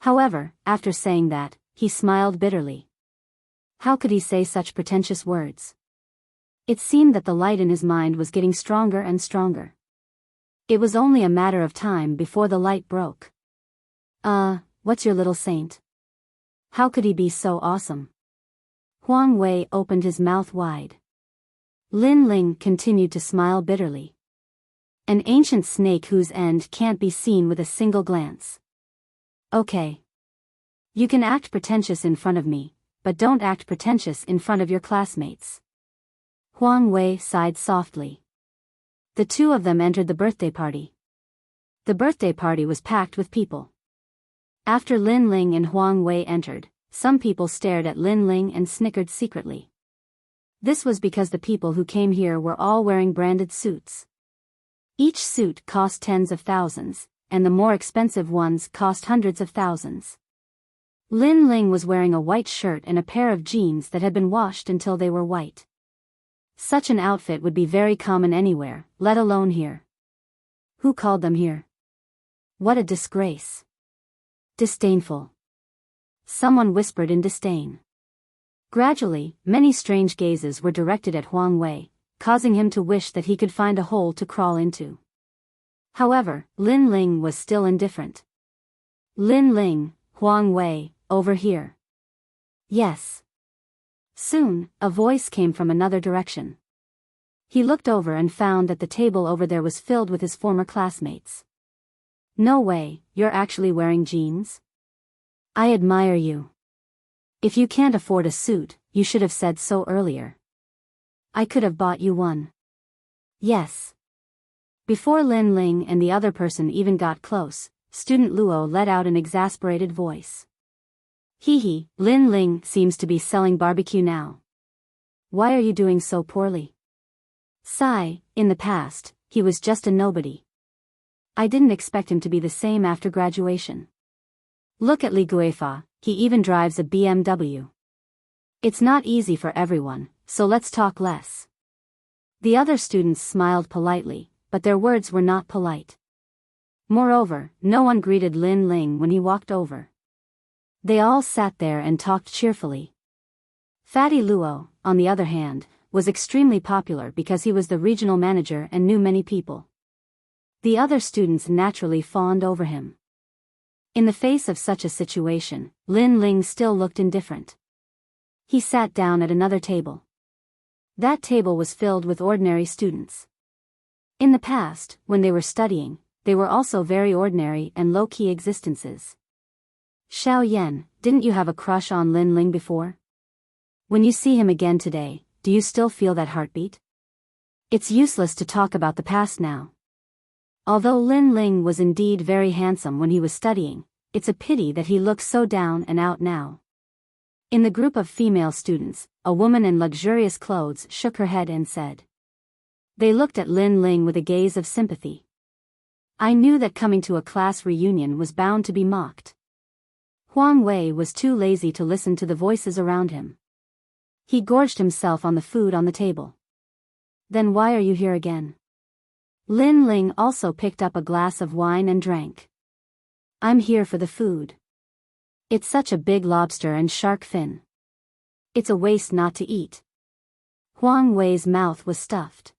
S1: However, after saying that, he smiled bitterly. How could he say such pretentious words? It seemed that the light in his mind was getting stronger and stronger. It was only a matter of time before the light broke. What's your little saint? How could he be so awesome? Huang Wei opened his mouth wide. Lin Ling continued to smile bitterly. An ancient snake whose end can't be seen with a single glance. Okay. You can act pretentious in front of me, but don't act pretentious in front of your classmates. Huang Wei sighed softly. The two of them entered the birthday party. The birthday party was packed with people. After Lin Ling and Huang Wei entered, some people stared at Lin Ling and snickered secretly. This was because the people who came here were all wearing branded suits. Each suit cost tens of thousands, and the more expensive ones cost hundreds of thousands. Lin Ling was wearing a white shirt and a pair of jeans that had been washed until they were white. Such an outfit would be very common anywhere, let alone here. Who called them here? What a disgrace. Disdainful. Someone whispered in disdain. Gradually, many strange gazes were directed at Huang Wei, causing him to wish that he could find a hole to crawl into. However, Lin Ling was still indifferent. Lin Ling, Huang Wei, over here. Yes. Soon, a voice came from another direction. He looked over and found that the table over there was filled with his former classmates. No way, you're actually wearing jeans? I admire you. If you can't afford a suit, you should have said so earlier. I could have bought you one. Yes. Before Lin Ling and the other person even got close, student Luo let out an exasperated voice. Hee, Lin Ling seems to be selling barbecue now. Why are you doing so poorly? Sigh, in the past, he was just a nobody. I didn't expect him to be the same after graduation. Look at Li Guifa, he even drives a BMW. It's not easy for everyone, so let's talk less. The other students smiled politely, but their words were not polite. Moreover, no one greeted Lin Ling when he walked over. They all sat there and talked cheerfully. Fatty Luo, on the other hand, was extremely popular because he was the regional manager and knew many people. The other students naturally fawned over him. In the face of such a situation, Lin Ling still looked indifferent. He sat down at another table. That table was filled with ordinary students. In the past, when they were studying, they were also very ordinary and low-key existences. Xiao Yan, didn't you have a crush on Lin Ling before? When you see him again today, do you still feel that heartbeat? It's useless to talk about the past now. Although Lin Ling was indeed very handsome when he was studying, it's a pity that he looks so down and out now. In the group of female students, a woman in luxurious clothes shook her head and said. They looked at Lin Ling with a gaze of sympathy. I knew that coming to a class reunion was bound to be mocked. Huang Wei was too lazy to listen to the voices around him. He gorged himself on the food on the table. Then why are you here again? Lin Ling also picked up a glass of wine and drank. I'm here for the food. It's such a big lobster and shark fin. It's a waste not to eat. Huang Wei's mouth was stuffed.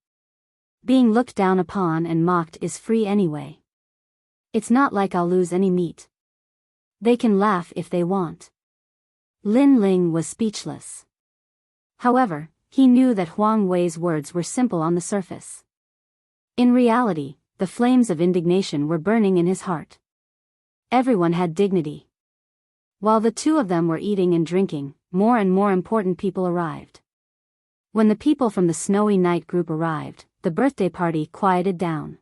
S1: Being looked down upon and mocked is free anyway. It's not like I'll lose any meat. They can laugh if they want. Lin Ling was speechless. However, he knew that Huang Wei's words were simple on the surface. In reality, the flames of indignation were burning in his heart. Everyone had dignity. While the two of them were eating and drinking, more and more important people arrived. When the people from the Snowy Night group arrived, the birthday party quieted down.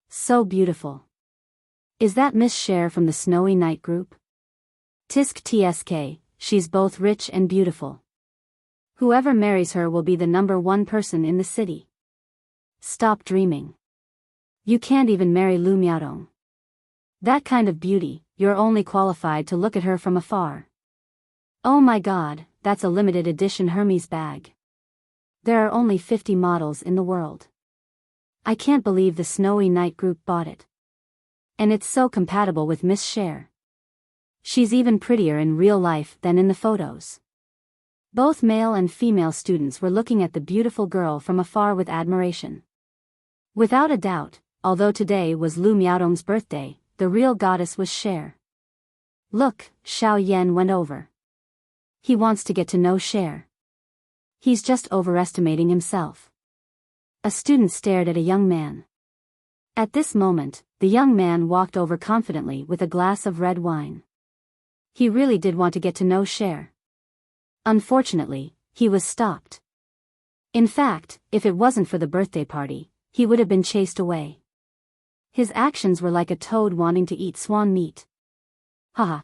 S1: So beautiful. Is that Miss Cher from the Snowy Night group? Tisk tsk, she's both rich and beautiful. Whoever marries her will be the #1 person in the city. Stop dreaming. You can't even marry Lu Miaodong. That kind of beauty, you're only qualified to look at her from afar. Oh my god, that's a limited edition Hermes bag. There are only 50 models in the world. I can't believe the Snowy Night group bought it. And it's so compatible with Miss Cher. She's even prettier in real life than in the photos. Both male and female students were looking at the beautiful girl from afar with admiration. Without a doubt, although today was Lu Miaodong's birthday, the real goddess was Cher. Look, Xiao Yan went over. He wants to get to know Cher. He's just overestimating himself. A student stared at a young man. At this moment, the young man walked over confidently with a glass of red wine. He really did want to get to know Cher. Unfortunately, he was stopped. In fact, if it wasn't for the birthday party, he would have been chased away. His actions were like a toad wanting to eat swan meat. Haha.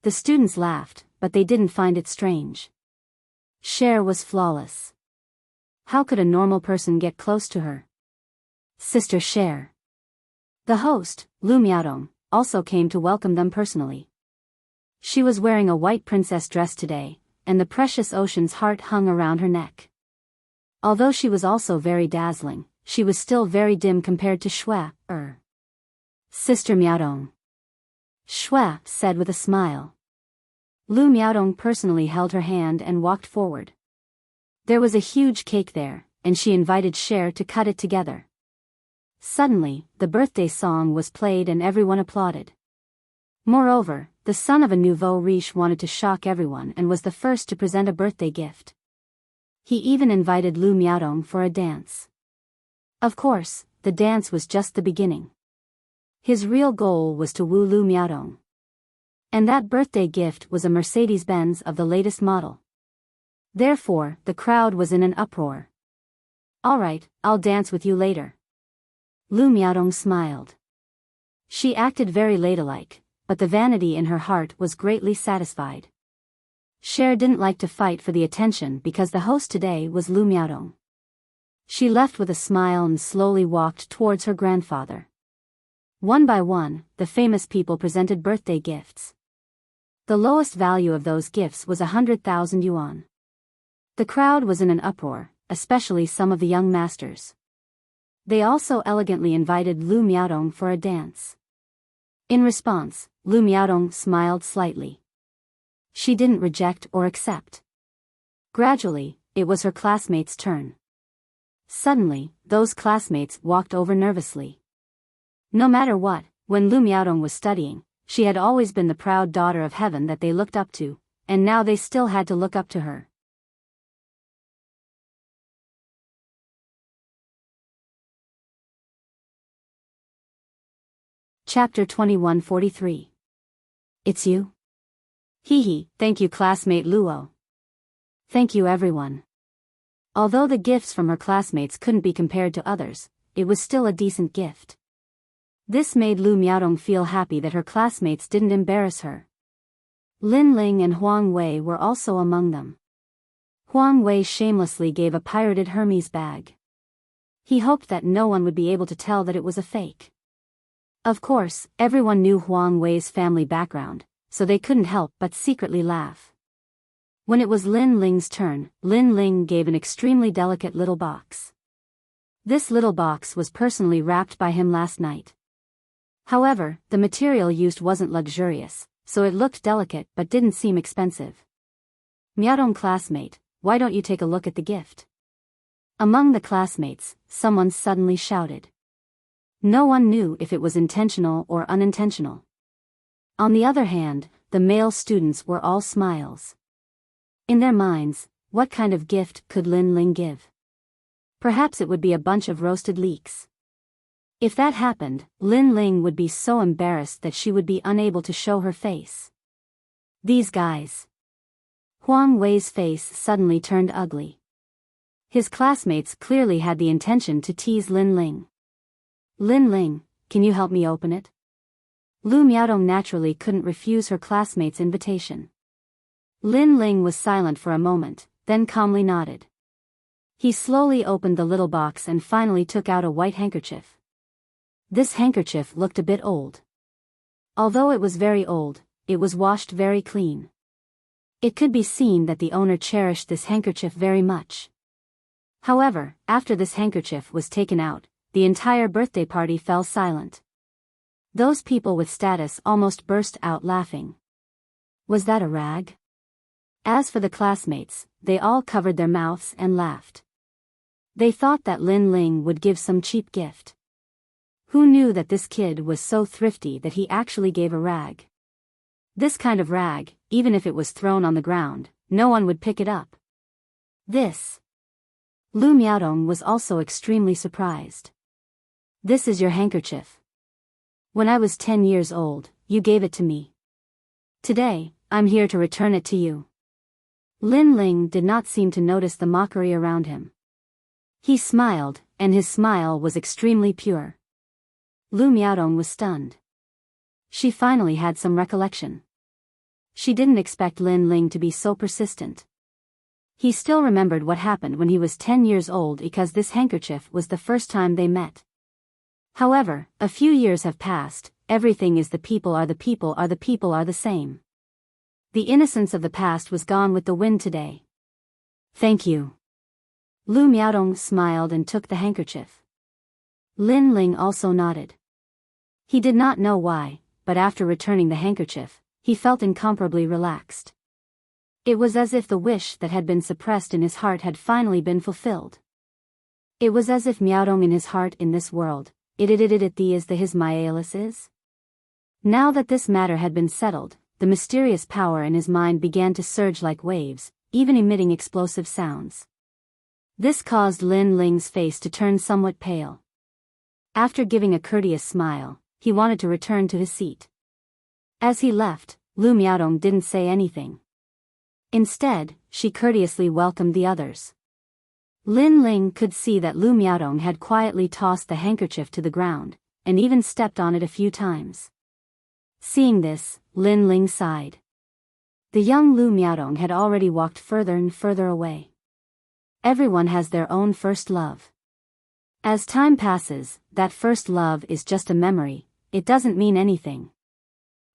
S1: The students laughed, but they didn't find it strange. Cher was flawless. How could a normal person get close to her? Sister Cher. The host, Lu Miaodong, also came to welcome them personally. She was wearing a white princess dress today, and the precious ocean's heart hung around her neck. Although she was also very dazzling, she was still very dim compared to Shui, Sister Miaodong. Shui said with a smile. Lu Miaodong personally held her hand and walked forward. There was a huge cake there, and she invited Cher to cut it together. Suddenly, the birthday song was played and everyone applauded. Moreover, the son of a nouveau riche wanted to shock everyone and was the first to present a birthday gift. He even invited Lu Miaodong for a dance. Of course, the dance was just the beginning. His real goal was to woo Lu Miaodong. And that birthday gift was a Mercedes-Benz of the latest model. Therefore, the crowd was in an uproar. Alright, I'll dance with you later. Lu Miaodong smiled. She acted very ladylike, but the vanity in her heart was greatly satisfied. Cher didn't like to fight for the attention because the host today was Lu Miaodong. She left with a smile and slowly walked towards her grandfather. One by one, the famous people presented birthday gifts. The lowest value of those gifts was 100,000 yuan. The crowd was in an uproar, especially some of the young masters. They also elegantly invited Lu Miaodong for a dance. In response, Lu Miaodong smiled slightly. She didn't reject or accept. Gradually, it was her classmates' turn. Suddenly, those classmates walked over nervously. No matter what, when Lu Miaodong was studying, she had always been the proud daughter of heaven that they looked up to, and now they still had to look up to her. Chapter 2143. It's you? Hee, thank you classmate Luo. Thank you everyone. Although the gifts from her classmates couldn't be compared to others, it was still a decent gift. This made Lu Miaodong feel happy that her classmates didn't embarrass her. Lin Ling and Huang Wei were also among them. Huang Wei shamelessly gave a pirated Hermes bag. He hoped that no one would be able to tell that it was a fake. Of course, everyone knew Huang Wei's family background, so they couldn't help but secretly laugh. When it was Lin Ling's turn, Lin Ling gave an extremely delicate little box. This little box was personally wrapped by him last night. However, the material used wasn't luxurious, so it looked delicate but didn't seem expensive. Miaodong classmate, why don't you take a look at the gift? Among the classmates, someone suddenly shouted. No one knew if it was intentional or unintentional. On the other hand, the male students were all smiles. In their minds, what kind of gift could Lin Ling give? Perhaps it would be a bunch of roasted leeks. If that happened, Lin Ling would be so embarrassed that she would be unable to show her face. These guys. Huang Wei's face suddenly turned ugly. His classmates clearly had the intention to tease Lin Ling. Lin Ling, can you help me open it? Lu Miaodong naturally couldn't refuse her classmate's invitation. Lin Ling was silent for a moment, then calmly nodded. He slowly opened the little box and finally took out a white handkerchief. This handkerchief looked a bit old. Although it was very old, it was washed very clean. It could be seen that the owner cherished this handkerchief very much. However, after this handkerchief was taken out, the entire birthday party fell silent. Those people with status almost burst out laughing. Was that a rag? As for the classmates, they all covered their mouths and laughed. They thought that Lin Ling would give some cheap gift. Who knew that this kid was so thrifty that he actually gave a rag? This kind of rag, even if it was thrown on the ground, no one would pick it up. This. Lu Miaodong was also extremely surprised. This is your handkerchief. When I was 10 years old, you gave it to me. Today, I'm here to return it to you. Lin Ling did not seem to notice the mockery around him. He smiled, and his smile was extremely pure. Lu Miaodong was stunned. She finally had some recollection. She didn't expect Lin Ling to be so persistent. He still remembered what happened when he was 10 years old because this handkerchief was the first time they met. However, a few years have passed, everything is the people are the people are the people are the same. The innocence of the past was gone with the wind today. Thank you. Lu Miaodong smiled and took the handkerchief. Lin Ling also nodded. He did not know why, but after returning the handkerchief, he felt incomparably relaxed. It was as if the wish that had been suppressed in his heart had finally been fulfilled. It was as if Miaodong in his heart in this world, it the is the his Myalis is. Now that this matter had been settled, the mysterious power in his mind began to surge like waves, even emitting explosive sounds. This caused Lin Ling's face to turn somewhat pale. After giving a courteous smile, he wanted to return to his seat. As he left, Lu Miaodong didn't say anything. Instead, she courteously welcomed the others. Lin Ling could see that Lu Miaodong had quietly tossed the handkerchief to the ground, and even stepped on it a few times. Seeing this, Lin Ling sighed. The young Lu Miaodong had already walked further and further away. Everyone has their own first love. As time passes, that first love is just a memory, it doesn't mean anything.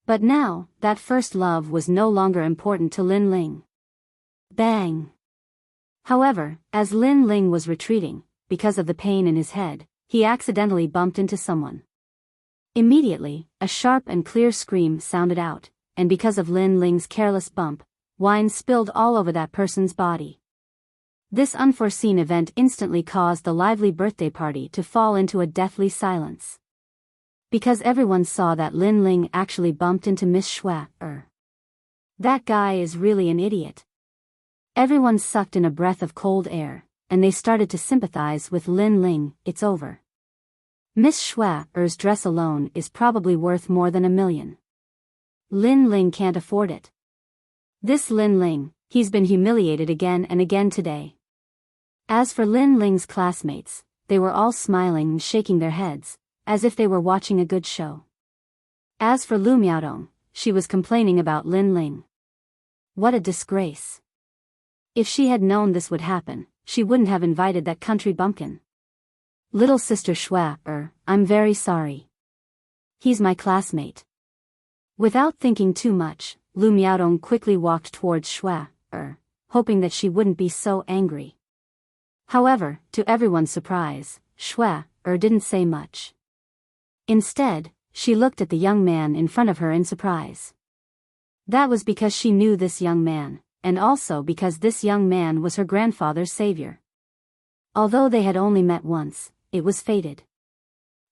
S1: But now, that first love was no longer important to Lin Ling. Bang! However, as Lin Ling was retreating, because of the pain in his head, he accidentally bumped into someone. Immediately, a sharp and clear scream sounded out, and because of Lin Ling's careless bump, wine spilled all over that person's body. This unforeseen event instantly caused the lively birthday party to fall into a deathly silence. Because everyone saw that Lin Ling actually bumped into Miss Xue. That guy is really an idiot. Everyone sucked in a breath of cold air, and they started to sympathize with Lin Ling. It's over. Miss Xue's dress alone is probably worth more than $1 million. Lin Ling can't afford it. This Lin Ling, he's been humiliated again and again today. As for Lin Ling's classmates, they were all smiling and shaking their heads, as if they were watching a good show. As for Lu Miaodong, she was complaining about Lin Ling. What a disgrace. If she had known this would happen, she wouldn't have invited that country bumpkin. Little sister Xue, I'm very sorry. He's my classmate. Without thinking too much, Lu Miaodong quickly walked towards Xue, hoping that she wouldn't be so angry. However, to everyone's surprise, Xue didn't say much. Instead, she looked at the young man in front of her in surprise. That was because she knew this young man, and also because this young man was her grandfather's savior. Although they had only met once, it was fated.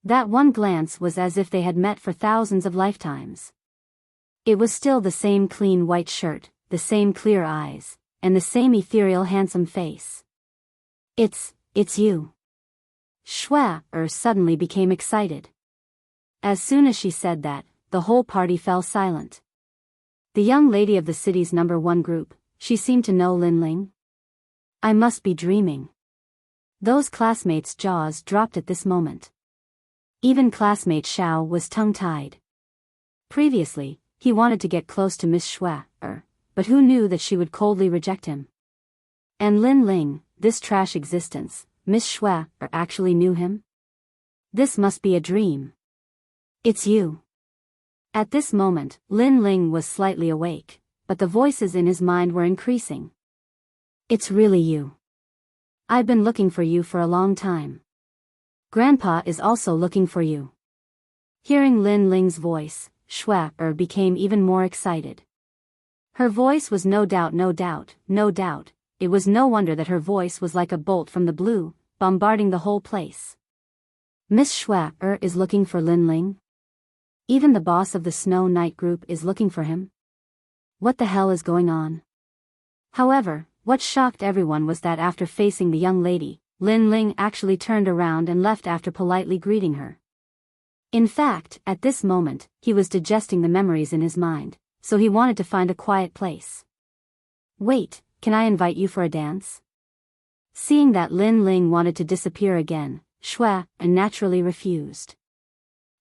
S1: That one glance was as if they had met for thousands of lifetimes. It was still the same clean white shirt, the same clear eyes, and the same ethereal handsome face. It's you. Xue suddenly became excited. As soon as she said that, the whole party fell silent. The young lady of the city's #1 group, she seemed to know Lin Ling. I must be dreaming. Those classmates' jaws dropped at this moment. Even classmate Xiao was tongue-tied. Previously, he wanted to get close to Miss Xue, but who knew that she would coldly reject him? And Lin Ling, this trash existence, Miss Xue, actually knew him? This must be a dream. It's you. At this moment, Lin Ling was slightly awake, but the voices in his mind were increasing. It's really you. I've been looking for you for a long time. Grandpa is also looking for you. Hearing Lin Ling's voice, Xue became even more excited. Her voice was no doubt. It was no wonder that her voice was like a bolt from the blue, bombarding the whole place. Miss Xue is looking for Lin Ling? Even the boss of the Snow Knight group is looking for him? What the hell is going on? However, what shocked everyone was that after facing the young lady, Lin Ling actually turned around and left after politely greeting her. In fact, at this moment, he was digesting the memories in his mind, so he wanted to find a quiet place. Wait, can I invite you for a dance? Seeing that Lin Ling wanted to disappear again, Xue naturally refused.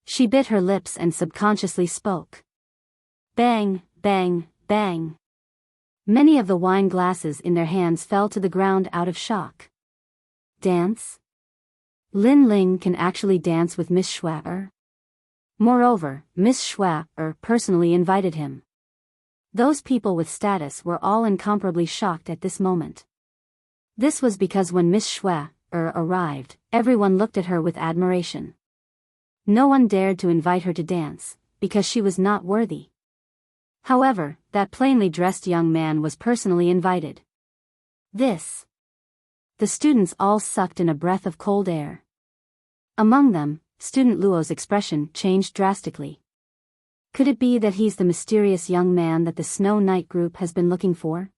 S1: She bit her lips and subconsciously spoke. Bang, bang, bang. Many of the wine glasses in their hands fell to the ground out of shock. Dance? Lin Ling can actually dance with Miss Xue. Moreover, Miss Xue personally invited him. Those people with status were all incomparably shocked at this moment. This was because when Miss Xue arrived, everyone looked at her with admiration. No one dared to invite her to dance, because she was not worthy. However, that plainly dressed young man was personally invited. The students all sucked in a breath of cold air. Among them, student Luo's expression changed drastically. Could it be that he's the mysterious young man that the Snow Knight group has been looking for?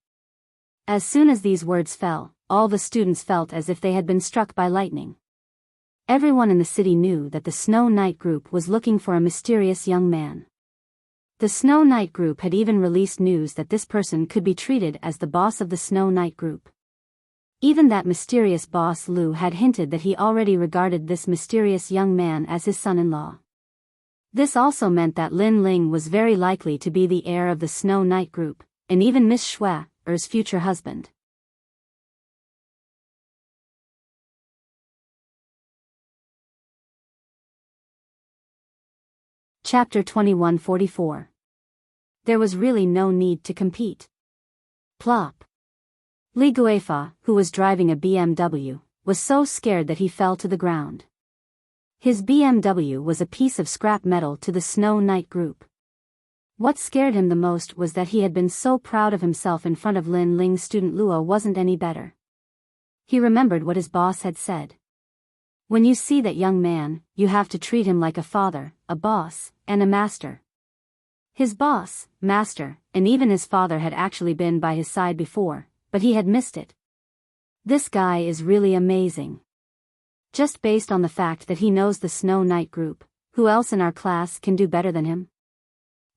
S1: As soon as these words fell, all the students felt as if they had been struck by lightning. Everyone in the city knew that the Snow Knight group was looking for a mysterious young man. The Snow Knight group had even released news that this person could be treated as the boss of the Snow Knight group. Even that mysterious boss Lu had hinted that he already regarded this mysterious young man as his son-in-law. This also meant that Lin Ling was very likely to be the heir of the Snow Knight group, and even Miss Xue's future husband. Chapter 2144. There was really no need to compete. Plop. Li Guifa, who was driving a BMW, was so scared that he fell to the ground. His BMW was a piece of scrap metal to the Snow Knight group. What scared him the most was that he had been so proud of himself in front of Lin Ling's student Luo wasn't any better. He remembered what his boss had said. When you see that young man, you have to treat him like a father, a boss, and a master. His boss, master, and even his father had actually been by his side before, but he had missed it. This guy is really amazing. Just based on the fact that he knows the Snow Knight group, who else in our class can do better than him?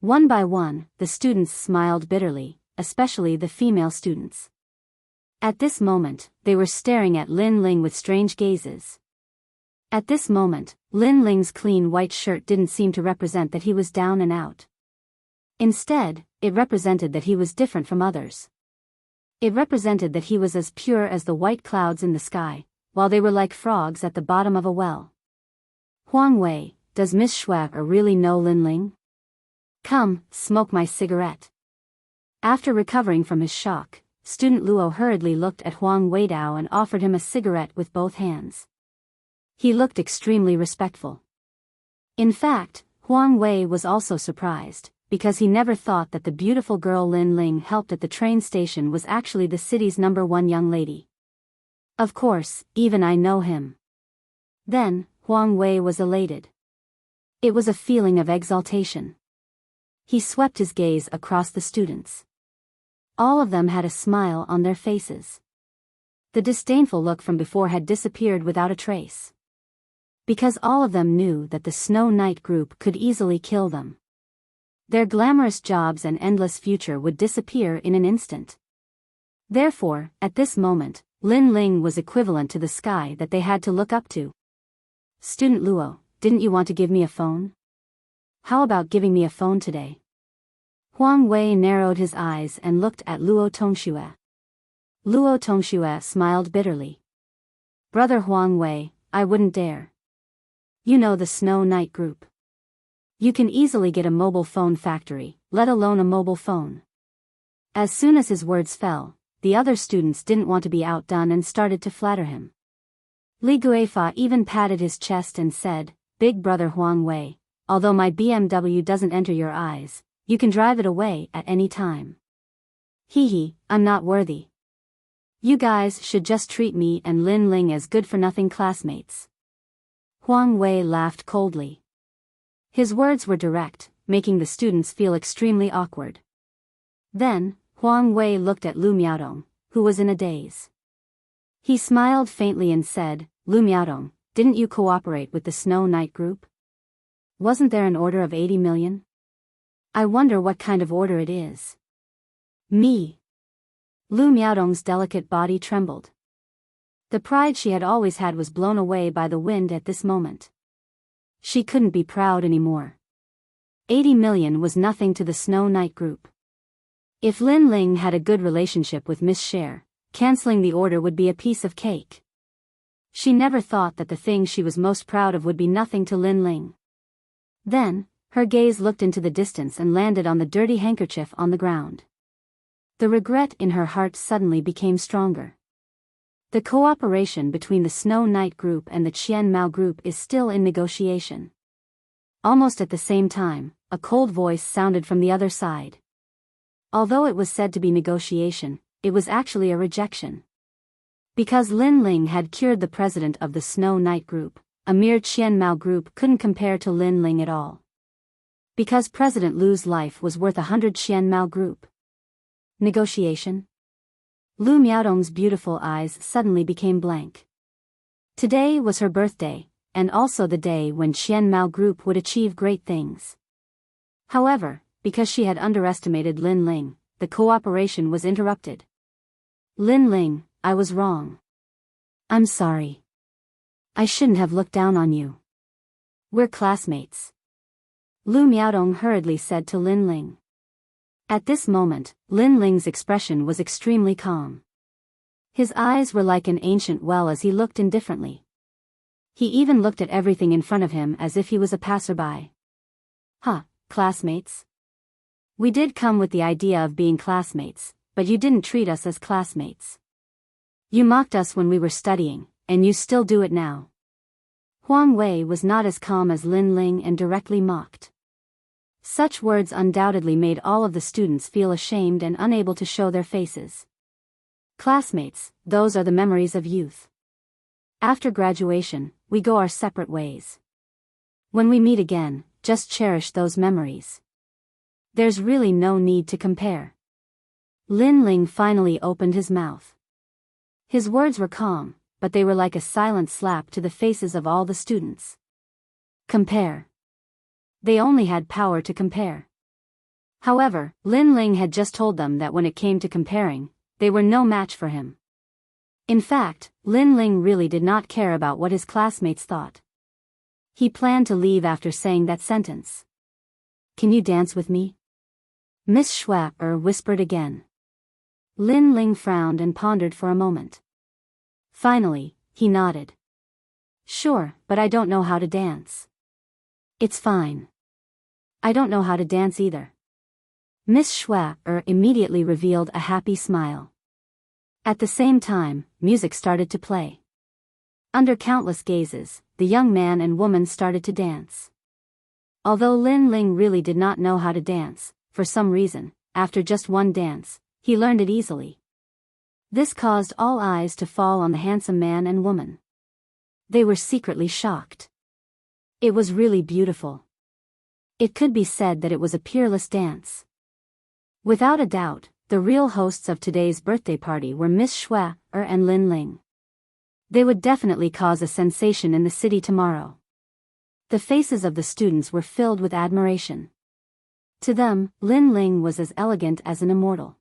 S1: One by one, the students smiled bitterly, especially the female students. At this moment, they were staring at Lin Ling with strange gazes. At this moment, Lin Ling's clean white shirt didn't seem to represent that he was down and out. Instead, it represented that he was different from others. It represented that he was as pure as the white clouds in the sky, while they were like frogs at the bottom of a well. Huang Wei, does Miss Xue really know Lin Ling? Come, smoke my cigarette. After recovering from his shock, student Luo hurriedly looked at Huang Weidao and offered him a cigarette with both hands. He looked extremely respectful. In fact, Huang Wei was also surprised, because he never thought that the beautiful girl Lin Ling helped at the train station was actually the city's #1 young lady. Of course, even I know him. Then, Huang Wei was elated. It was a feeling of exaltation. He swept his gaze across the students. All of them had a smile on their faces. The disdainful look from before had disappeared without a trace. Because all of them knew that the Snow Knight group could easily kill them. Their glamorous jobs and endless future would disappear in an instant. Therefore, at this moment, Lin Ling was equivalent to the sky that they had to look up to. Student Luo, didn't you want to give me a phone? How about giving me a phone today? Huang Wei narrowed his eyes and looked at Luo Tongxue. Luo Tongxue smiled bitterly. Brother Huang Wei, I wouldn't dare. You know the Snow Knight group. You can easily get a mobile phone factory, let alone a mobile phone. As soon as his words fell, the other students didn't want to be outdone and started to flatter him. Li Guifa even patted his chest and said, Big brother Huang Wei, although my BMW doesn't enter your eyes, you can drive it away at any time. Hee, I'm not worthy. You guys should just treat me and Lin Ling as good-for-nothing classmates. Huang Wei laughed coldly. His words were direct, making the students feel extremely awkward. Then, Huang Wei looked at Lu Miaodong, who was in a daze. He smiled faintly and said, Lu Miaodong, didn't you cooperate with the Snow Knight group? Wasn't there an order of 80 million? I wonder what kind of order it is. Me. Lu Miaodong's delicate body trembled. The pride she had always had was blown away by the wind at this moment. She couldn't be proud anymore. 80 million was nothing to the Snow Knight group. If Lin Ling had a good relationship with Miss Xue, canceling the order would be a piece of cake. She never thought that the thing she was most proud of would be nothing to Lin Ling. Then, Her gaze looked into the distance and landed on the dirty handkerchief on the ground. The regret in her heart suddenly became stronger. The cooperation between the Snow Knight group and the Qian Mao group is still in negotiation. Almost at the same time, a cold voice sounded from the other side. Although it was said to be negotiation, it was actually a rejection. Because Lin Ling had cured the president of the Snow Knight group, a mere Qian Mao group couldn't compare to Lin Ling at all. Because President Lu's life was worth 100 Qian Mao group. Negotiation? Lu Miaodong's beautiful eyes suddenly became blank. Today was her birthday, and also the day when Qian Mao group would achieve great things. However, because she had underestimated Lin Ling, the cooperation was interrupted. Lin Ling, I was wrong. I'm sorry. I shouldn't have looked down on you. We're classmates. Lu Miaodong hurriedly said to Lin Ling. At this moment, Lin Ling's expression was extremely calm. His eyes were like an ancient well as he looked indifferently. He even looked at everything in front of him as if he was a passerby. Classmates? We did come with the idea of being classmates, but you didn't treat us as classmates. You mocked us when we were studying, and you still do it now. Huang Wei was not as calm as Lin Ling and directly mocked. Such words undoubtedly made all of the students feel ashamed and unable to show their faces. Classmates, those are the memories of youth. After graduation, we go our separate ways. When we meet again, just cherish those memories. There's really no need to compare. Lin Ling finally opened his mouth. His words were calm, but they were like a silent slap to the faces of all the students. Compare. They only had power to compare. However, Lin Ling had just told them that when it came to comparing, they were no match for him. In fact, Lin Ling really did not care about what his classmates thought. He planned to leave after saying that sentence. Can you dance with me? Miss Schwapper whispered again. Lin Ling frowned and pondered for a moment. Finally, he nodded. Sure, but I don't know how to dance. It's fine. I don't know how to dance either. Miss Schwapper immediately revealed a happy smile. At the same time, music started to play. Under countless gazes, the young man and woman started to dance. Although Lin Ling really did not know how to dance, for some reason, after just one dance, he learned it easily. This caused all eyes to fall on the handsome man and woman. They were secretly shocked. It was really beautiful. It could be said that it was a peerless dance. Without a doubt, the real hosts of today's birthday party were Miss Schwapper and Lin Ling. They would definitely cause a sensation in the city tomorrow. The faces of the students were filled with admiration. To them, Lin Ling was as elegant as an immortal.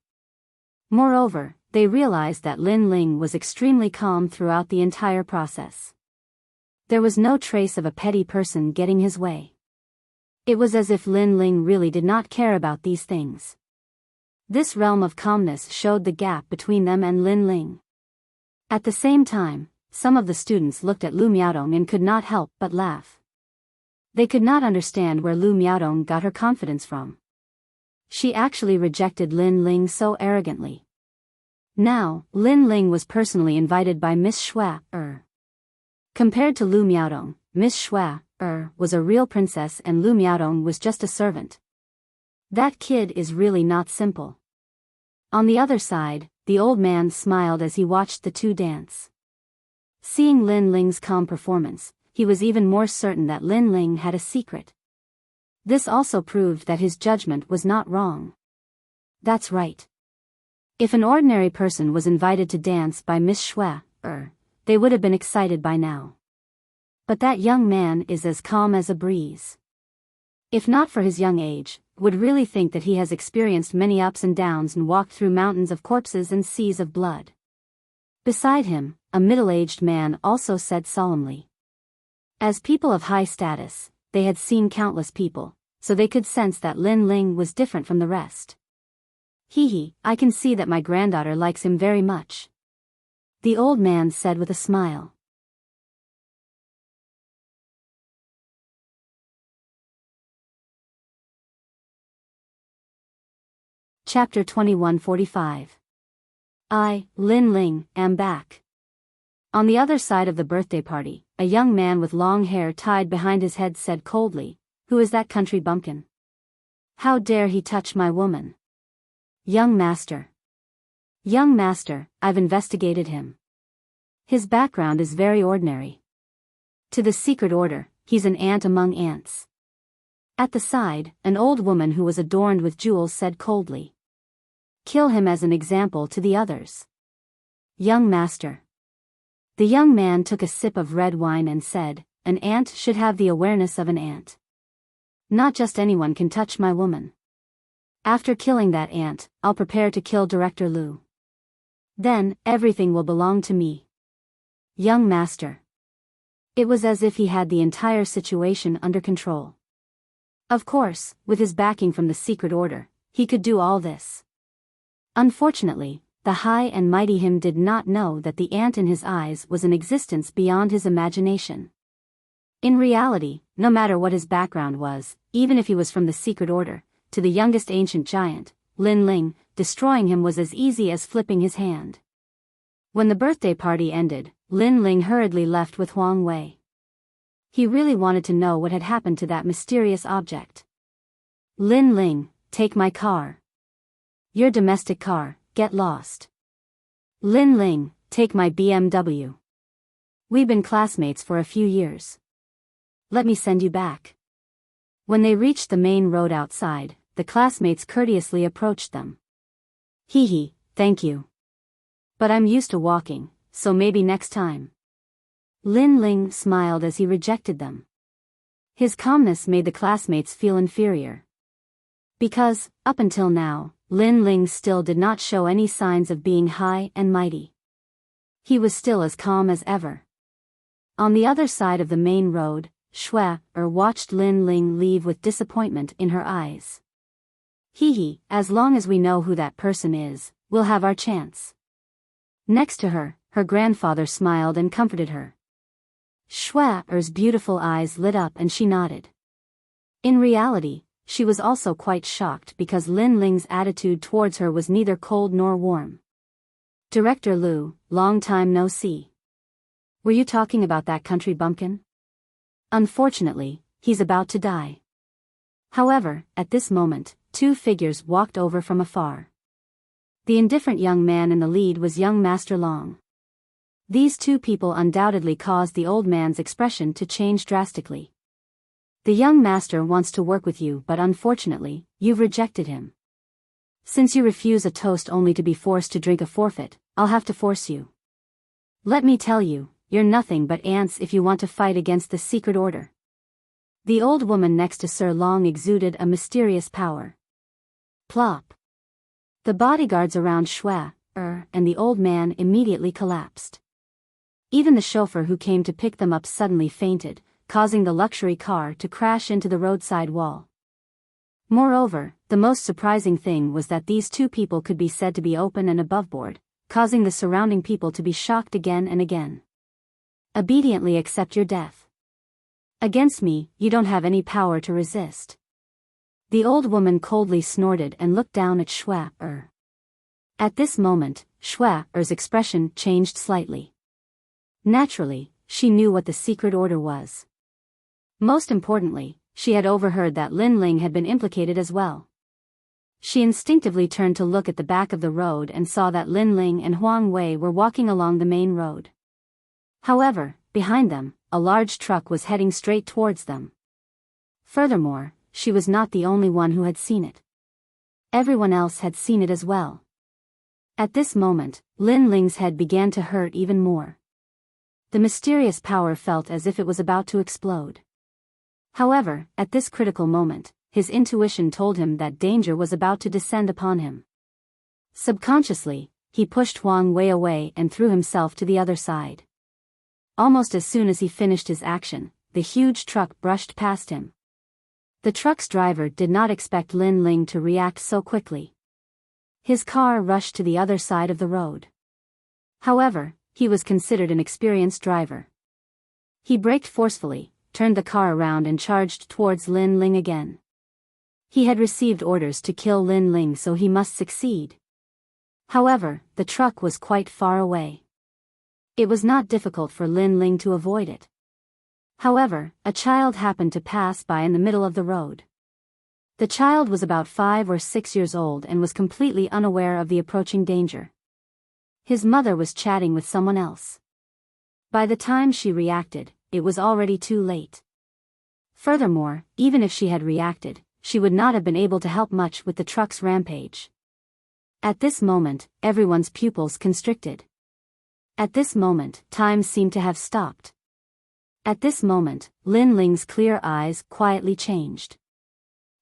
S1: Moreover, they realized that Lin Ling was extremely calm throughout the entire process. There was no trace of a petty person getting his way. It was as if Lin Ling really did not care about these things. This realm of calmness showed the gap between them and Lin Ling. At the same time, some of the students looked at Lu Miaodong and could not help but laugh. They could not understand where Lu Miaodong got her confidence from. She actually rejected Lin Ling so arrogantly. Now, Lin Ling was personally invited by Miss Schwapper. Compared to Lu Miaodong, Miss Schwapper was a real princess and Lu Miaodong was just a servant. That kid is really not simple. On the other side, the old man smiled as he watched the two dance. Seeing Lin Ling's calm performance, he was even more certain that Lin Ling had a secret. This also proved that his judgment was not wrong. That's right. If an ordinary person was invited to dance by Miss Schwapper, they would have been excited by now. But that young man is as calm as a breeze. If not for his young age, would really think that he has experienced many ups and downs and walked through mountains of corpses and seas of blood. Beside him, a middle-aged man also said solemnly. As people of high status, they had seen countless people, so they could sense that Lin Ling was different from the rest. I can see that my granddaughter likes him very much. The old man said with a smile. Chapter 2145. I, Lin Ling, am back. On the other side of the birthday party, a young man with long hair tied behind his head said coldly, "Who is that country bumpkin? How dare he touch my woman?" Young master. Young master, I've investigated him. His background is very ordinary. To the secret order, he's an ant among ants. At the side, an old woman who was adorned with jewels said coldly, "Kill him as an example to the others." Young master. The young man took a sip of red wine and said, "An ant should have the awareness of an ant. Not just anyone can touch my woman. After killing that ant, I'll prepare to kill Director Liu. Then, everything will belong to me." Young master. It was as if he had the entire situation under control. Of course, with his backing from the secret order, he could do all this. Unfortunately, the high and mighty him did not know that the ant in his eyes was an existence beyond his imagination. In reality, no matter what his background was, even if he was from the secret order, to the youngest ancient giant, Lin Ling, destroying him was as easy as flipping his hand. When the birthday party ended, Lin Ling hurriedly left with Huang Wei. He really wanted to know what had happened to that mysterious object. "Lin Ling, take my car. Your domestic car, get lost. Lin Ling, take my BMW. We've been classmates for a few years. Let me send you back." When they reached the main road outside, the classmates courteously approached them. "Hee, thank you. But I'm used to walking, so maybe next time." Lin Ling smiled as he rejected them. His calmness made the classmates feel inferior. Because, up until now, Lin Ling still did not show any signs of being high and mighty. He was still as calm as ever. On the other side of the main road, Shui watched Lin Ling leave with disappointment in her eyes. "Hee, as long as we know who that person is, we'll have our chance." Next to her, her grandfather smiled and comforted her. Shui's beautiful eyes lit up and she nodded. In reality, she was also quite shocked because Lin Ling's attitude towards her was neither cold nor warm. "Director Liu, long time no see. Were you talking about that country bumpkin? Unfortunately, he's about to die." However, at this moment, two figures walked over from afar. The indifferent young man in the lead was young Master Long. These two people undoubtedly caused the old man's expression to change drastically. "The young master wants to work with you, but unfortunately, you've rejected him. Since you refuse a toast only to be forced to drink a forfeit, I'll have to force you. Let me tell you, you're nothing but ants if you want to fight against the secret order." The old woman next to Sir Long exuded a mysterious power. Plop. The bodyguards around Shui and the old man immediately collapsed. Even the chauffeur who came to pick them up suddenly fainted, causing the luxury car to crash into the roadside wall. Moreover, the most surprising thing was that these two people could be said to be open and aboveboard, causing the surrounding people to be shocked again and again. "Obediently accept your death. Against me, you don't have any power to resist." The old woman coldly snorted and looked down at Shui. At this moment, Shui's expression changed slightly. Naturally, she knew what the secret order was. Most importantly, she had overheard that Lin Ling had been implicated as well. She instinctively turned to look at the back of the road and saw that Lin Ling and Huang Wei were walking along the main road. However, behind them, a large truck was heading straight towards them. Furthermore, she was not the only one who had seen it. Everyone else had seen it as well. At this moment, Lin Ling's head began to hurt even more. The mysterious power felt as if it was about to explode. However, at this critical moment, his intuition told him that danger was about to descend upon him. Subconsciously, he pushed Huang Wei away and threw himself to the other side. Almost as soon as he finished his action, the huge truck brushed past him. The truck's driver did not expect Lin Ling to react so quickly. His car rushed to the other side of the road. However, he was considered an experienced driver. He braked forcefully, turned the car around and charged towards Lin Ling again. He had received orders to kill Lin Ling, so he must succeed. However, the truck was quite far away. It was not difficult for Lin Ling to avoid it. However, a child happened to pass by in the middle of the road. The child was about 5 or 6 years old and was completely unaware of the approaching danger. His mother was chatting with someone else. By the time she reacted, it was already too late. Furthermore, even if she had reacted, she would not have been able to help much with the truck's rampage. At this moment, everyone's pupils constricted. At this moment, time seemed to have stopped. At this moment, Lin Ling's clear eyes quietly changed.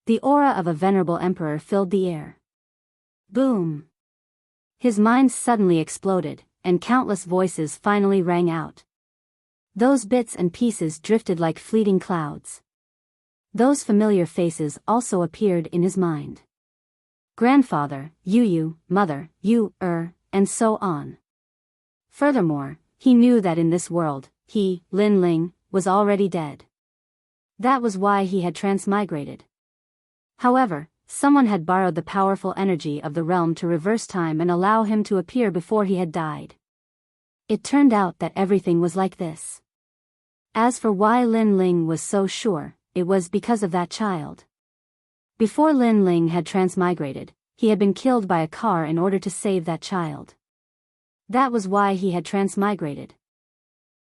S1: The aura of a venerable emperor filled the air. Boom! His mind suddenly exploded, and countless voices finally rang out. Those bits and pieces drifted like fleeting clouds. Those familiar faces also appeared in his mind. Grandfather, Yu, mother, and so on. Furthermore, he knew that in this world, he, Lin Ling, was already dead. That was why he had transmigrated. However, someone had borrowed the powerful energy of the realm to reverse time and allow him to appear before he had died. It turned out that everything was like this. As for why Lin Ling was so sure, it was because of that child. Before Lin Ling had transmigrated, he had been killed by a car in order to save that child. That was why he had transmigrated.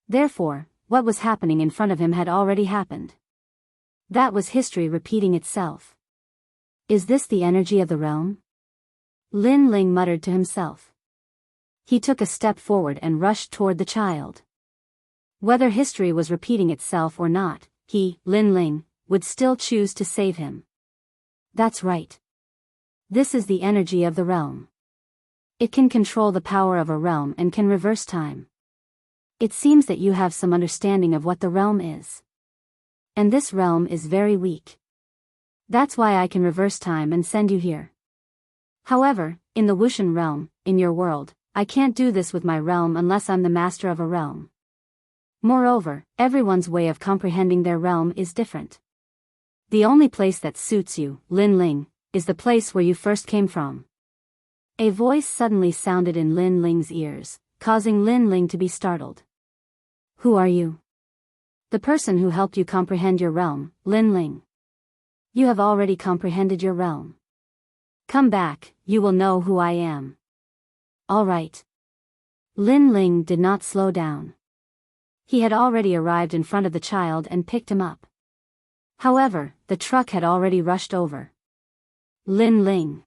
S1: Therefore, what was happening in front of him had already happened. That was history repeating itself. Is this the energy of the realm? Lin Ling muttered to himself. He took a step forward and rushed toward the child. Whether history was repeating itself or not, he, Lin Ling, would still choose to save him. That's right. This is the energy of the realm. It can control the power of a realm and can reverse time. It seems that you have some understanding of what the realm is. And this realm is very weak. That's why I can reverse time and send you here. However, in the Wuxian realm, in your world, I can't do this with my realm unless I'm the master of a realm. Moreover, everyone's way of comprehending their realm is different. The only place that suits you, Lin Ling, is the place where you first came from. A voice suddenly sounded in Lin Ling's ears, causing Lin Ling to be startled. Who are you? The person who helped you comprehend your realm, Lin Ling. You have already comprehended your realm. Come back, you will know who I am. All right. Lin Ling did not slow down. He had already arrived in front of the child and picked him up. However, the truck had already rushed over. Lin Ling.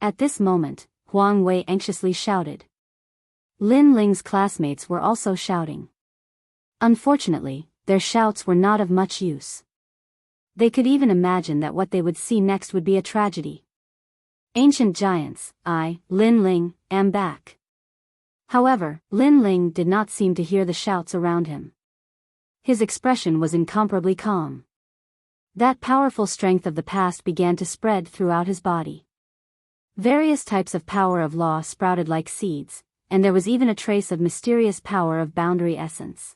S1: At this moment, Huang Wei anxiously shouted. Lin Ling's classmates were also shouting. Unfortunately, their shouts were not of much use. They could even imagine that what they would see next would be a tragedy. Ancient giants, I, Lin Ling, am back. However, Lin Ling did not seem to hear the shouts around him. His expression was incomparably calm. That powerful strength of the past began to spread throughout his body. Various types of power of law sprouted like seeds, and there was even a trace of mysterious power of boundary essence.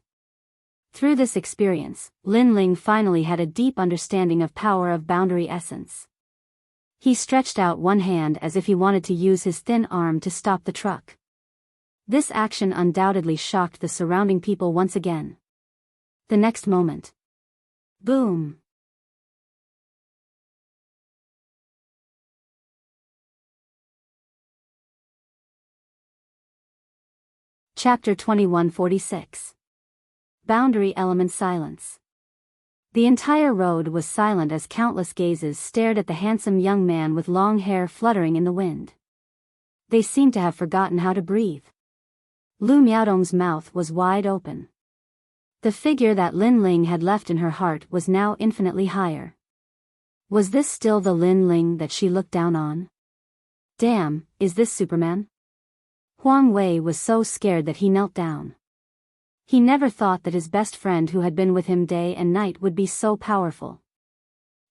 S1: Through this experience, Lin Ling finally had a deep understanding of power of boundary essence. He stretched out one hand as if he wanted to use his thin arm to stop the truck. This action undoubtedly shocked the surrounding people once again. The next moment. Boom! Chapter 2146. Boundary Element Silence. The entire road was silent as countless gazes stared at the handsome young man with long hair fluttering in the wind. They seemed to have forgotten how to breathe. Lu Miaodong's mouth was wide open. The figure that Lin Ling had left in her heart was now infinitely higher. Was this still the Lin Ling that she looked down on? Damn, is this Superman? Huang Wei was so scared that he knelt down. He never thought that his best friend who had been with him day and night would be so powerful.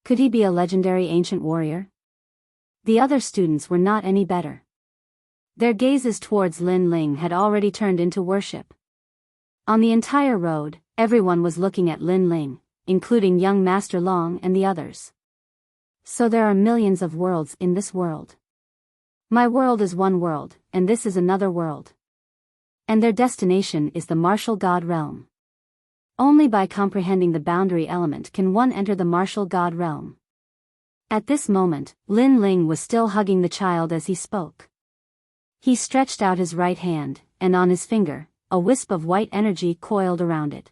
S1: Could he be a legendary ancient warrior? The other students were not any better. Their gazes towards Lin Ling had already turned into worship. On the entire road, everyone was looking at Lin Ling, including young Master Long and the others. So there are millions of worlds in this world. My world is one world, and this is another world. And their destination is the martial god realm. Only by comprehending the boundary element can one enter the martial god realm. At this moment, Lin Ling was still hugging the child as he spoke. He stretched out his right hand, and on his finger, a wisp of white energy coiled around it.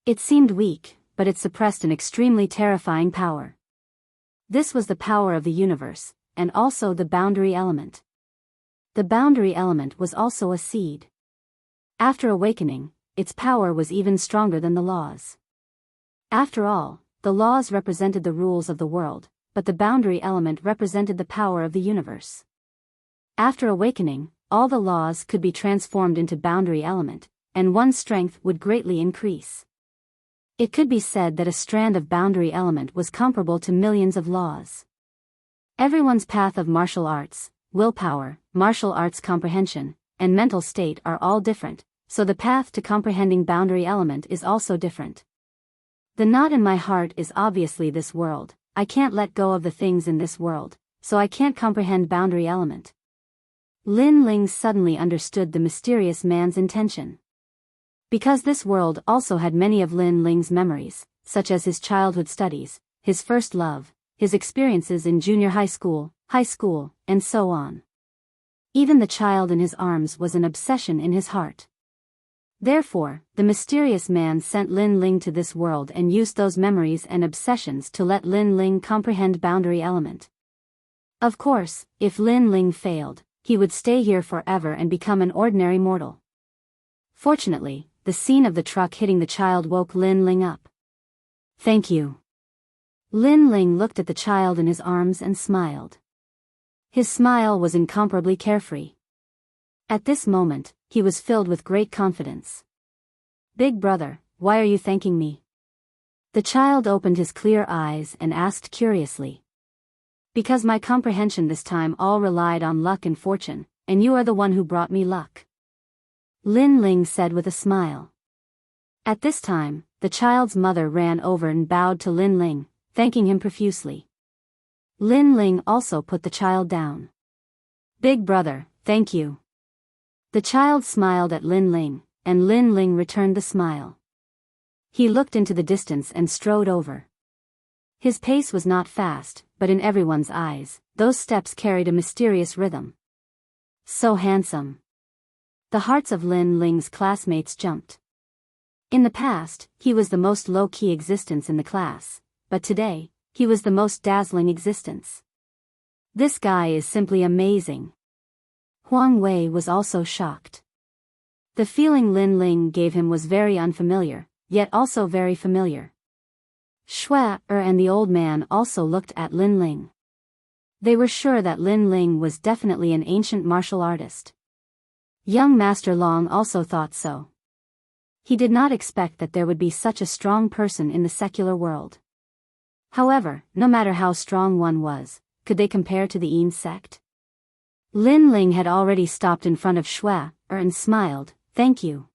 S1: It seemed weak, but it suppressed an extremely terrifying power. This was the power of the universe, and also the boundary element. The boundary element was also a seed. After awakening, its power was even stronger than the laws. After all, the laws represented the rules of the world, but the boundary element represented the power of the universe. After awakening, all the laws could be transformed into boundary element, and one's strength would greatly increase. It could be said that a strand of boundary element was comparable to millions of laws. Everyone's path of martial arts, willpower, martial arts comprehension, and mental state are all different, so the path to comprehending boundary element is also different. The knot in my heart is obviously this world. I can't let go of the things in this world, so I can't comprehend boundary element. Lin Ling suddenly understood the mysterious man's intention. Because this world also had many of Lin Ling's memories, such as his childhood studies, his first love, his experiences in junior high school, and so on. Even the child in his arms was an obsession in his heart. Therefore, the mysterious man sent Lin Ling to this world and used those memories and obsessions to let Lin Ling comprehend boundary element. Of course, if Lin Ling failed, he would stay here forever and become an ordinary mortal. Fortunately, the scene of the truck hitting the child woke Lin Ling up. Thank you. Lin Ling looked at the child in his arms and smiled. His smile was incomparably carefree. At this moment, he was filled with great confidence. Big brother, why are you thanking me? The child opened his clear eyes and asked curiously. Because my comprehension this time all relied on luck and fortune, and you are the one who brought me luck. Lin Ling said with a smile. At this time, the child's mother ran over and bowed to Lin Ling, thanking him profusely. Lin Ling also put the child down. Big brother, thank you. The child smiled at Lin Ling, and Lin Ling returned the smile. He looked into the distance and strode over. His pace was not fast, but in everyone's eyes, those steps carried a mysterious rhythm. So handsome. The hearts of Lin Ling's classmates jumped. In the past, he was the most low-key existence in the class, but today, he was the most dazzling existence. This guy is simply amazing. Huang Wei was also shocked. The feeling Lin Ling gave him was very unfamiliar, yet also very familiar. Shui and the old man also looked at Lin Ling. They were sure that Lin Ling was definitely an ancient martial artist. Young Master Long also thought so. He did not expect that there would be such a strong person in the secular world. However, no matter how strong one was, could they compare to the Yin sect? Lin Ling had already stopped in front of Shui and smiled, thank you.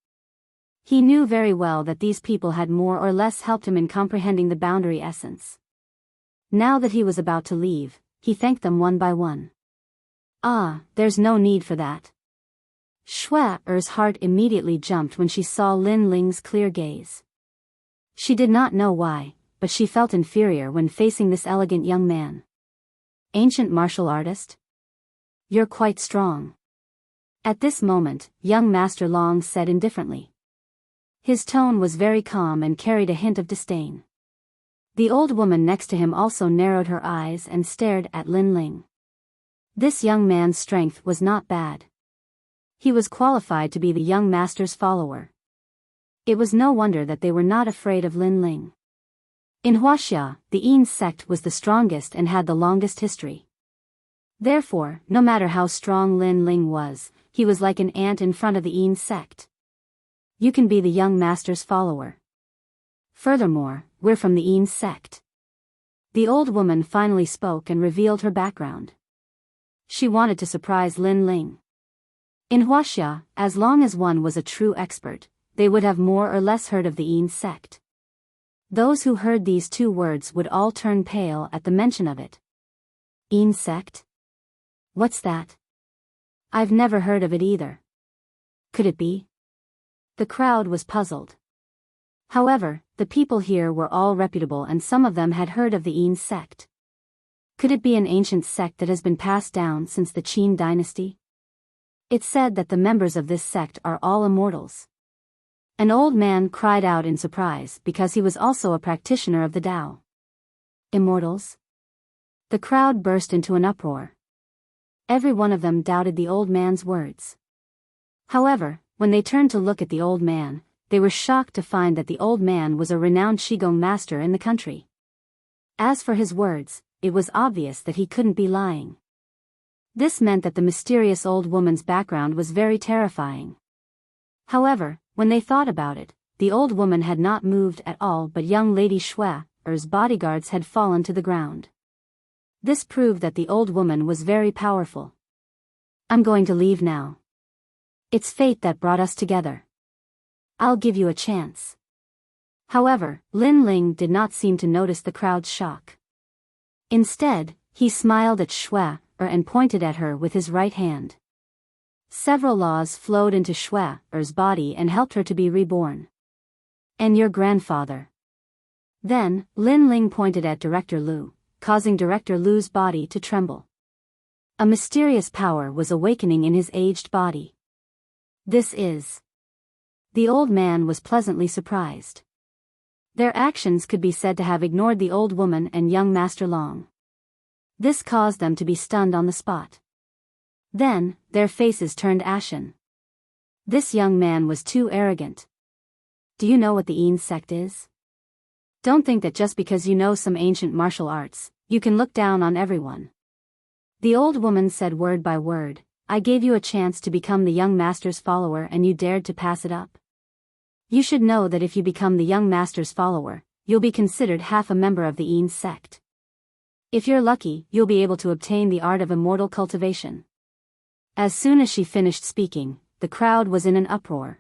S1: He knew very well that these people had more or less helped him in comprehending the boundary essence. Now that he was about to leave, he thanked them one by one. Ah, there's no need for that. Shui's heart immediately jumped when she saw Lin Ling's clear gaze. She did not know why, but she felt inferior when facing this elegant young man. Ancient martial artist? You're quite strong. At this moment, young Master Long said indifferently. His tone was very calm and carried a hint of disdain. The old woman next to him also narrowed her eyes and stared at Lin Ling. This young man's strength was not bad. He was qualified to be the young master's follower. It was no wonder that they were not afraid of Lin Ling. In Wuxia, the Yin sect was the strongest and had the longest history. Therefore, no matter how strong Lin Ling was, he was like an ant in front of the Yin sect. You can be the young master's follower. Furthermore, we're from the Yin sect. The old woman finally spoke and revealed her background. She wanted to surprise Lin Ling. In Wuxia, as long as one was a true expert, they would have more or less heard of the Yin sect. Those who heard these two words would all turn pale at the mention of it. Insect? What's that? I've never heard of it either. Could it be? The crowd was puzzled. However, the people here were all reputable and some of them had heard of the Yin sect. Could it be an ancient sect that has been passed down since the Qin dynasty? It's said that the members of this sect are all immortals. An old man cried out in surprise because he was also a practitioner of the Tao. Immortals? The crowd burst into an uproar. Every one of them doubted the old man's words. However, when they turned to look at the old man, they were shocked to find that the old man was a renowned Qigong master in the country. As for his words, it was obvious that he couldn't be lying. This meant that the mysterious old woman's background was very terrifying. However, when they thought about it, the old woman had not moved at all, but young Lady Shue's bodyguards had fallen to the ground. This proved that the old woman was very powerful. I'm going to leave now. It's fate that brought us together. I'll give you a chance. However, Lin Ling did not seem to notice the crowd's shock. Instead, he smiled at Shui and pointed at her with his right hand. Several laws flowed into Shui's body and helped her to be reborn. And your grandfather. Then, Lin Ling pointed at Director Lu, causing Director Lu's body to tremble. A mysterious power was awakening in his aged body. This is... The old man was pleasantly surprised. Their actions could be said to have ignored the old woman and young Master Long. This caused them to be stunned on the spot. Then, their faces turned ashen. This young man was too arrogant. Do you know what the Yin sect is? Don't think that just because you know some ancient martial arts, you can look down on everyone. The old woman said word by word, I gave you a chance to become the young master's follower and you dared to pass it up. You should know that if you become the young master's follower, you'll be considered half a member of the Yin sect. If you're lucky, you'll be able to obtain the art of immortal cultivation. As soon as she finished speaking, the crowd was in an uproar.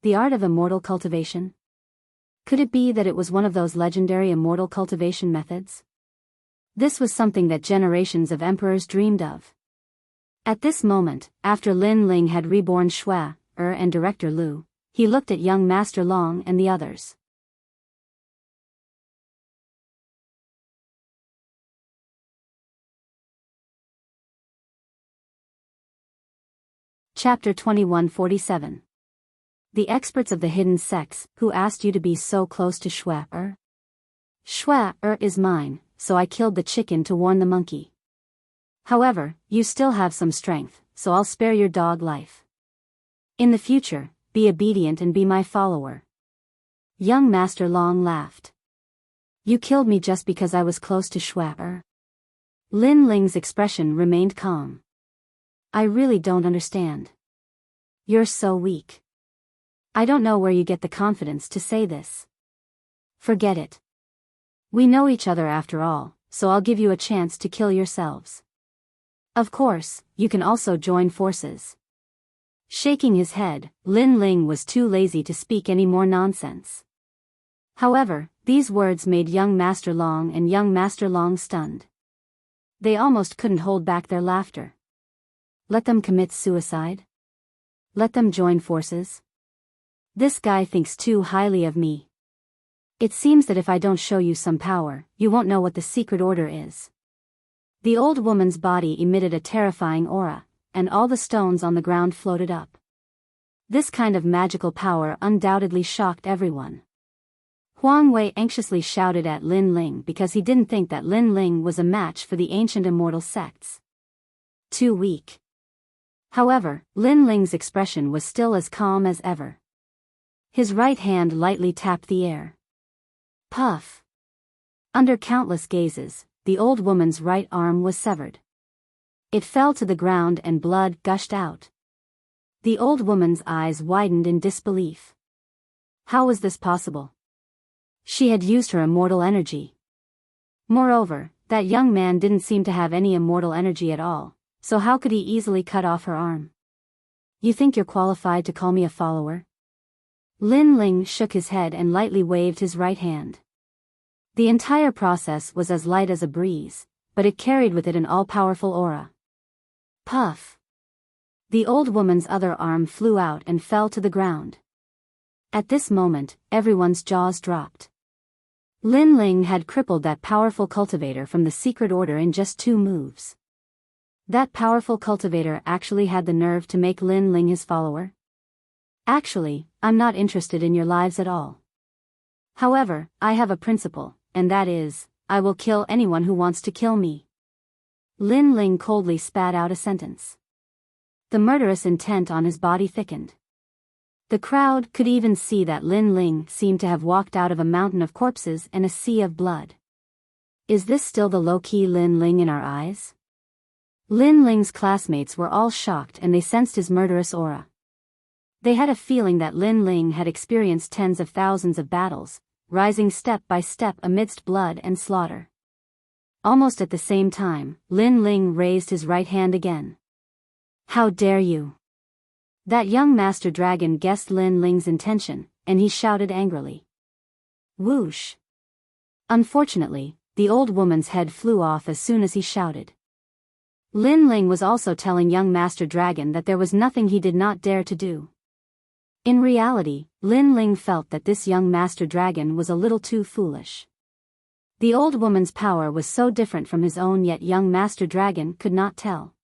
S1: The art of immortal cultivation? Could it be that it was one of those legendary immortal cultivation methods? This was something that generations of emperors dreamed of. At this moment, after Lin Ling had reborn Shui and Director Lu, he looked at young Master Long and the others. Chapter 2147. The experts of the hidden sects, who asked you to be so close to Shui-er? Shui-er is mine, so I killed the chicken to warn the monkey. However, you still have some strength, so I'll spare your dog life. In the future, be obedient and be my follower. Young Master Long laughed. You killed me just because I was close to Shui-er? Lin Ling's expression remained calm. I really don't understand. You're so weak. I don't know where you get the confidence to say this. Forget it. We know each other after all, so I'll give you a chance to kill yourselves. Of course, you can also join forces. Shaking his head, Lin Ling was too lazy to speak any more nonsense. However, these words made young Master Long and young Master Long stunned. They almost couldn't hold back their laughter. Let them commit suicide? Let them join forces? This guy thinks too highly of me. It seems that if I don't show you some power, you won't know what the secret order is. The old woman's body emitted a terrifying aura, and all the stones on the ground floated up. This kind of magical power undoubtedly shocked everyone. Huang Wei anxiously shouted at Lin Ling because he didn't think that Lin Ling was a match for the ancient immortal sects. Too weak. However, Lin Ling's expression was still as calm as ever. His right hand lightly tapped the air. Puff! Under countless gazes, the old woman's right arm was severed. It fell to the ground and blood gushed out. The old woman's eyes widened in disbelief. How was this possible? She had used her immortal energy. Moreover, that young man didn't seem to have any immortal energy at all, so how could he easily cut off her arm? You think you're qualified to call me a follower? Lin Ling shook his head and lightly waved his right hand. The entire process was as light as a breeze, but it carried with it an all-powerful aura. Puff! The old woman's other arm flew out and fell to the ground. At this moment, everyone's jaws dropped. Lin Ling had crippled that powerful cultivator from the secret order in just 2 moves. That powerful cultivator actually had the nerve to make Lin Ling his follower? Actually, I'm not interested in your lives at all. However, I have a principle, and that is, I will kill anyone who wants to kill me. Lin Ling coldly spat out a sentence. The murderous intent on his body thickened. The crowd could even see that Lin Ling seemed to have walked out of a mountain of corpses and a sea of blood. Is this still the low-key Lin Ling in our eyes? Lin Ling's classmates were all shocked and they sensed his murderous aura. They had a feeling that Lin Ling had experienced tens of thousands of battles, rising step by step amidst blood and slaughter. Almost at the same time, Lin Ling raised his right hand again. How dare you! That young master dragon guessed Lin Ling's intention, and he shouted angrily. Whoosh! Unfortunately, the old woman's head flew off as soon as he shouted. Lin Ling was also telling young master dragon that there was nothing he did not dare to do. In reality, Lin Ling felt that this young master dragon was a little too foolish. The old woman's power was so different from his own, yet young master dragon could not tell.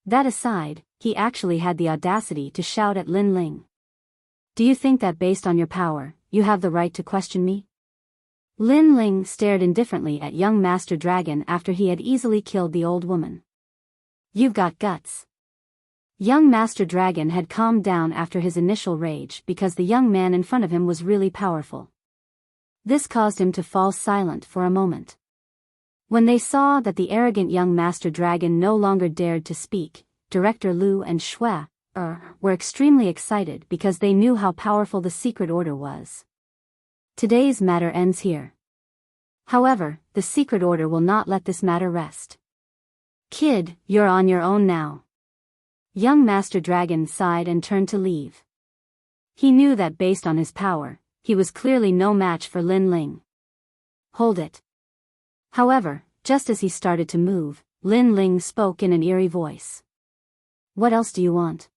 S1: That aside, he actually had the audacity to shout at Lin Ling. Do you think that based on your power, you have the right to question me? Lin Ling stared indifferently at young master dragon after he had easily killed the old woman. You've got guts. Young master dragon had calmed down after his initial rage because the young man in front of him was really powerful. This caused him to fall silent for a moment. When they saw that the arrogant young master dragon no longer dared to speak, Director Lu and Shui were extremely excited because they knew how powerful the secret order was. Today's matter ends here. However, the secret order will not let this matter rest. Kid, you're on your own now. Young master dragon sighed and turned to leave. He knew that based on his power, he was clearly no match for Lin Ling. Hold it. However, just as he started to move, Lin Ling spoke in an eerie voice. What else do you want?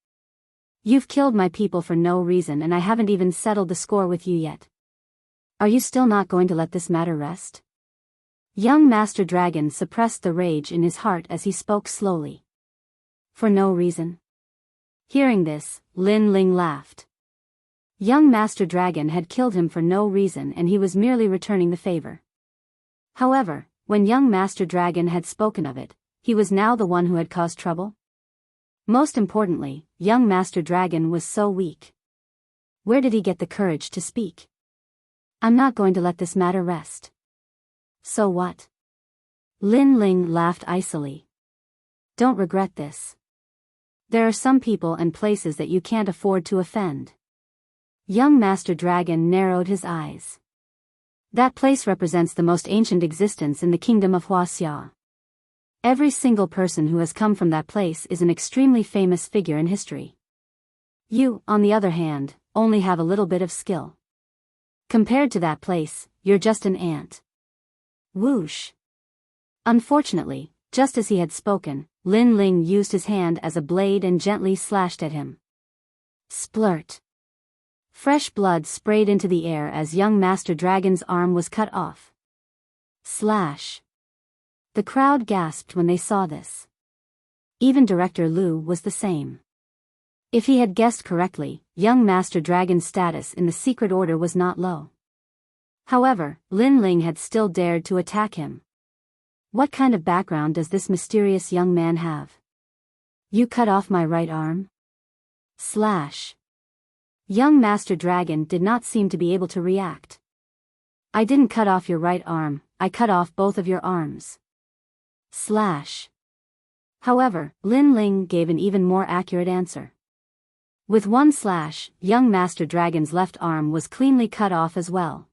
S1: You've killed my people for no reason and I haven't even settled the score with you yet. Are you still not going to let this matter rest? Young Master Dragon suppressed the rage in his heart as he spoke slowly. For no reason. Hearing this, Lin Ling laughed. Young Master Dragon had killed him for no reason and he was merely returning the favor. However, when young Master Dragon had spoken of it, he was now the one who had caused trouble. Most importantly, young Master Dragon was so weak. Where did he get the courage to speak? I'm not going to let this matter rest. So what? Lin Ling laughed icily. Don't regret this. There are some people and places that you can't afford to offend. Young Master Dragon narrowed his eyes. That place represents the most ancient existence in the kingdom of Wuxia. Every single person who has come from that place is an extremely famous figure in history. You, on the other hand, only have a little bit of skill. Compared to that place, you're just an ant. Whoosh. Unfortunately, just as he had spoken, Lin Ling used his hand as a blade and gently slashed at him. Splurt. Fresh blood sprayed into the air as young Master Dragon's arm was cut off. Slash. The crowd gasped when they saw this. Even Director Lu was the same. If he had guessed correctly, young Master Dragon's status in the secret order was not low. However, Lin Ling had still dared to attack him. What kind of background does this mysterious young man have? You cut off my right arm? Slash. Young Master Dragon did not seem to be able to react. I didn't cut off your right arm, I cut off both of your arms. Slash. However, Lin Ling gave an even more accurate answer. With one slash, young Master Dragon's left arm was cleanly cut off as well.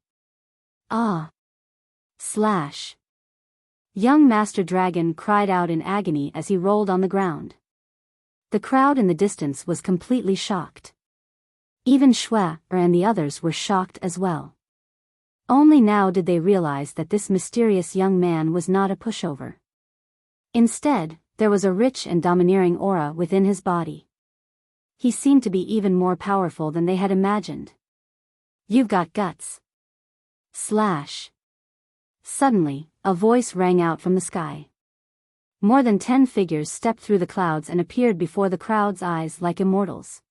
S1: Ah. Slash. Young Master Dragon cried out in agony as he rolled on the ground. The crowd in the distance was completely shocked. Even Shui and the others were shocked as well. Only now did they realize that this mysterious young man was not a pushover. Instead, there was a rich and domineering aura within his body. He seemed to be even more powerful than they had imagined. "You've got guts." Slash. Suddenly, a voice rang out from the sky. More than 10 figures stepped through the clouds and appeared before the crowd's eyes like immortals.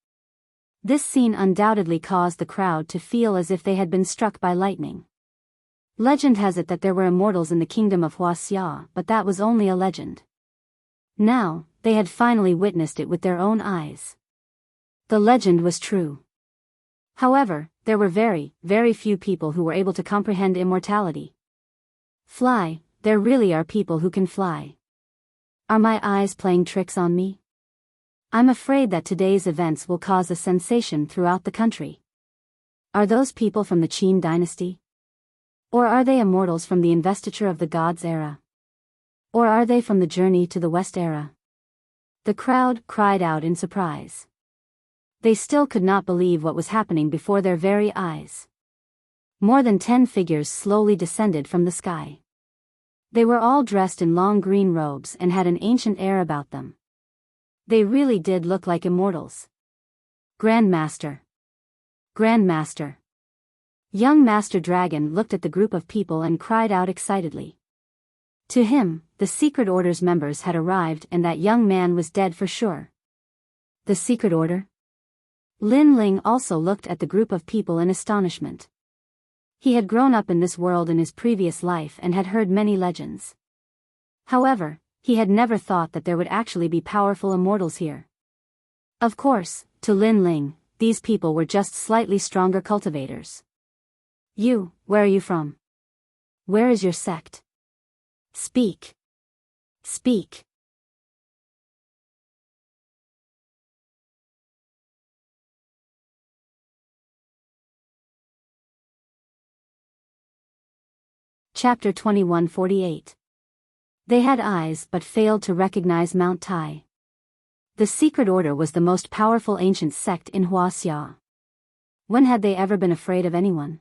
S1: This scene undoubtedly caused the crowd to feel as if they had been struck by lightning. Legend has it that there were immortals in the kingdom of Wuxia, but that was only a legend. Now, they had finally witnessed it with their own eyes. The legend was true. However, there were very, very few people who were able to comprehend immortality. Fly, there really are people who can fly. Are my eyes playing tricks on me? I'm afraid that today's events will cause a sensation throughout the country. Are those people from the Qin dynasty? Or are they immortals from the investiture of the gods era? Or are they from the journey to the West era? The crowd cried out in surprise. They still could not believe what was happening before their very eyes. More than 10 figures slowly descended from the sky. They were all dressed in long green robes and had an ancient air about them. They really did look like immortals. Grandmaster. Grandmaster. Young Master Dragon looked at the group of people and cried out excitedly. To him, the Secret Order's members had arrived and that young man was dead for sure. The Secret Order? Lin Ling also looked at the group of people in astonishment. He had grown up in this world in his previous life and had heard many legends. However, he had never thought that there would actually be powerful immortals here. Of course, to Lin Ling, these people were just slightly stronger cultivators. You, where are you from? Where is your sect? Speak. Speak. Chapter 2148. They had eyes but failed to recognize Mount Tai. The Secret Order was the most powerful ancient sect in Wuxia. When had they ever been afraid of anyone?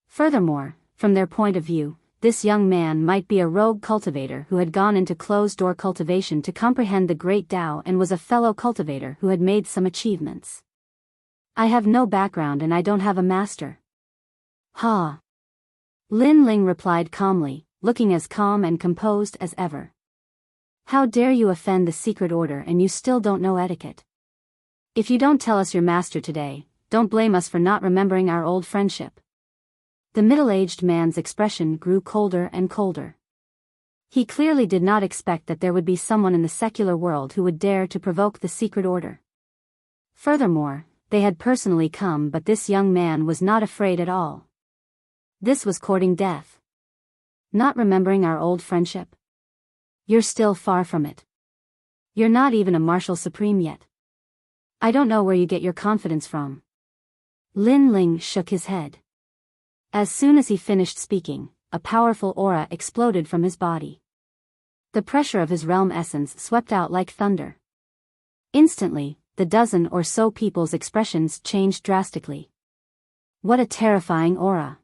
S1: Furthermore, from their point of view, this young man might be a rogue cultivator who had gone into closed-door cultivation to comprehend the Great Tao and was a fellow cultivator who had made some achievements. I have no background and I don't have a master. Ha! Lin Ling replied calmly, looking as calm and composed as ever. How dare you offend the Secret Order and you still don't know etiquette? If you don't tell us your master today, don't blame us for not remembering our old friendship. The middle-aged man's expression grew colder and colder. He clearly did not expect that there would be someone in the secular world who would dare to provoke the Secret Order. Furthermore, they had personally come, but this young man was not afraid at all. This was courting death. Not remembering our old friendship? You're still far from it. You're not even a Marshal Supreme yet. I don't know where you get your confidence from. Lin Ling shook his head. As soon as he finished speaking, a powerful aura exploded from his body. The pressure of his realm essence swept out like thunder. Instantly, the dozen or so people's expressions changed drastically. What a terrifying aura!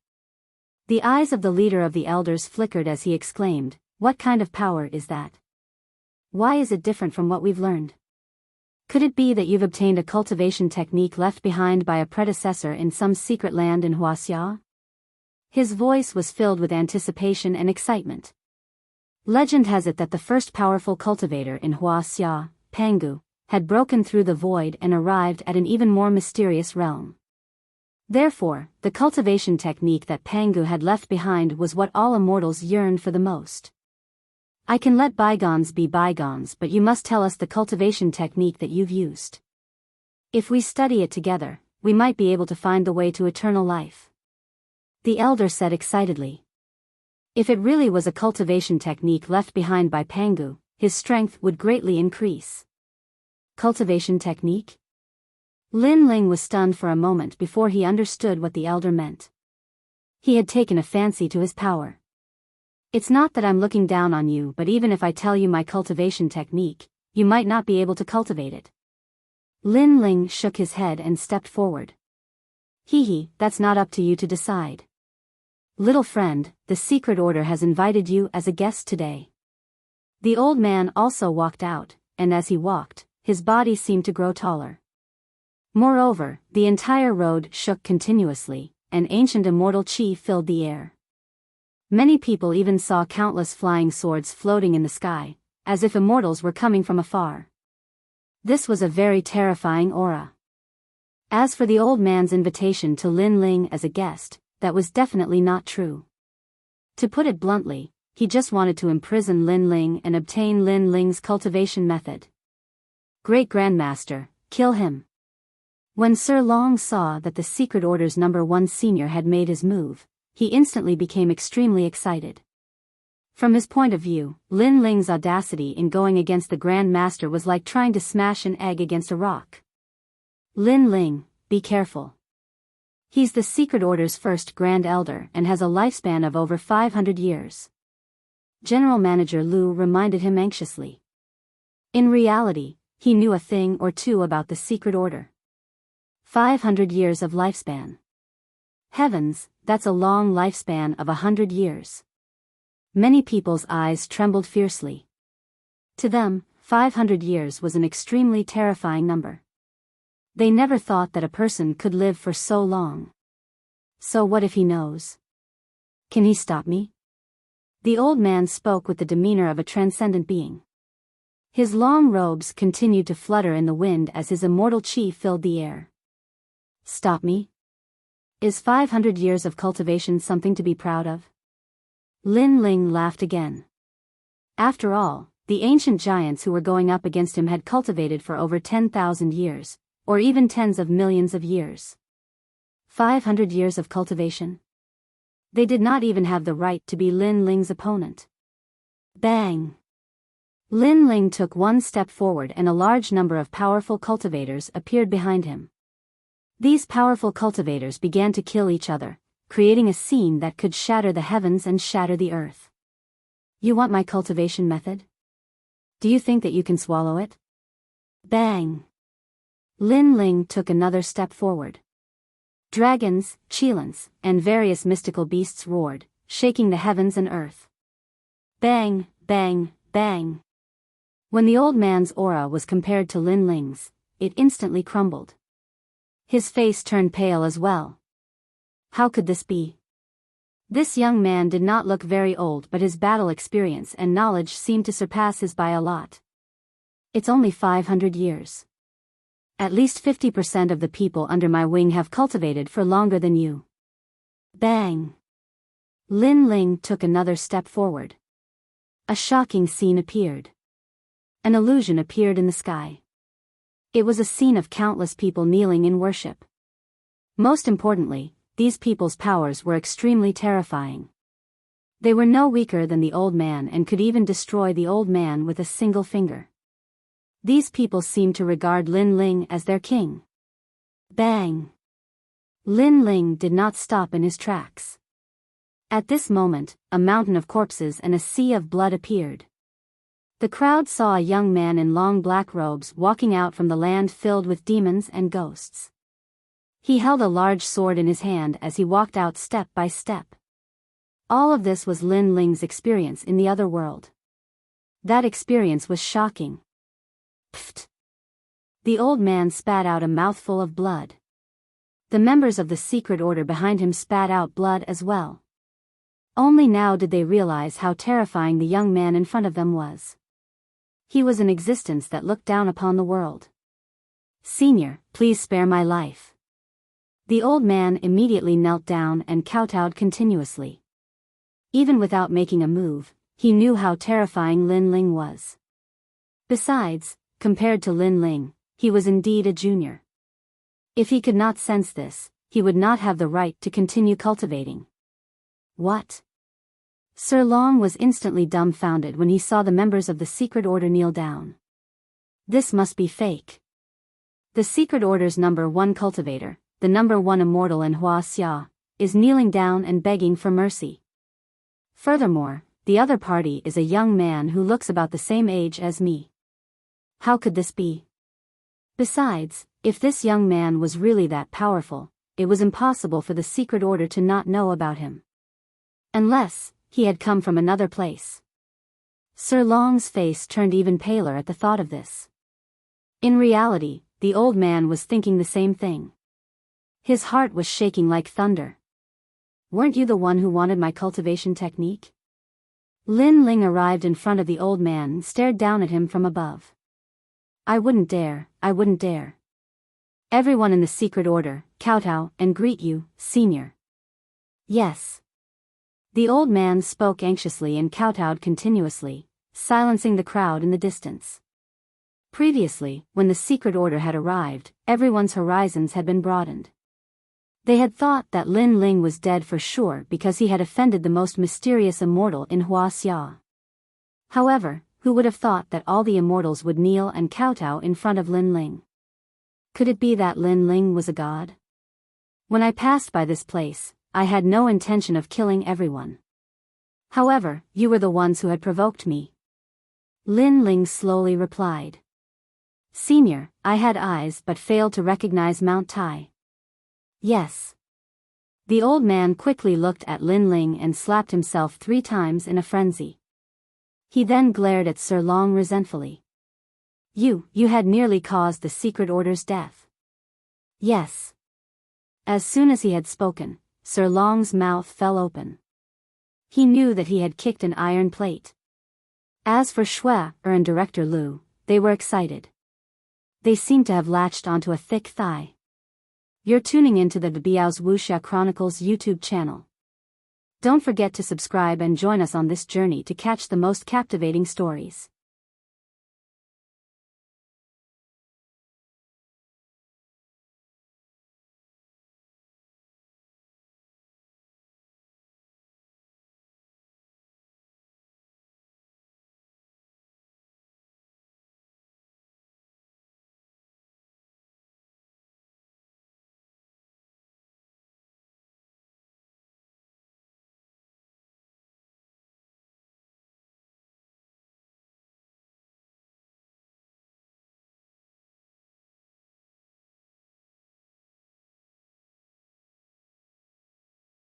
S1: The eyes of the leader of the elders flickered as he exclaimed, "What kind of power is that? Why is it different from what we've learned? Could it be that you've obtained a cultivation technique left behind by a predecessor in some secret land in Wuxia?" His voice was filled with anticipation and excitement. Legend has it that the first powerful cultivator in Wuxia, Pangu, had broken through the void and arrived at an even more mysterious realm. Therefore, the cultivation technique that Pangu had left behind was what all immortals yearned for the most. I can let bygones be bygones, but you must tell us the cultivation technique that you've used. If we study it together, we might be able to find the way to eternal life. The elder said excitedly. If it really was a cultivation technique left behind by Pangu, his strength would greatly increase. Cultivation technique? Lin Ling was stunned for a moment before he understood what the elder meant. He had taken a fancy to his power. It's not that I'm looking down on you, but even if I tell you my cultivation technique, you might not be able to cultivate it. Lin Ling shook his head and stepped forward. Hee, that's not up to you to decide. Little friend, the secret order has invited you as a guest today. The old man also walked out, and as he walked, his body seemed to grow taller. Moreover, the entire road shook continuously, and ancient immortal chi filled the air. Many people even saw countless flying swords floating in the sky, as if immortals were coming from afar. This was a very terrifying aura. As for the old man's invitation to Lin Ling as a guest, that was definitely not true. To put it bluntly, he just wanted to imprison Lin Ling and obtain Lin Ling's cultivation method. Great Grandmaster, kill him. When Sir Long saw that the Secret Order's #1 senior had made his move, he instantly became extremely excited. From his point of view, Lin Ling's audacity in going against the Grand Master was like trying to smash an egg against a rock. Lin Ling, be careful. He's the Secret Order's first Grand Elder and has a lifespan of over 500 years. General Manager Lu reminded him anxiously. In reality, he knew a thing or two about the Secret Order. 500 years of lifespan. Heavens, that's a long lifespan of 100 years. Many people's eyes trembled fiercely. To them, 500 years was an extremely terrifying number. They never thought that a person could live for so long. So what if he knows? Can he stop me? The old man spoke with the demeanor of a transcendent being. His long robes continued to flutter in the wind as his immortal chi filled the air. Stop me? Is 500 years of cultivation something to be proud of? Lin Ling laughed again. After all, the ancient giants who were going up against him had cultivated for over 10,000 years, or even tens of millions of years. 500 years of cultivation? They did not even have the right to be Lin Ling's opponent. Bang! Lin Ling took one step forward and a large number of powerful cultivators appeared behind him. These powerful cultivators began to kill each other, creating a scene that could shatter the heavens and shatter the earth. You want my cultivation method? Do you think that you can swallow it? Bang! Lin Ling took another step forward. Dragons, chilans, and various mystical beasts roared, shaking the heavens and earth. Bang, bang, bang. When the old man's aura was compared to Lin Ling's, it instantly crumbled. His face turned pale as well. How could this be? This young man did not look very old, but his battle experience and knowledge seemed to surpass his by a lot. It's only 500 years. At least 50% of the people under my wing have cultivated for longer than you. Bang! Lin Ling took another step forward. A shocking scene appeared. An illusion appeared in the sky. It was a scene of countless people kneeling in worship. Most importantly, these people's powers were extremely terrifying. They were no weaker than the old man and could even destroy the old man with a single finger. These people seemed to regard Lin Ling as their king. Bang! Lin Ling did not stop in his tracks. At this moment, a mountain of corpses and a sea of blood appeared. The crowd saw a young man in long black robes walking out from the land filled with demons and ghosts. He held a large sword in his hand as he walked out step by step. All of this was Lin Ling's experience in the other world. That experience was shocking. Pfft! The old man spat out a mouthful of blood. The members of the secret order behind him spat out blood as well. Only now did they realize how terrifying the young man in front of them was. He was an existence that looked down upon the world. Senior, please spare my life. The old man immediately knelt down and kowtowed continuously. Even without making a move, he knew how terrifying Lin Ling was. Besides, compared to Lin Ling, he was indeed a junior. If he could not sense this, he would not have the right to continue cultivating. What? Sir Long was instantly dumbfounded when he saw the members of the secret order kneel down. This must be fake. The secret order's #1 cultivator, the #1 immortal in Wuxia, is kneeling down and begging for mercy. Furthermore, the other party is a young man who looks about the same age as me. How could this be? Besides, if this young man was really that powerful, it was impossible for the secret order to not know about him. Unless he had come from another place. Sir Long's face turned even paler at the thought of this. In reality, the old man was thinking the same thing. His heart was shaking like thunder. Weren't you the one who wanted my cultivation technique? Lin Ling arrived in front of the old man and stared down at him from above. I wouldn't dare. Everyone in the secret order, kowtow and greet you, senior. Yes. The old man spoke anxiously and kowtowed continuously, silencing the crowd in the distance. Previously, when the secret order had arrived, everyone's horizons had been broadened. They had thought that Lin Ling was dead for sure because he had offended the most mysterious immortal in Wuxia. However, who would have thought that all the immortals would kneel and kowtow in front of Lin Ling? Could it be that Lin Ling was a god? When I passed by this place, I had no intention of killing everyone. However, you were the ones who had provoked me. Lin Ling slowly replied. Senior, I had eyes but failed to recognize Mount Tai. Yes. The old man quickly looked at Lin Ling and slapped himself 3 times in a frenzy. He then glared at Sir Long resentfully. You had nearly caused the secret order's death. Yes. As soon as he had spoken, Sir Long's mouth fell open. He knew that he had kicked an iron plate. As for Shui and Director Liu, they were excited. They seemed to have latched onto a thick thigh. You're tuning into the Biyao's Wuxia Chronicles YouTube channel. Don't forget to subscribe and join us on this journey to catch the most captivating stories.